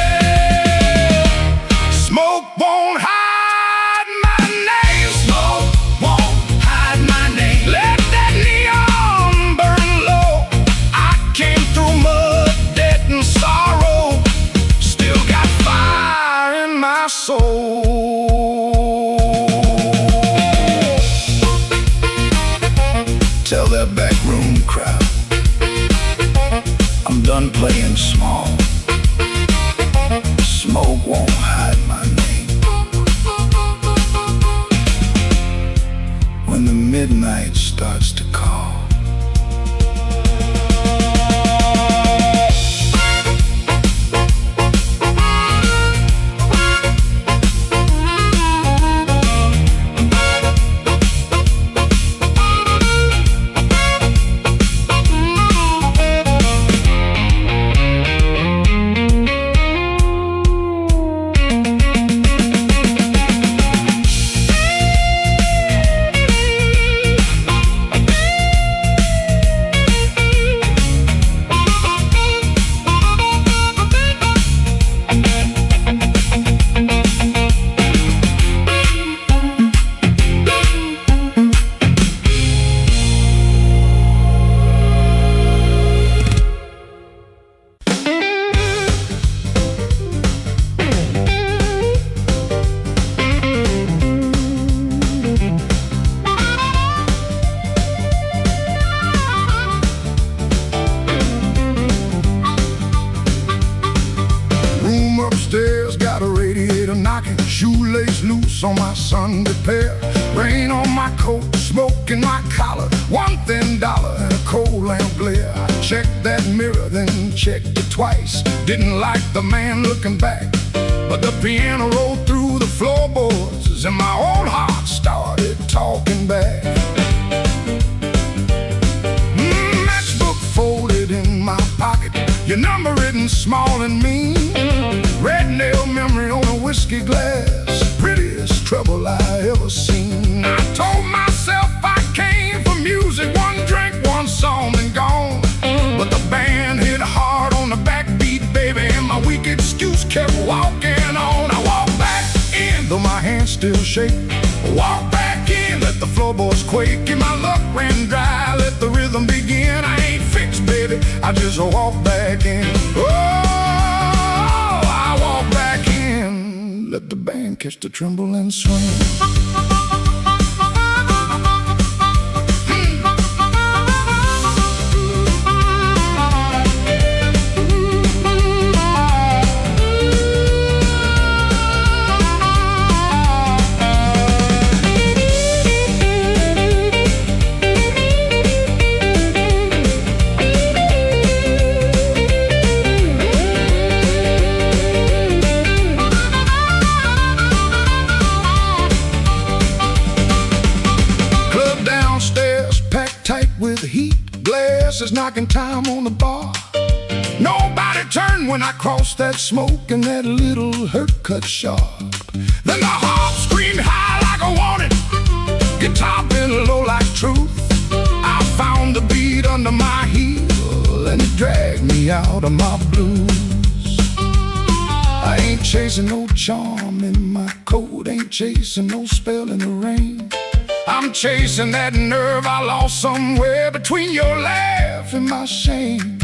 smoke won't hide my name. Smoke won't hide my name. Let that neon burn low. I came through mud, debt, and sorrow, still got fire in my soul. Tell that backroom crowd I'm done playing small. Smoke won't hide my name. When the midnight starts to call, upstairs got a radiator knocking, shoelace loose on my Sunday pair, rain on my coat, smoke in my collar, one thin dollar and a cold lamp glare. I checked that mirror, then checked it twice. Didn't like the man looking back, but the piano rolled through the floorboards and my old heart started talking back. Matchbook folded in my pocket, your number written small and mean, red nail memory on a whiskey glass, prettiest trouble I ever seen. I told myself I came for music, one drink, one song, and gone. But the band hit hard on the backbeat, baby, and my weak excuse kept walking on. I walked back in, though my hands still shake. Walk back in, let the floorboards quake, and my luck ran dry, let the rhythm begin. I ain't fixed, baby, I just walk back in. Let the band catch the tremble and swing. With heat, glasses knocking time on the bar. Nobody turned when I crossed that smoke and that little hurt cut sharp. Then the harp screamed high like a warning, guitar bent low like truth. I found the beat under my heel and it dragged me out of my blues. I ain't chasing no charm in my coat, ain't chasing no spell in the rain. I'm chasing that nerve I lost somewhere between your laugh and my shame.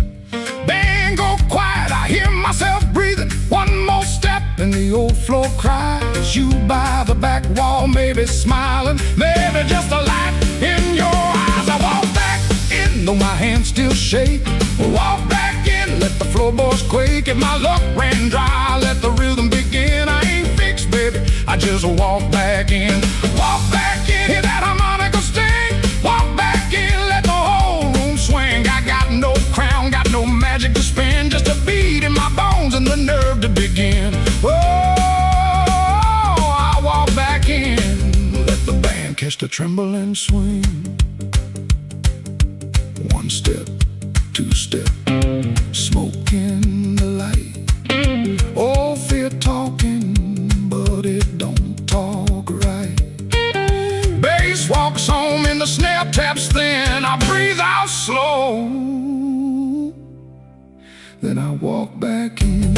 Band go quiet, I hear myself breathing. One more step and the old floor cries. You by the back wall, maybe smiling, maybe just a light in your eyes. I walk back in, though my hands still shake. Walk back in, let the floorboards quake. If my luck ran dry, let the rhythm begin. I ain't fixed, baby, I just walk back in. Walk back in, hear that harmonica sting. Walk back in, let the whole room swing. I got no crown, got no magic to spin, just a beat in my bones and the nerve to begin. Oh, I walk back in, let the band catch the tremble and swing. One step, two step, smoke in the light. Oh, fear talking, but it don't talk right. Bass walks home and the snare taps thin. I breathe out slow, then I walk back in.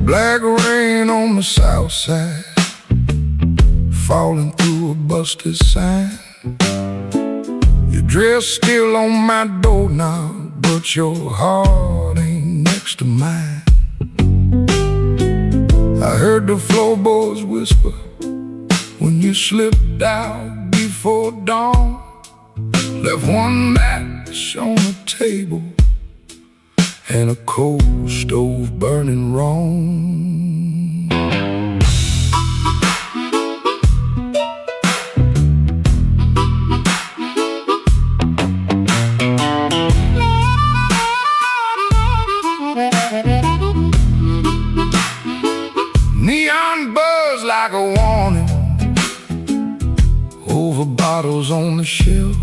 Black rain on the south side, falling through a busted sign. Your dress still on my doorknob, but your heart ain't next to mine. I heard the floorboards whisper when you slipped out before dawn. Left one match on the table and a cold stove burning wrong. Neon buzz like a warning over bottles on the shelf.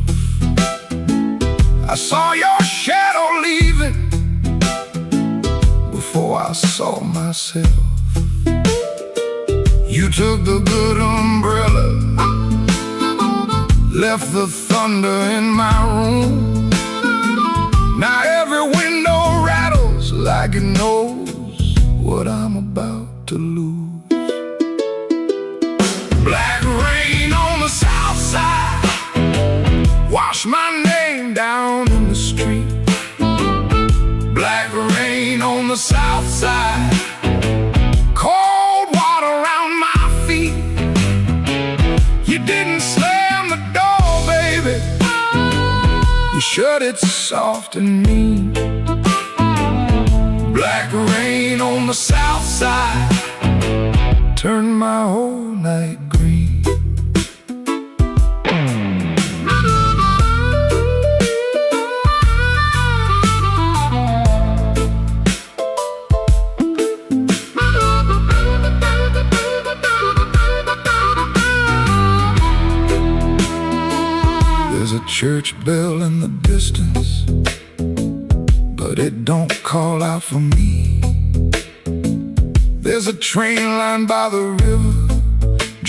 I saw your shadow leaving before I saw myself. You took the good umbrella, left the thunder in my room. Now every window rattles like it knows what I'm about to lose. Black rain on the south side, wash my name down in the street. Black rain on the south side, cold water around my feet. You didn't slam the door, baby, you shut it soft and mean. Black rain on the south side, turned my whole night green. There's a church bell in the distance, but it don't call out for me. There's a train line by the river,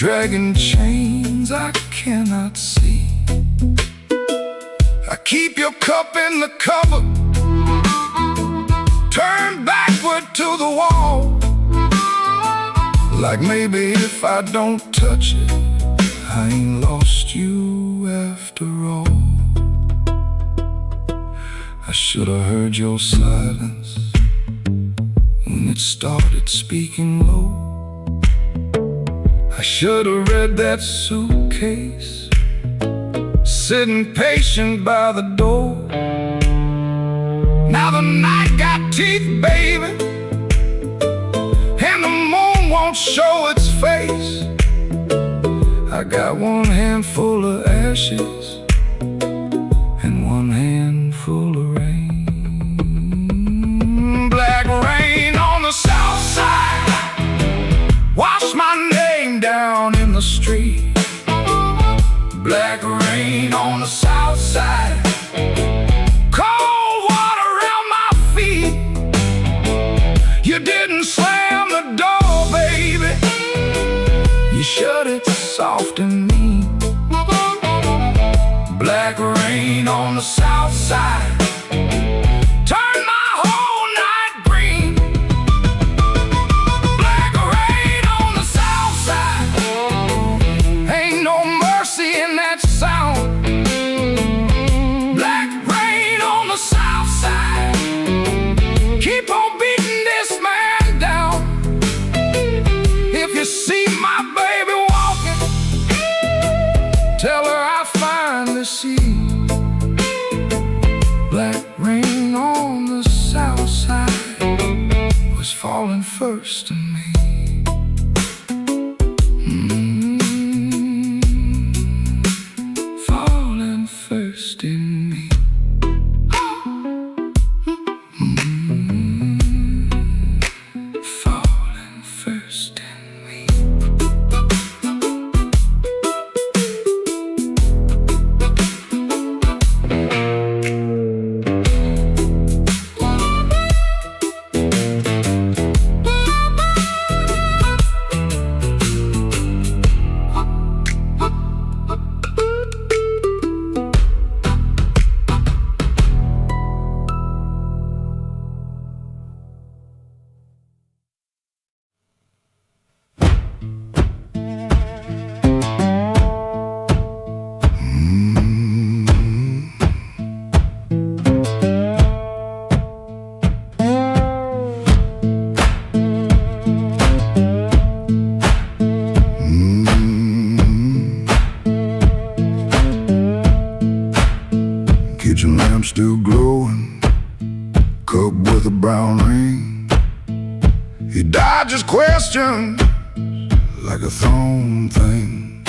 dragging chains I cannot see. I keep your cup in the cupboard, turn backward to the wall, like maybe if I don't touch it, I ain't lost you after all. I should have heard your silence when it started speaking low. I should have read that suitcase sitting patient by the door. Now the night got teeth, baby, and the moon won't show its face. I got one handful of ashes and one handful of rain. Black rain on the south side, wash my name down in the street. Black rain on the south side, cold water around my feet. You didn't slam the door, baby, you shut it soft and neat. Black rain on the south side, turn my whole night green. Black rain on the south side, ain't no mercy in that sound. Black rain on the south side, keep on beating this man down. If you see my baby walking, tell her I finally see. Black rain on the south side was falling first to me. Falling first in me. Falling first in me. Kitchen lamp still glowing, cup with a brown ring. He dodges questions like a thrown thing.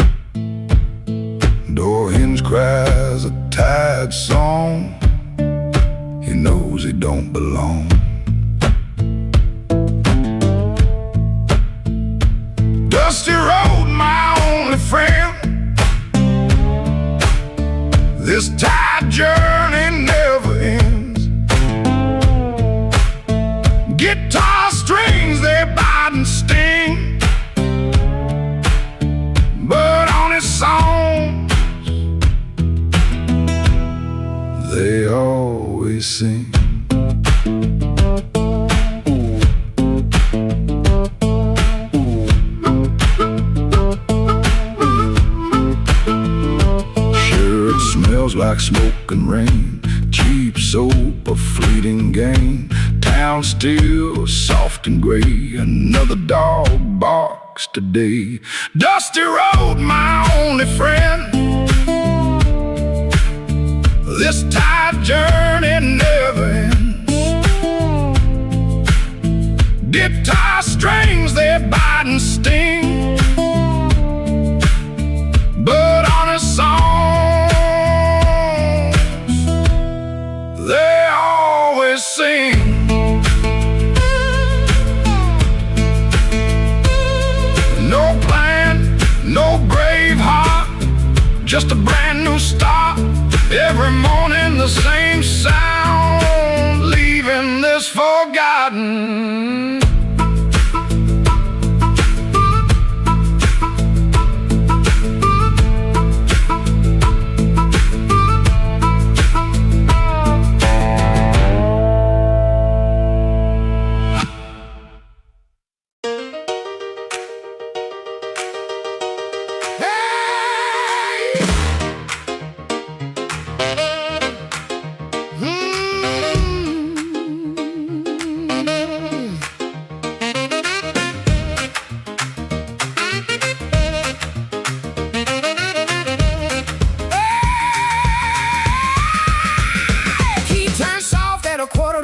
Door hinge cries a tired song. He knows he don't belong. Dusty road, my only friend. This tide journey never ends. Guitar strings, they bite and sting, but on his songs, they always sing. Smells like smoke and rain, cheap soap, a fleeting gain. Town still soft and gray, another dog barks today. Dusty road, my only friend. This tide journey never ends. Guitar strings, they bite and sting, but on a song they always sing. No plan, no brave heart, just a brand new start. Every morning the same sound, leaving this forgotten.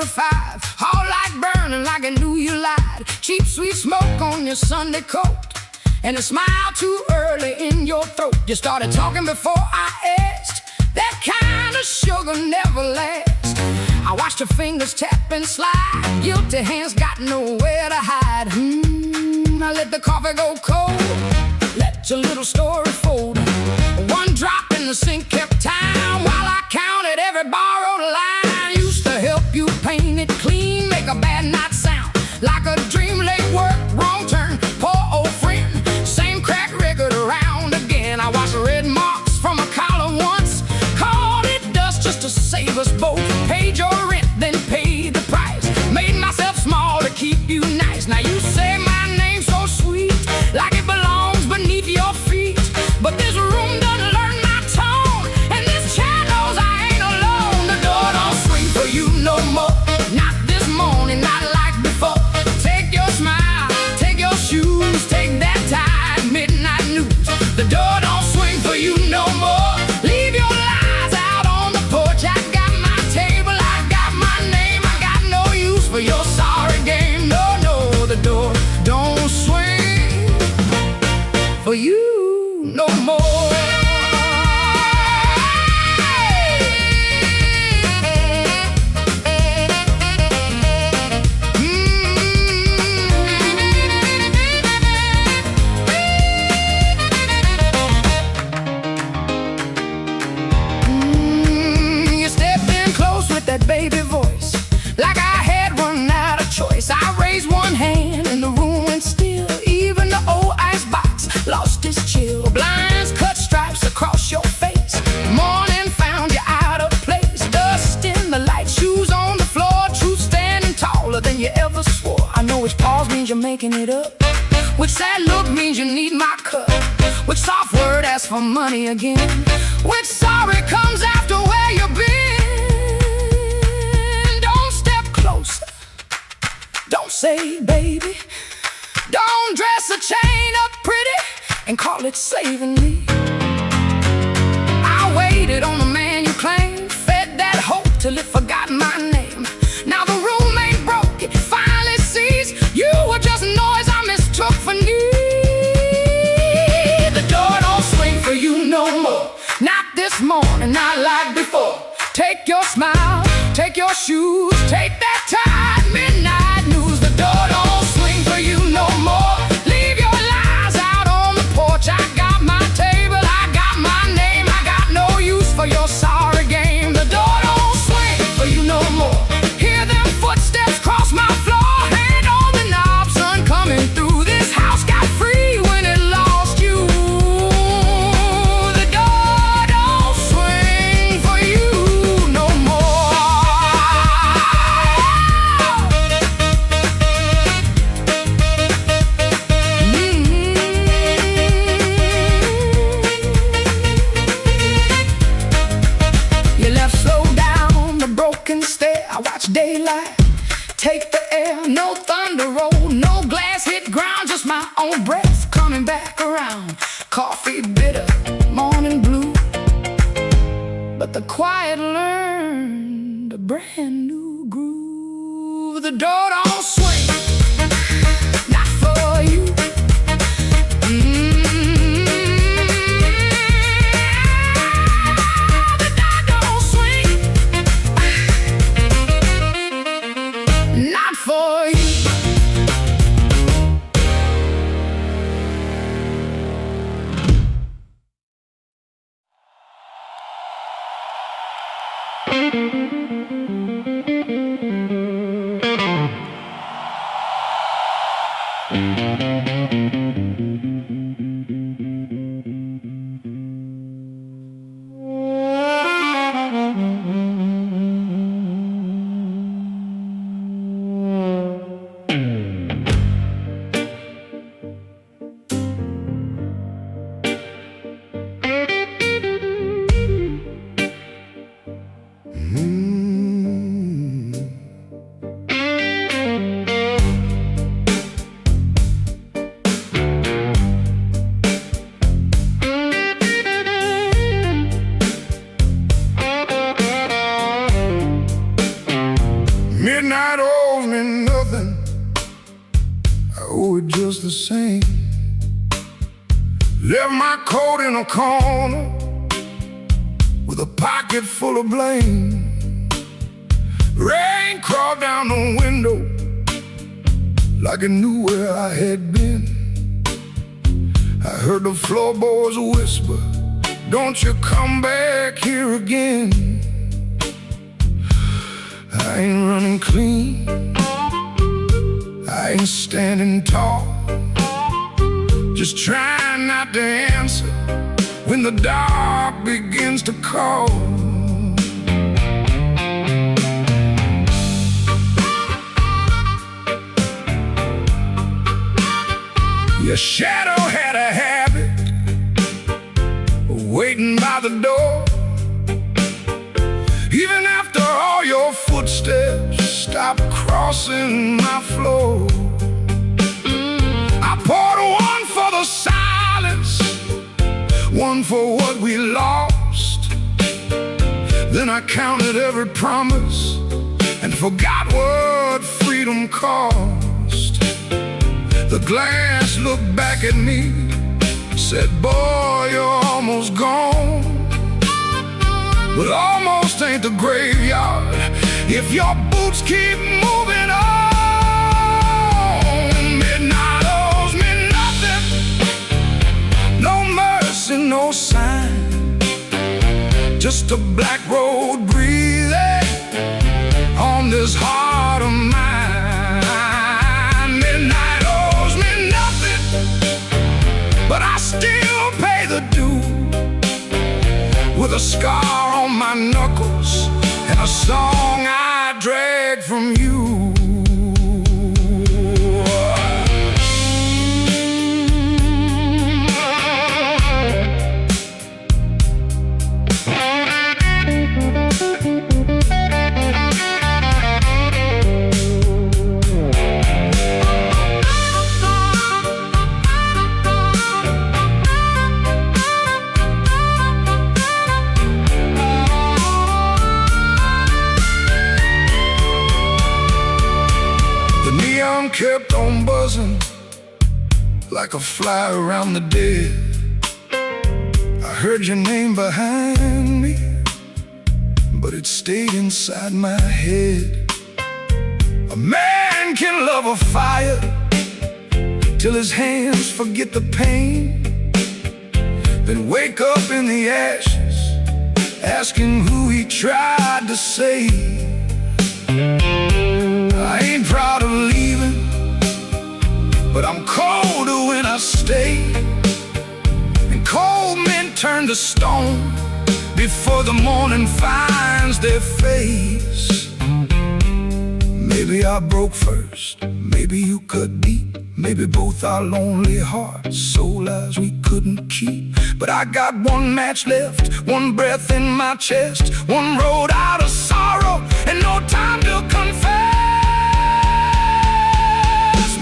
45, all light burning like I knew you lied. Cheap sweet smoke on your Sunday coat, and a smile too early in your throat. You started talking before I asked. That kind of sugar never lasts. I watched your fingers tap and slide. Guilty hands got nowhere to hide. I let the coffee go cold, let your little story fold. One drop in the sink kept time while I counted every borrowed line. Used to help you paint it clean, make a bad night sound like a dream. Late work, wrong turn, poor old friend, same crack record around again. I watched red marks from a collar once, called it dust just to save us both. Paid your rent, then paid the price. Made myself small to keep you nice. Now you say my name so sweet, like it belongs beneath your feet. But this room doesn't learn my tone, and this chair knows I ain't alone. The door don't swing for you no more, not this morning, not like before. Take your smile, take your shoes, take that tie, midnight news. The door don't swing for you no more. Leave your lies out on the porch. I got my table, I got my name. I got no use for your sorry game. No, no, the door don't swing for you no more. You stepped in close with that baby voice, like I had run out of choice. I raised one hand and the room went still. Even the old icebox lost its chill. Blinds cut stripes across your face. Morning found you out of place. Dust in the light, shoes on the floor. Truth standing taller than you ever swore. I know which pause means you're making it up, which sad look means you need my cup, which soft word asks for money again, which sorry comes after where you've been. Don't step closer, don't say baby, don't dress a chain up pretty and call it saving me. I waited on the man you claimed, fed that hope till it forgot my name. Now the room ain't broke, it finally sees you were just noise I mistook for need. The door don't swing for you no more, not this morning, not like before. Take your smile, take your shoes, take that tie, midnight news. The door don't swing for you no more. Leave your lies out on the porch. I got my table, I got my name. I got no use for your sorry game. The door don't swing for you no more. Hear them footsteps cross my floor. Hand on the knob, sun coming through. This house got free when it lost you. The door don't swing for you no more. You left slow down the broken stair. I watched daylight take the air. No thunder roll, no glass hit ground, just my own breath coming back around. Coffee bitter, morning blue, but the quiet learned a brand new groove. The door don't swing, not for you. The door don't swing, not for you. Midnight owes me nothing, I owe it just the same. Left my coat in a corner with a pocket full of blame. Rain crawled down the window like it knew where I had been. I heard the floorboards whisper, don't you come back here again. I ain't running clean, I ain't standing tall, just trying not to answer when the dark begins to call. Your shadow had a habit of waiting by the door. Even after all your footsteps stopped crossing my floor, I poured one for the silence, one for what we lost. Then I counted every promise and forgot what freedom cost. The glass looked back at me, said, boy, you're almost gone. But almost ain't the graveyard if your boots keep moving on. Midnight owes me nothing, no mercy, no sign, just a black road breathing on this heart of mine. Midnight owes me nothing, but I still pay the due, with a scar on my knuckles and a song I drag from you. Kept on buzzing like a fly around the dead. I heard your name behind me, but it stayed inside my head. A man can love a fire till his hands forget the pain, then wake up in the ashes asking who he tried to save. I ain't proud of leaving, but I'm colder when I stay. And cold men turn to stone before the morning finds their face. Maybe I broke first, maybe you cut deep, maybe both our lonely hearts, soul lives we couldn't keep. But I got one match left, one breath in my chest, one road out of sorrow, and no time to confess.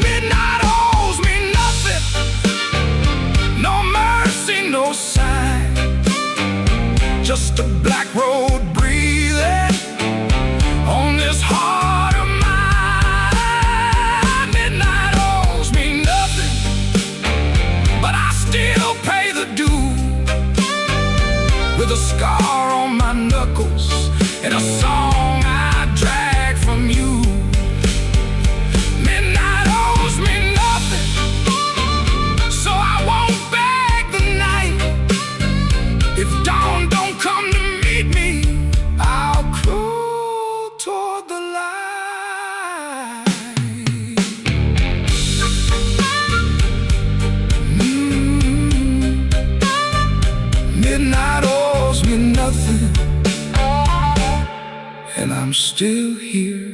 Midnight owes me nothing, no mercy, no sign, just a black road breathing on this heart of mine. Midnight owes me nothing, but I still pay the due, with a scar on my knuckles and a song I drag from you. Midnight owes me nothing, so I won't beg the night. If dawn don't come to meet me, I'll crawl toward the light. Midnight owes me nothing, and I'm still here.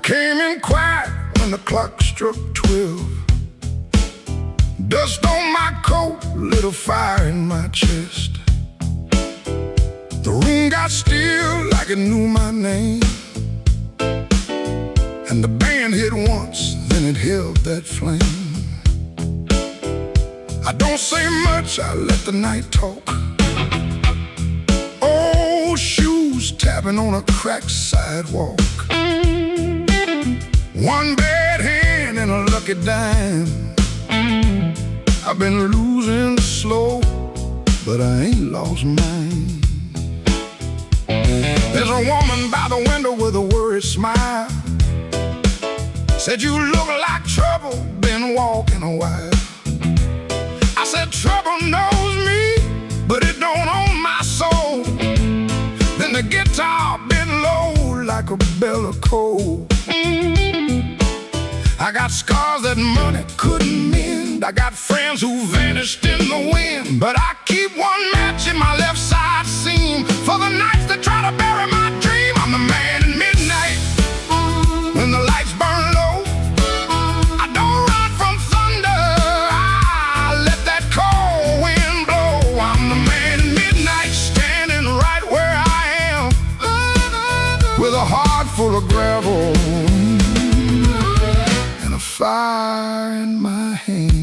came in quiet when the clock struck 12. Dust on my coat, lit a fire in my chest. The room got still like it knew my name. And the band hit once, then it held that flame. I don't say much, I let the night talk. Old shoes tapping on a cracked sidewalk. One bad hand and a lucky dime. I've been losing slow, but I ain't lost mine. There's a woman by the window with a worried smile. Said, you look like trouble, been walking a while. I said, trouble knows me, but it don't own my soul. Then the guitar bent low like a bell of coal. I got scars that money couldn't mend. I got friends who vanished in the wind. But I keep one match in my left side seam for the nights that try to bury my dream. I'm the man in midnight when the lights burn low. I don't run from thunder, I let that cold wind blow. I'm the man in midnight, standing right where I am, with a heart full of gravel and a fire in my hands.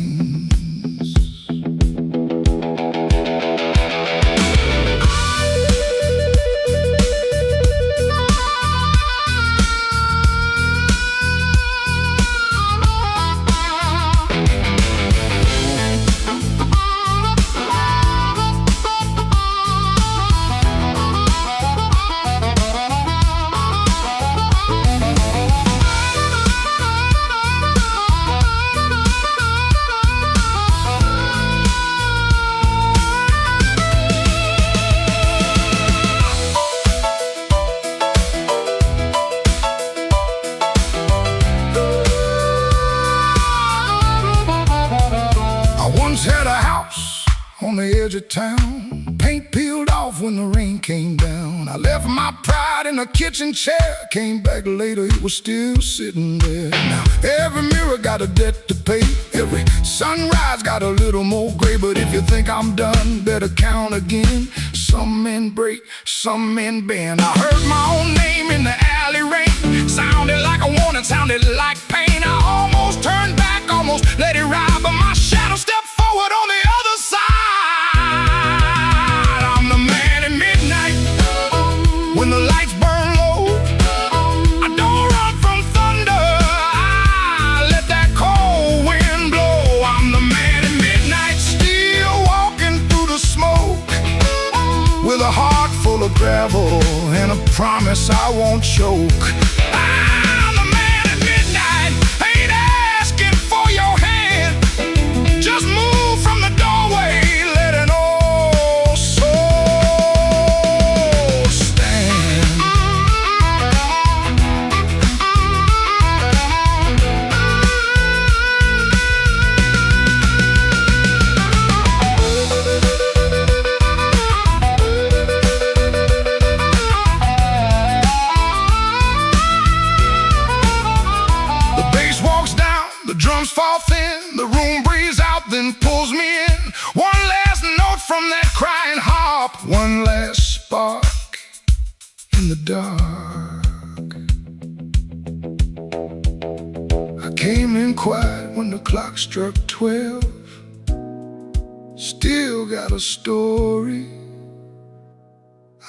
Had a house on the edge of town, paint peeled off when the rain came down. I left my pride in a kitchen chair, came back later, it was still sitting there. Now every mirror got a debt to pay, every sunrise got a little more gray. But if you think I'm done, better count again. Some men break, some men bend. I heard my own name in the alley rain, sounded like a warning, sounded like pain. I almost turned back, almost let it ride, but my shadow stepped forward on the other side. I'm the man in midnight when the lights burn low. I don't run from thunder, I let that cold wind blow. I'm the man in midnight, still walking through the smoke, with a heart full of gravel and a promise I won't choke. I'm the man at midnight, ain't asking for your hand, just move from the doorway, let an old soul stand. The bass walks down, the drums fall thin, the room breathes out, then pulls me in. One last note from that crying harp, one last spark in the dark. I came in quiet when the clock struck 12. Still got a story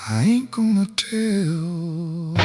I ain't gonna tell.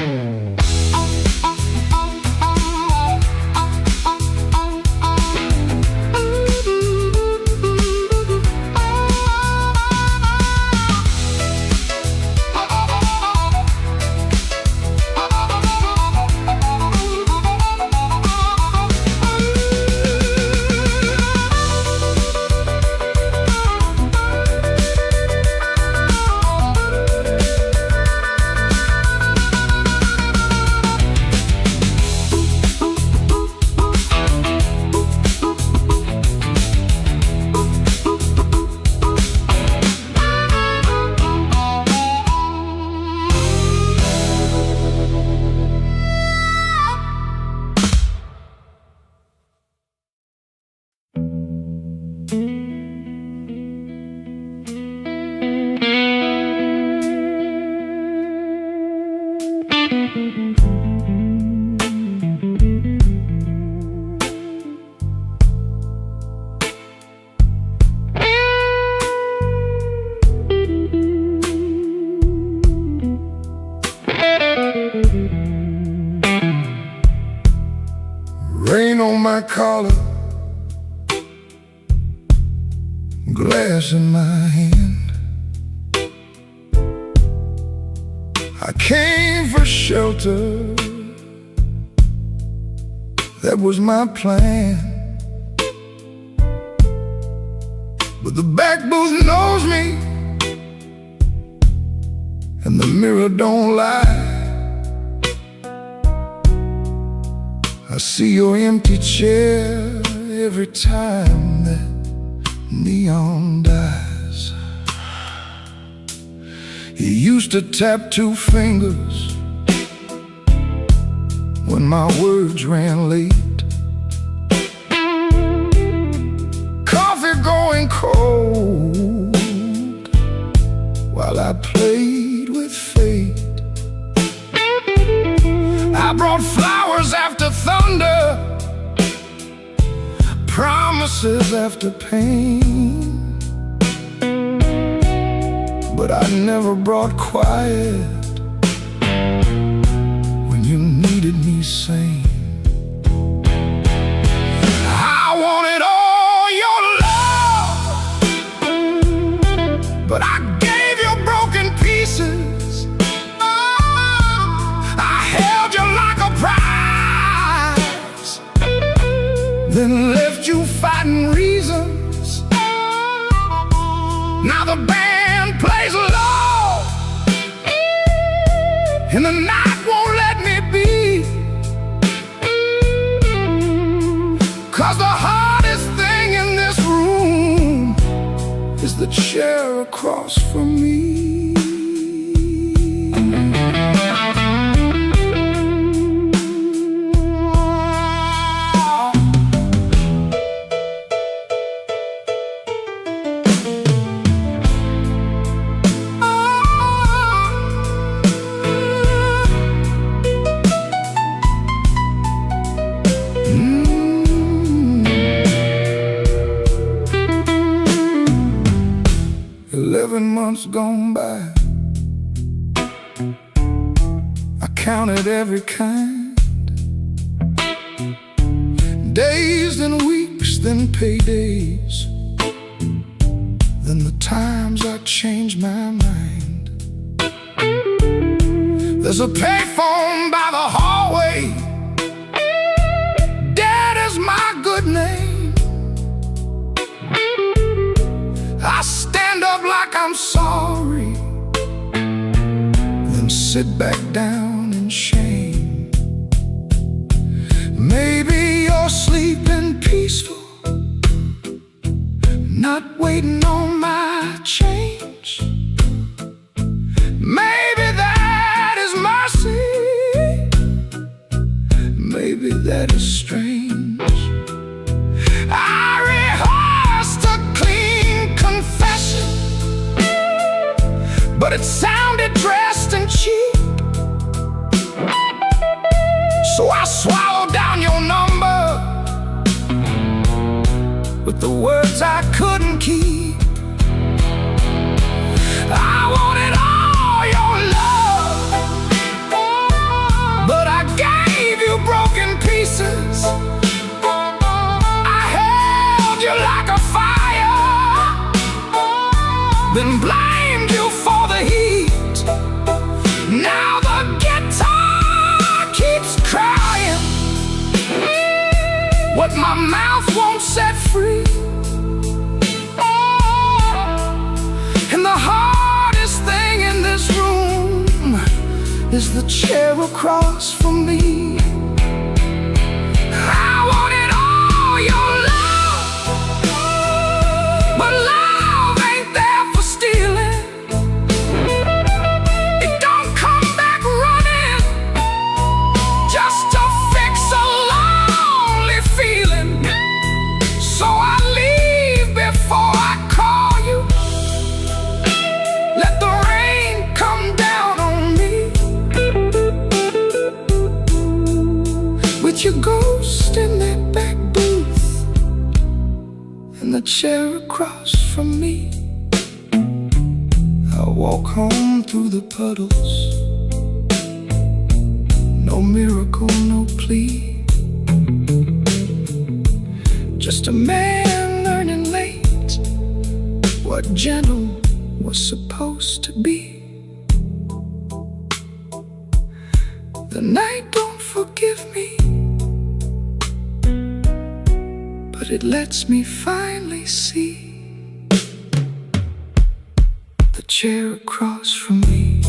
glass in my hand. I came for shelter, that was my plan. But the back booth knows me, and the mirror don't lie. I see your empty chair every time that neon dies. He used to tap 2 fingers when my words ran late. Coffee going cold while I played with fate. I brought flowers after thunder, promises after pain, but I never brought quiet when you needed me sane. I wanted all your love, but I gave you broken pieces. I held you like a prize, then left you fighting reasons. Now the band plays low, and the night won't let me be. 'Cause the hardest thing in this room is the chair across from me. 11 months gone by, I counted every kind. Days, then weeks, then paydays, then the times I changed my mind. There's a payphone by the hallway, Dad is my good name. I stand up like I'm sorry, then sit back down in shame. Maybe you're sleeping peaceful, not waiting on my change. Maybe that is mercy, maybe that is strange. I rehearsed a clean confession, but it sounded dressed and cheap. So I swallowed down your number with the words I couldn't keep. I wanted all your love, but I gave you broken pieces. I held you like a fire, then blamed you for the heat. Now the guitar keeps crying what my mouth won't set free. And the hardest thing in this room is the chair across from me. I wanted all your love, but love ain't there for stealing. It don't come back running just to fix a lonely feeling. So I leave before I call you. Let the rain come down on me, with your ghost in that back booth and the chair across from me. I walk home through the puddles, no miracle, no plea, just a man learning late but gentle was supposed to be. The night don't forgive me, but it lets me finally see the chair across from me.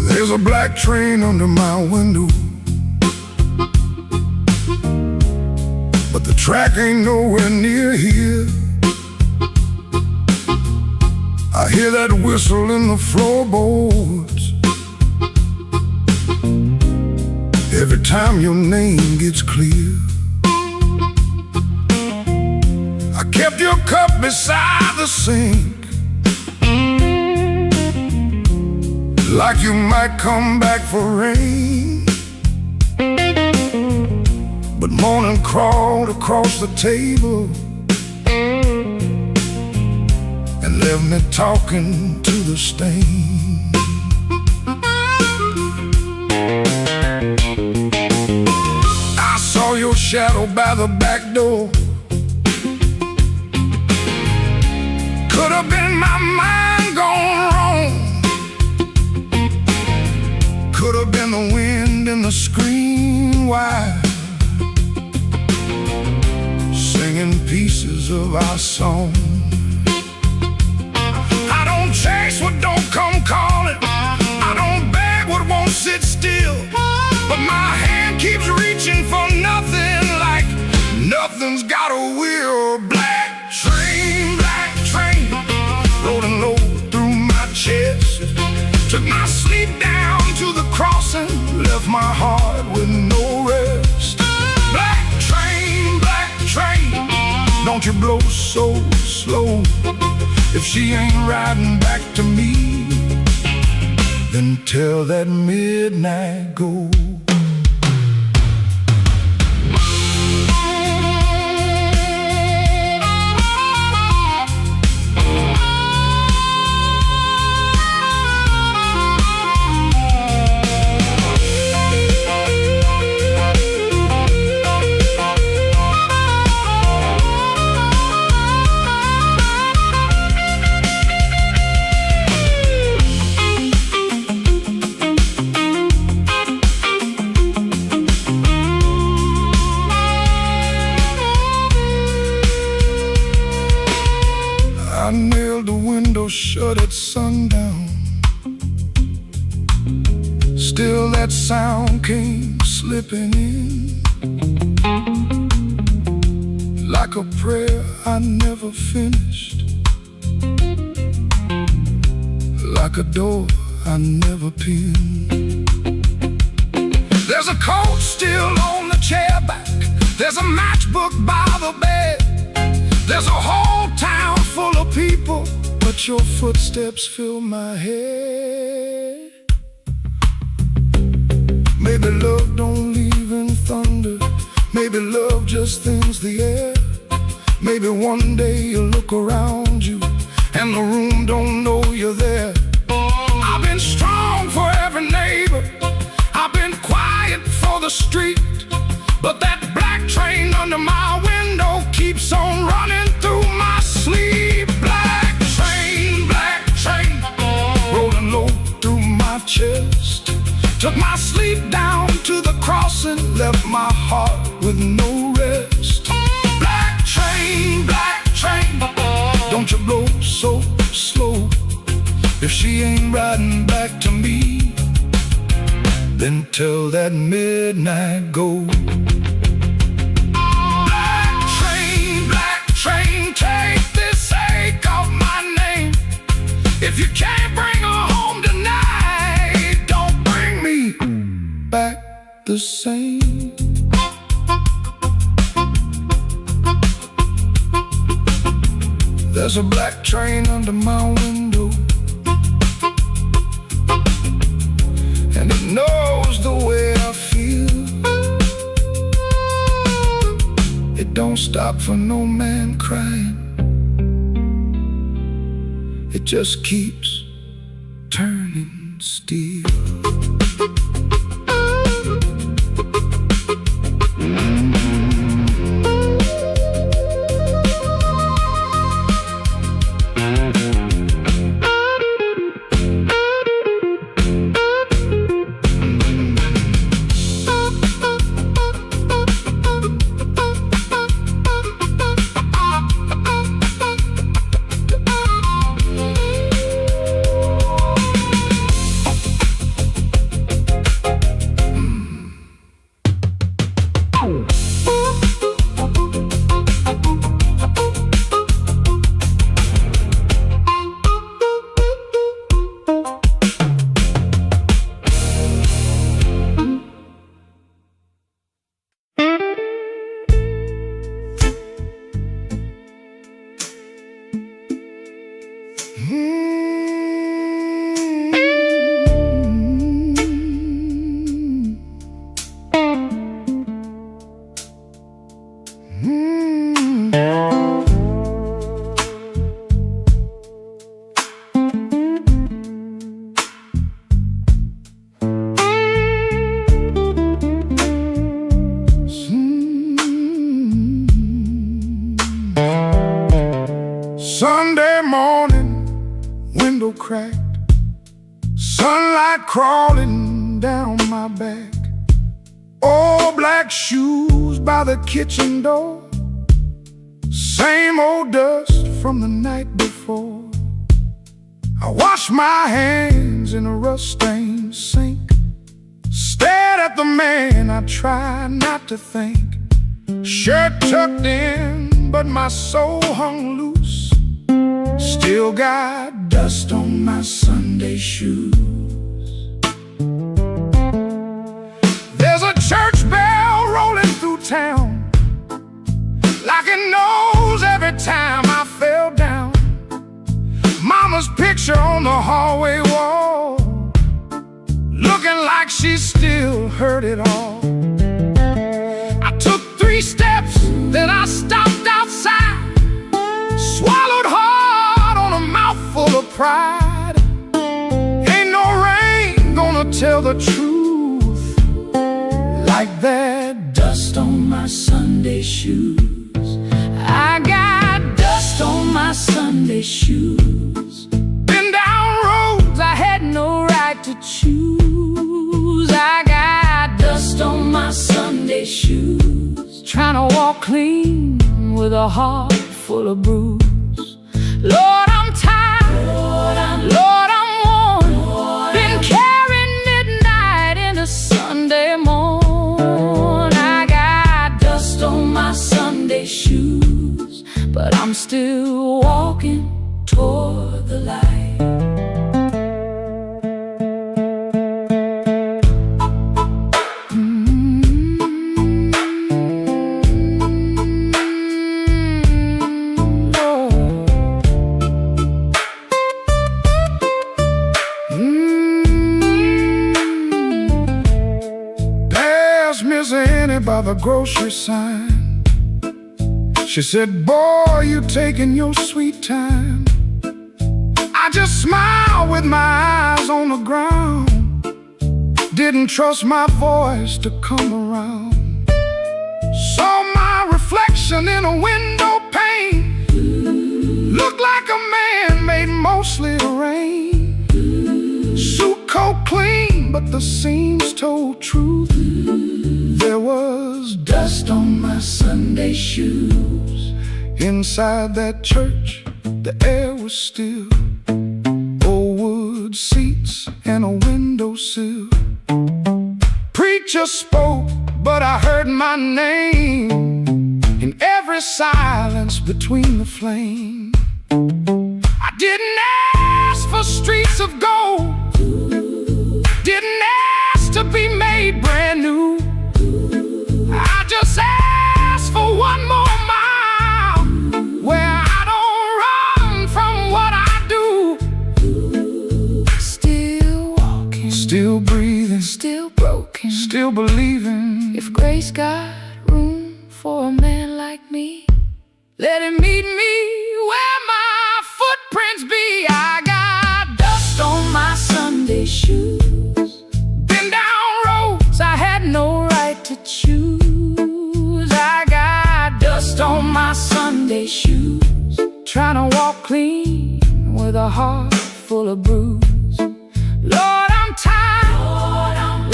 There's a black train under my window, but the track ain't nowhere near here. I hear that whistle in the floorboards every time your name gets clear. I kept your cup beside the sink, like you might come back for rain. But morning crawled across the table and left me talking to the stain. I saw your shadow by the back door. Could have been my mind gone wrong. Could have been the wind in the screen wire, singing pieces of our song. I don't chase what don't come calling, I don't beg what won't sit still, but my hand keeps reaching for nothing, like nothing's got a wheel. Black train, rolling low through my chest, took my sleep down to the crossing, left my heart with no rest. Black train, don't you blow so slow. If she ain't riding back to me, then tell that midnight go. I nailed the window shut at sundown. Still that sound came slipping in, like a prayer I never finished, like a door I never pinned. There's a coat still on the chair back, there's a matchbook by the bed, there's a whole town full of people, but your footsteps fill my head. Maybe love don't leave in thunder, maybe love just thins the air. Maybe one day you look around you and the room don't know you're there. I've been strong for every neighbor, the street, but that black train under my window keeps on running through my sleep. Black train, rolling low through my chest, took my sleep down to the crossing, left my heart with no rest. Black train, don't you blow so slow. If she ain't riding back to me, then tell that midnight go. Black train, take this ache off my name. If you can't bring her home tonight, don't bring me back the same. There's a black train under my window, and it knows the way I feel. It don't stop for no man crying, it just keeps turning steel. Sunday morning, window cracked, sunlight crawling down my back. Old black shoes by the kitchen door, same old dust from the night before. I wash my hands in a rust-stained sink, stared at the man, I try not to think. Shirt tucked in, but my soul hung loose. Still got dust on my Sunday shoes. There's a church bell rolling through town, like it knows every time I fell down. Mama's picture on the hallway wall, looking like she still heard it all. I took 3 steps, then I stopped outside, swallowed hard on a mouthful of pride. Ain't no rain gonna tell the truth like that dust on my Sunday shoes. I got dust on my Sunday shoes. Been down roads I had no right to choose. I got dust on my Sunday shoes, trying to walk clean with a heart full of bruise. Lord, I'm tired, Lord, I'm worn, been carrying midnight into Sunday morn. I got dust on my Sunday shoes, but I'm still walking toward the light. By the grocery sign, she said, boy, you taking your sweet time. I just smile with my eyes on the ground. Didn't trust my voice to come around. Saw my reflection in a window pane. Looked like a man made mostly of rain. Suit coat clean, but the seams told truth. There was dust on my Sunday shoes. Inside that church, the air was still. Old wood seats and a windowsill. Preacher spoke, but I heard my name in every silence between the flame. I didn't ask for streets of gold, didn't ask to be made brand new. I just asked for one more mile where I don't run from what I do. Still walking, still breathing, still broken, still believing. If grace got room for a man like me, let him meet me where my footprints be. I got dust on my Sunday shoes, been down roads I had no right to choose. I got dust on my Sunday shoes, trying to walk clean with a heart full of bruise. Lord, I'm tired,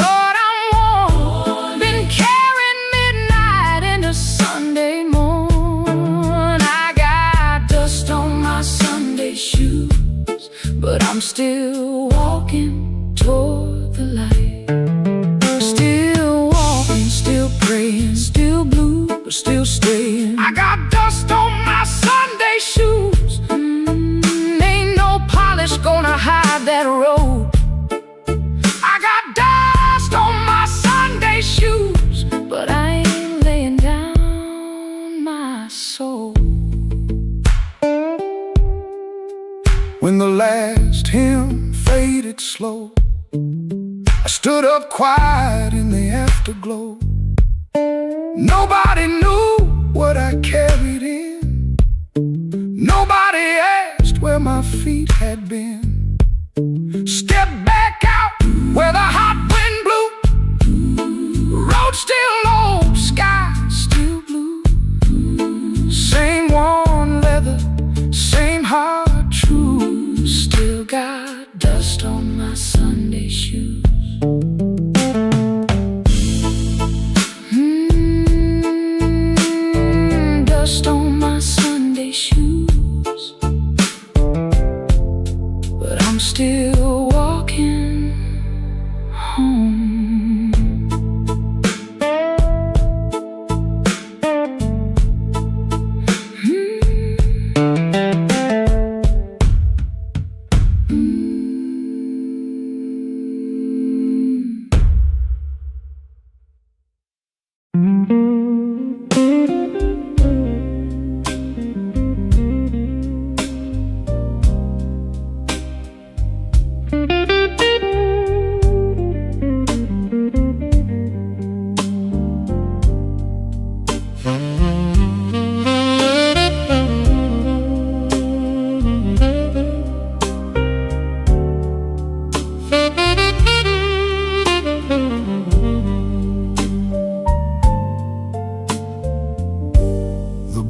Lord, I'm worn, been carrying midnight into Sunday morn. I got dust on my Sunday shoes, but I'm still walking toward the light. Still walking, still praying, still blue, but still staying. I got dust on my Sunday shoes. Ain't no polish gonna hide that road. I got dust on my Sunday shoes, but I ain't laying down my soul. When the last hymn faded slow, I stood up quiet in the afterglow. Nobody knew what I carried in. Nobody asked where my feet had been. Step back out where the hot wind blew. Road still low, sky still blue. Same worn leather, same heart true. Still got dust on my Sunday shoes. Dust on my Sunday shoes, but I'm still walking home.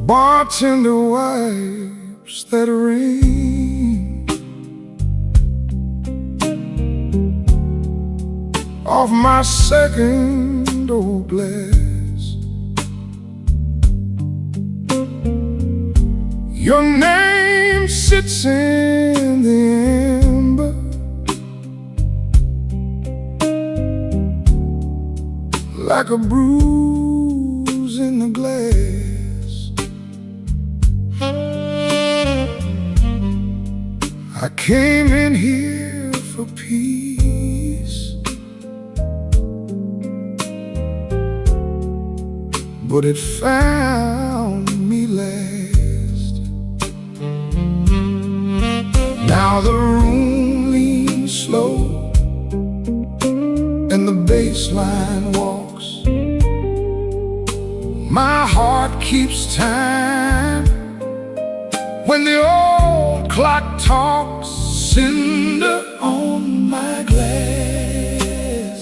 Bartender wipes that rain off my second old glass. Your name sits in the amber, like a bruise in the glass. I came in here for peace, but it found me last. Now the room leans slow and the bass line walks. My heart keeps time when the old clock talks. Cinder on my glass.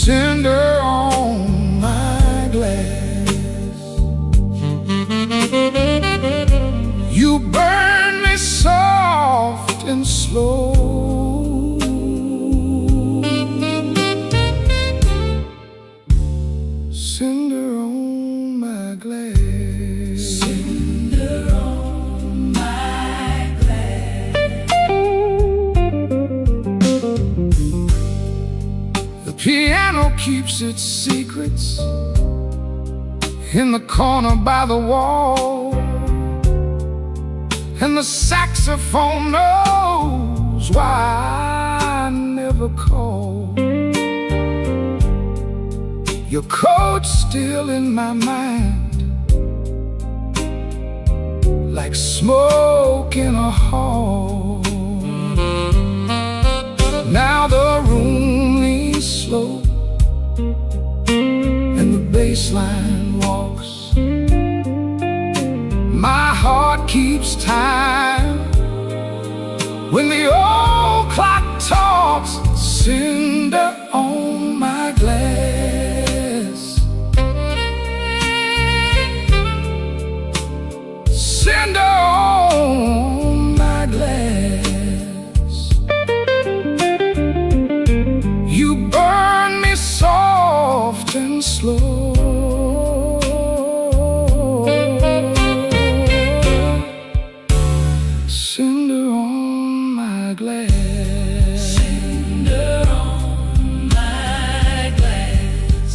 cinder on my glass. You burn me soft and slow. Cinder on my glass. Cinder on my glass. The piano keeps its secrets in the corner by the wall, and the saxophone knows why I never call. Your coat's still in my mind, like smoke in a hall. Now the room leans slow, and the bass line walks. My heart keeps time when the old clock talks. Cinder on my glass. Cinder on my glass. You burn me soft and slow. Cinder on my glass. Cinder on my glass.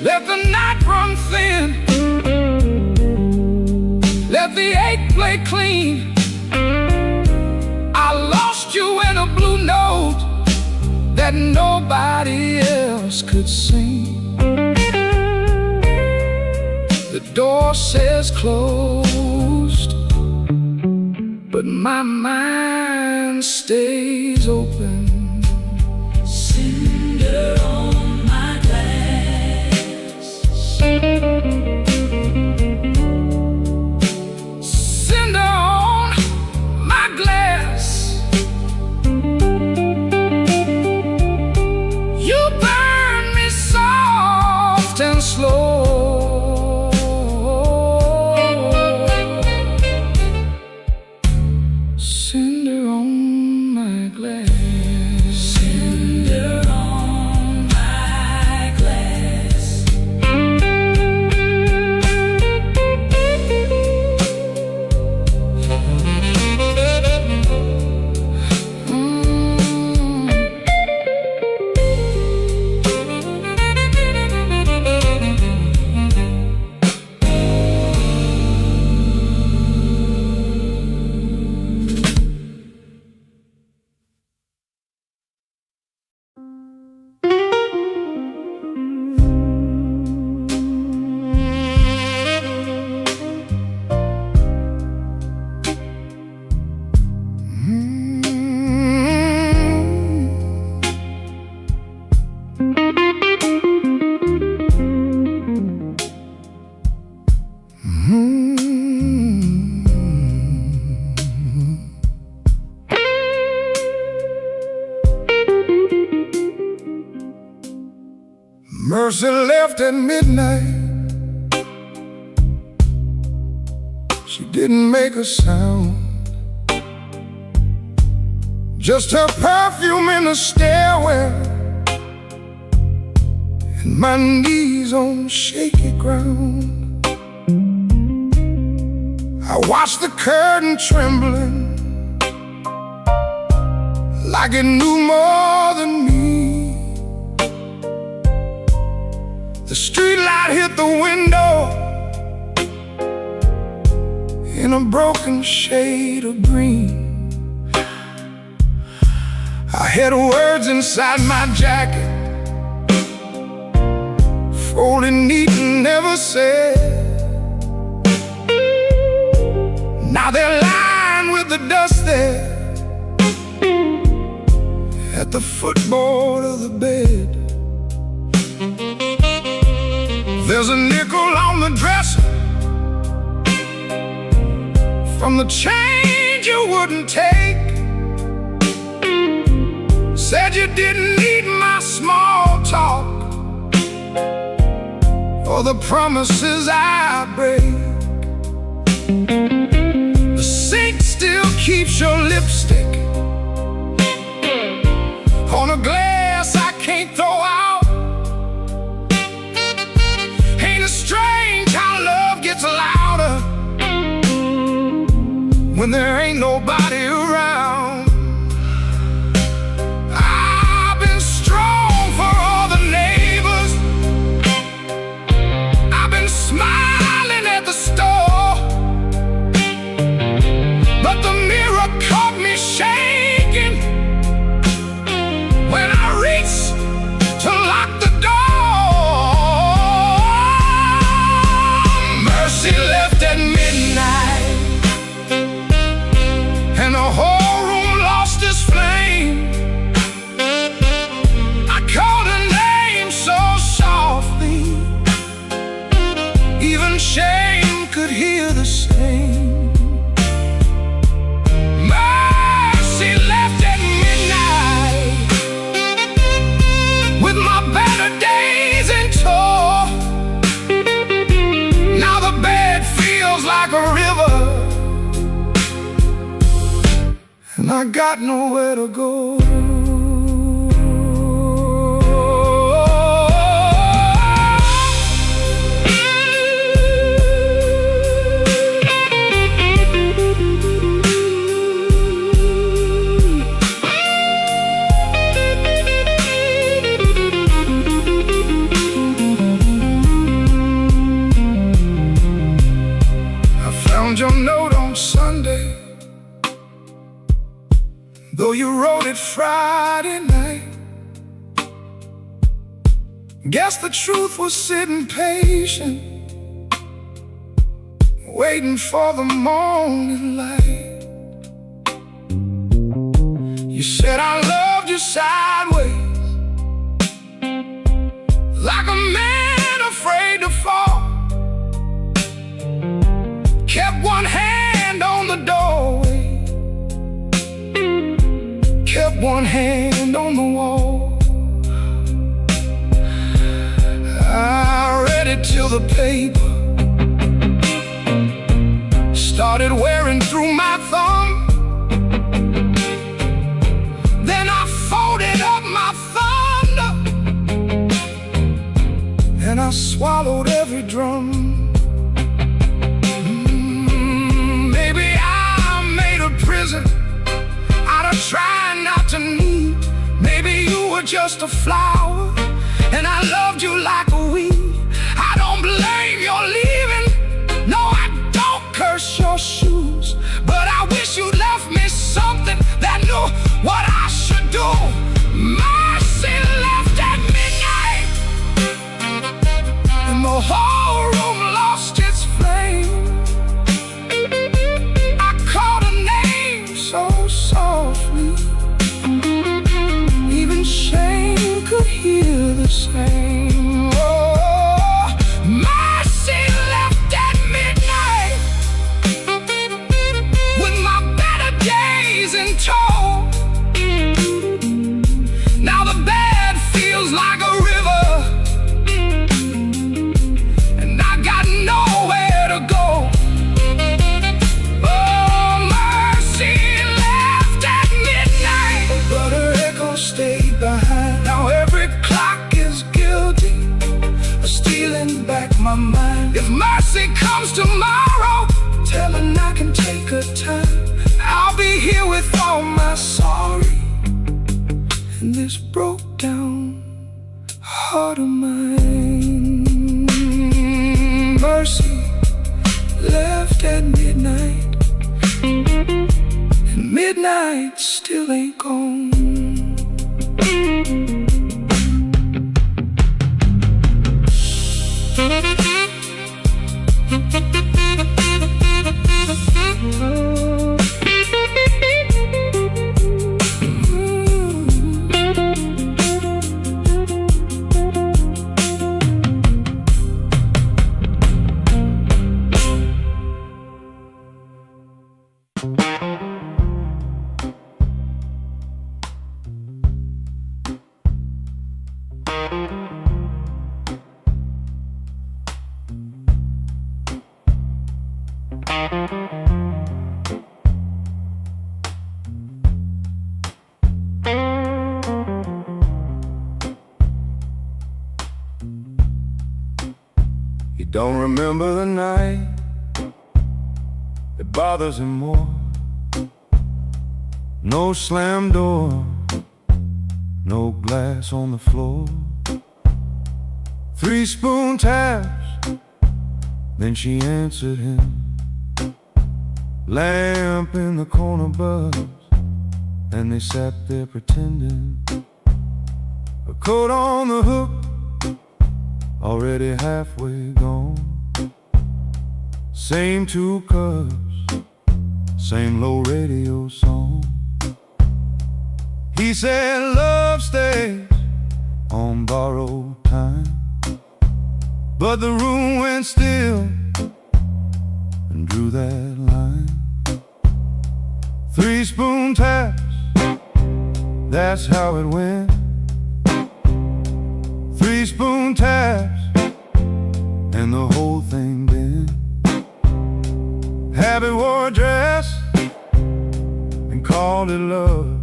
Let the night run thin, let the ache play clean. I lost you in a blue note that nobody else could sing. The door says closed, but my mind stays open. Cinder on my glass. Cinder on my glass. You burn me soft and slow. Cinder on my glass. Cinder on my glass. Mercy left at midnight. She didn't make a sound, just her perfume in the stairwell, and my knees on shaky ground. I watched the curtain trembling, like it knew more than me. The streetlight hit the window in a broken shade of green. I had words inside my jacket, folded neat and never said. Now they're lying with the dust there at the footboard of the bed. There's a nickel on the dresser from the change you wouldn't take. you didn't need my small talk or the promises I break. The sink still keeps your lipstick on a glass I can't throw out. Ain't it strange how love gets louder when there ain't nobody around? I've been strong for all the neighbors, I've been smiling at the store, but the mirror caught me shaking when I reached to lock the door. Mercy left at midnight, and the whole room lost its flame. I called her name so softly, even shame could hear the same. Mercy left at midnight, with my better days in tow. Now the bed feels like a river, and I got nowhere to go. I found your note on Sunday, though you wrote it Friday night. Guess the truth was sitting patient, waiting for the morning light. You said I loved you sideways, like a man afraid to fall. Kept one hand on the doorway, kept one hand on the wall. I read it till the paper started wearing through my thumb. Then I folded up my thunder, and I swallowed every drum. Maybe I made a prison out of trying not to need. Maybe you were just a flower, and I loved you like a weed. I don't blame your leaving, no, I don't curse your shoes, but I wish you left me something that knew what I should do. Mercy left at midnight, and the whole room lost its flame. I called her name so softly, even shame could hear the same. Oh, mercy left at midnight, with my better days in tow. Now the bed feels like a river, and I got nowhere to go. Oh, mercy left at midnight, but her echo stayed behind. Now every clock is guilty of stealing back my mind. If mercy comes tomorrow, tell her I can take her time. I'll be here with all my sorry and this broke down heart of mine. Mercy left at midnight, and midnight still ain't gone. don't remember the night. It bothers him more. No slam door, no glass on the floor. 3 spoon taps, then she answered him. Lamp in the corner buzzed, and they sat there pretending. A coat on the hook, already halfway gone. Same 2 cups, same low radio song. He said love stays on borrowed time, but the room went still and drew that line. 3 spoon taps, that's how it went. 3 spoon taps, and the whole thing bent. Habit wore a dress and called it love.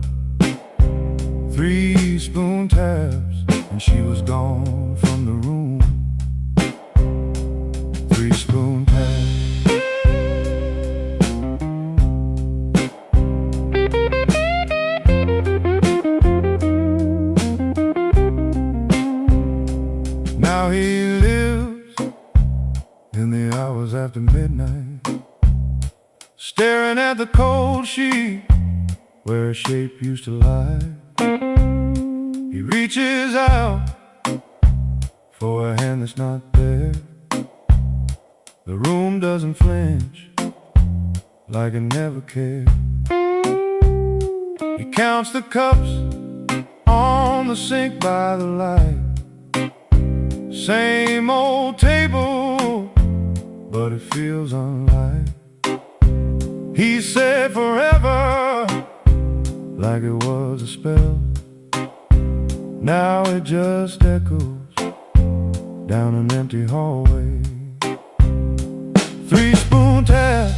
3 spoon taps, and she was gone from the room. 3 spoon taps. Now he lives in the hours after midnight, staring at the cold sheet where a shape used to lie. He reaches out for a hand that's not there. The room doesn't flinch, like it never cared. He counts the cups on the sink by the light. Same old table, but it feels unlike. He said forever, like it was a spell. Now it just echoes down an empty hallway. 3 spoon tap,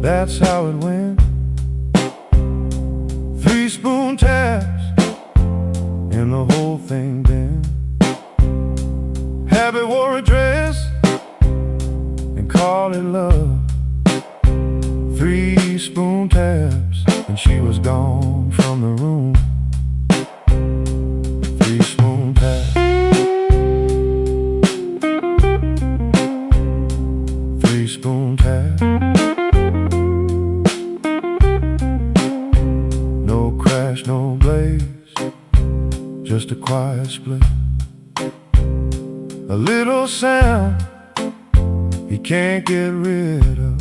that's how it went. 3 spoon taps, and the whole thing bent. Habit wore a dress and called it love. 3 spoon taps, and she was gone from the room. 3 spoon taps. 3 spoon taps. No crash, no blaze, just a quiet split. A little sound he can't get rid of.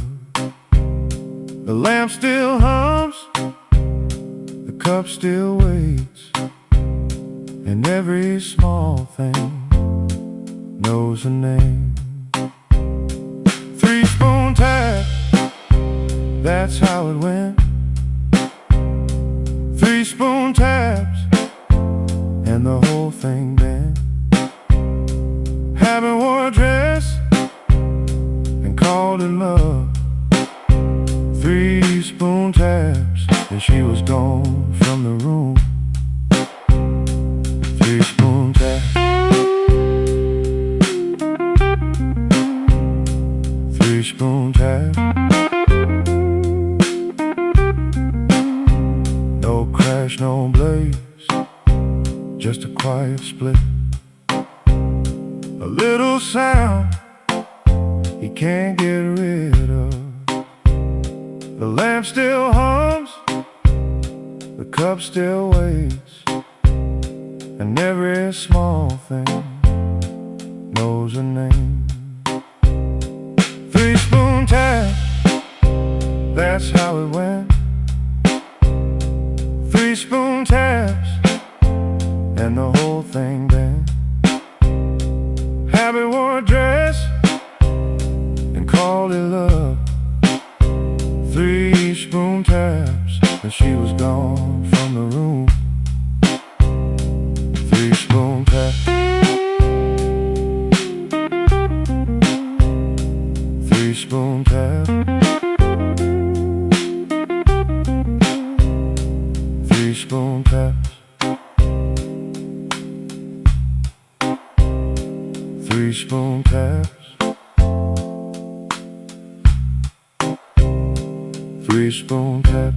The lamp still hums, the cup still waits, and every small thing knows a name. 3 spoon tap, that's how it went. 3 spoon taps, and the whole thing bent. Habit wore a dress and called it love. 3 spoon taps, and she was gone from the room. 3 spoon taps. 3 spoon taps. No crash, no blaze, just a quiet split. A little sound he can't get rid of. The lamp still hums, the cup still waits, and every small thing knows a name. 3 spoon tap, that's how it went. 3 spoon taps, and the whole thing bent. Habit wore a dress and called it love. 3 spoon taps, and she was gone from the room. 3 spoon taps. 3 spoon taps. 3 spoon taps. 3-spoon taps, 3-spoon taps.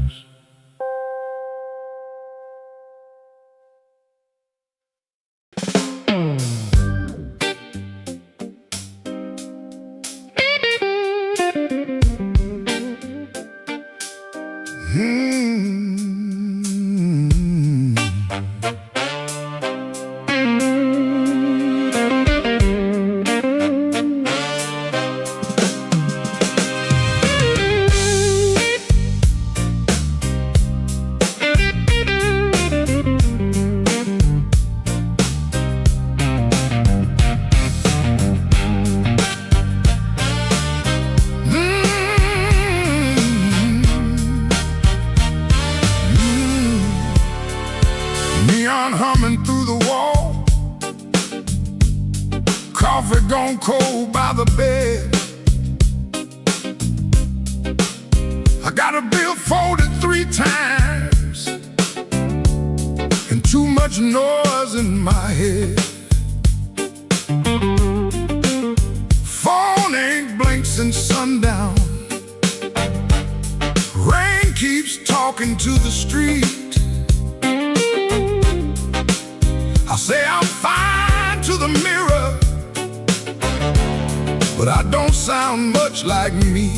Neon humming through the wall, coffee gone cold by the bed. I got a bill folded 3 times and too much noise in my head. Phone ain't blinked since sundown. Rain keeps talking to the street. I say I'm fine to the mirror, but I don't sound much like me.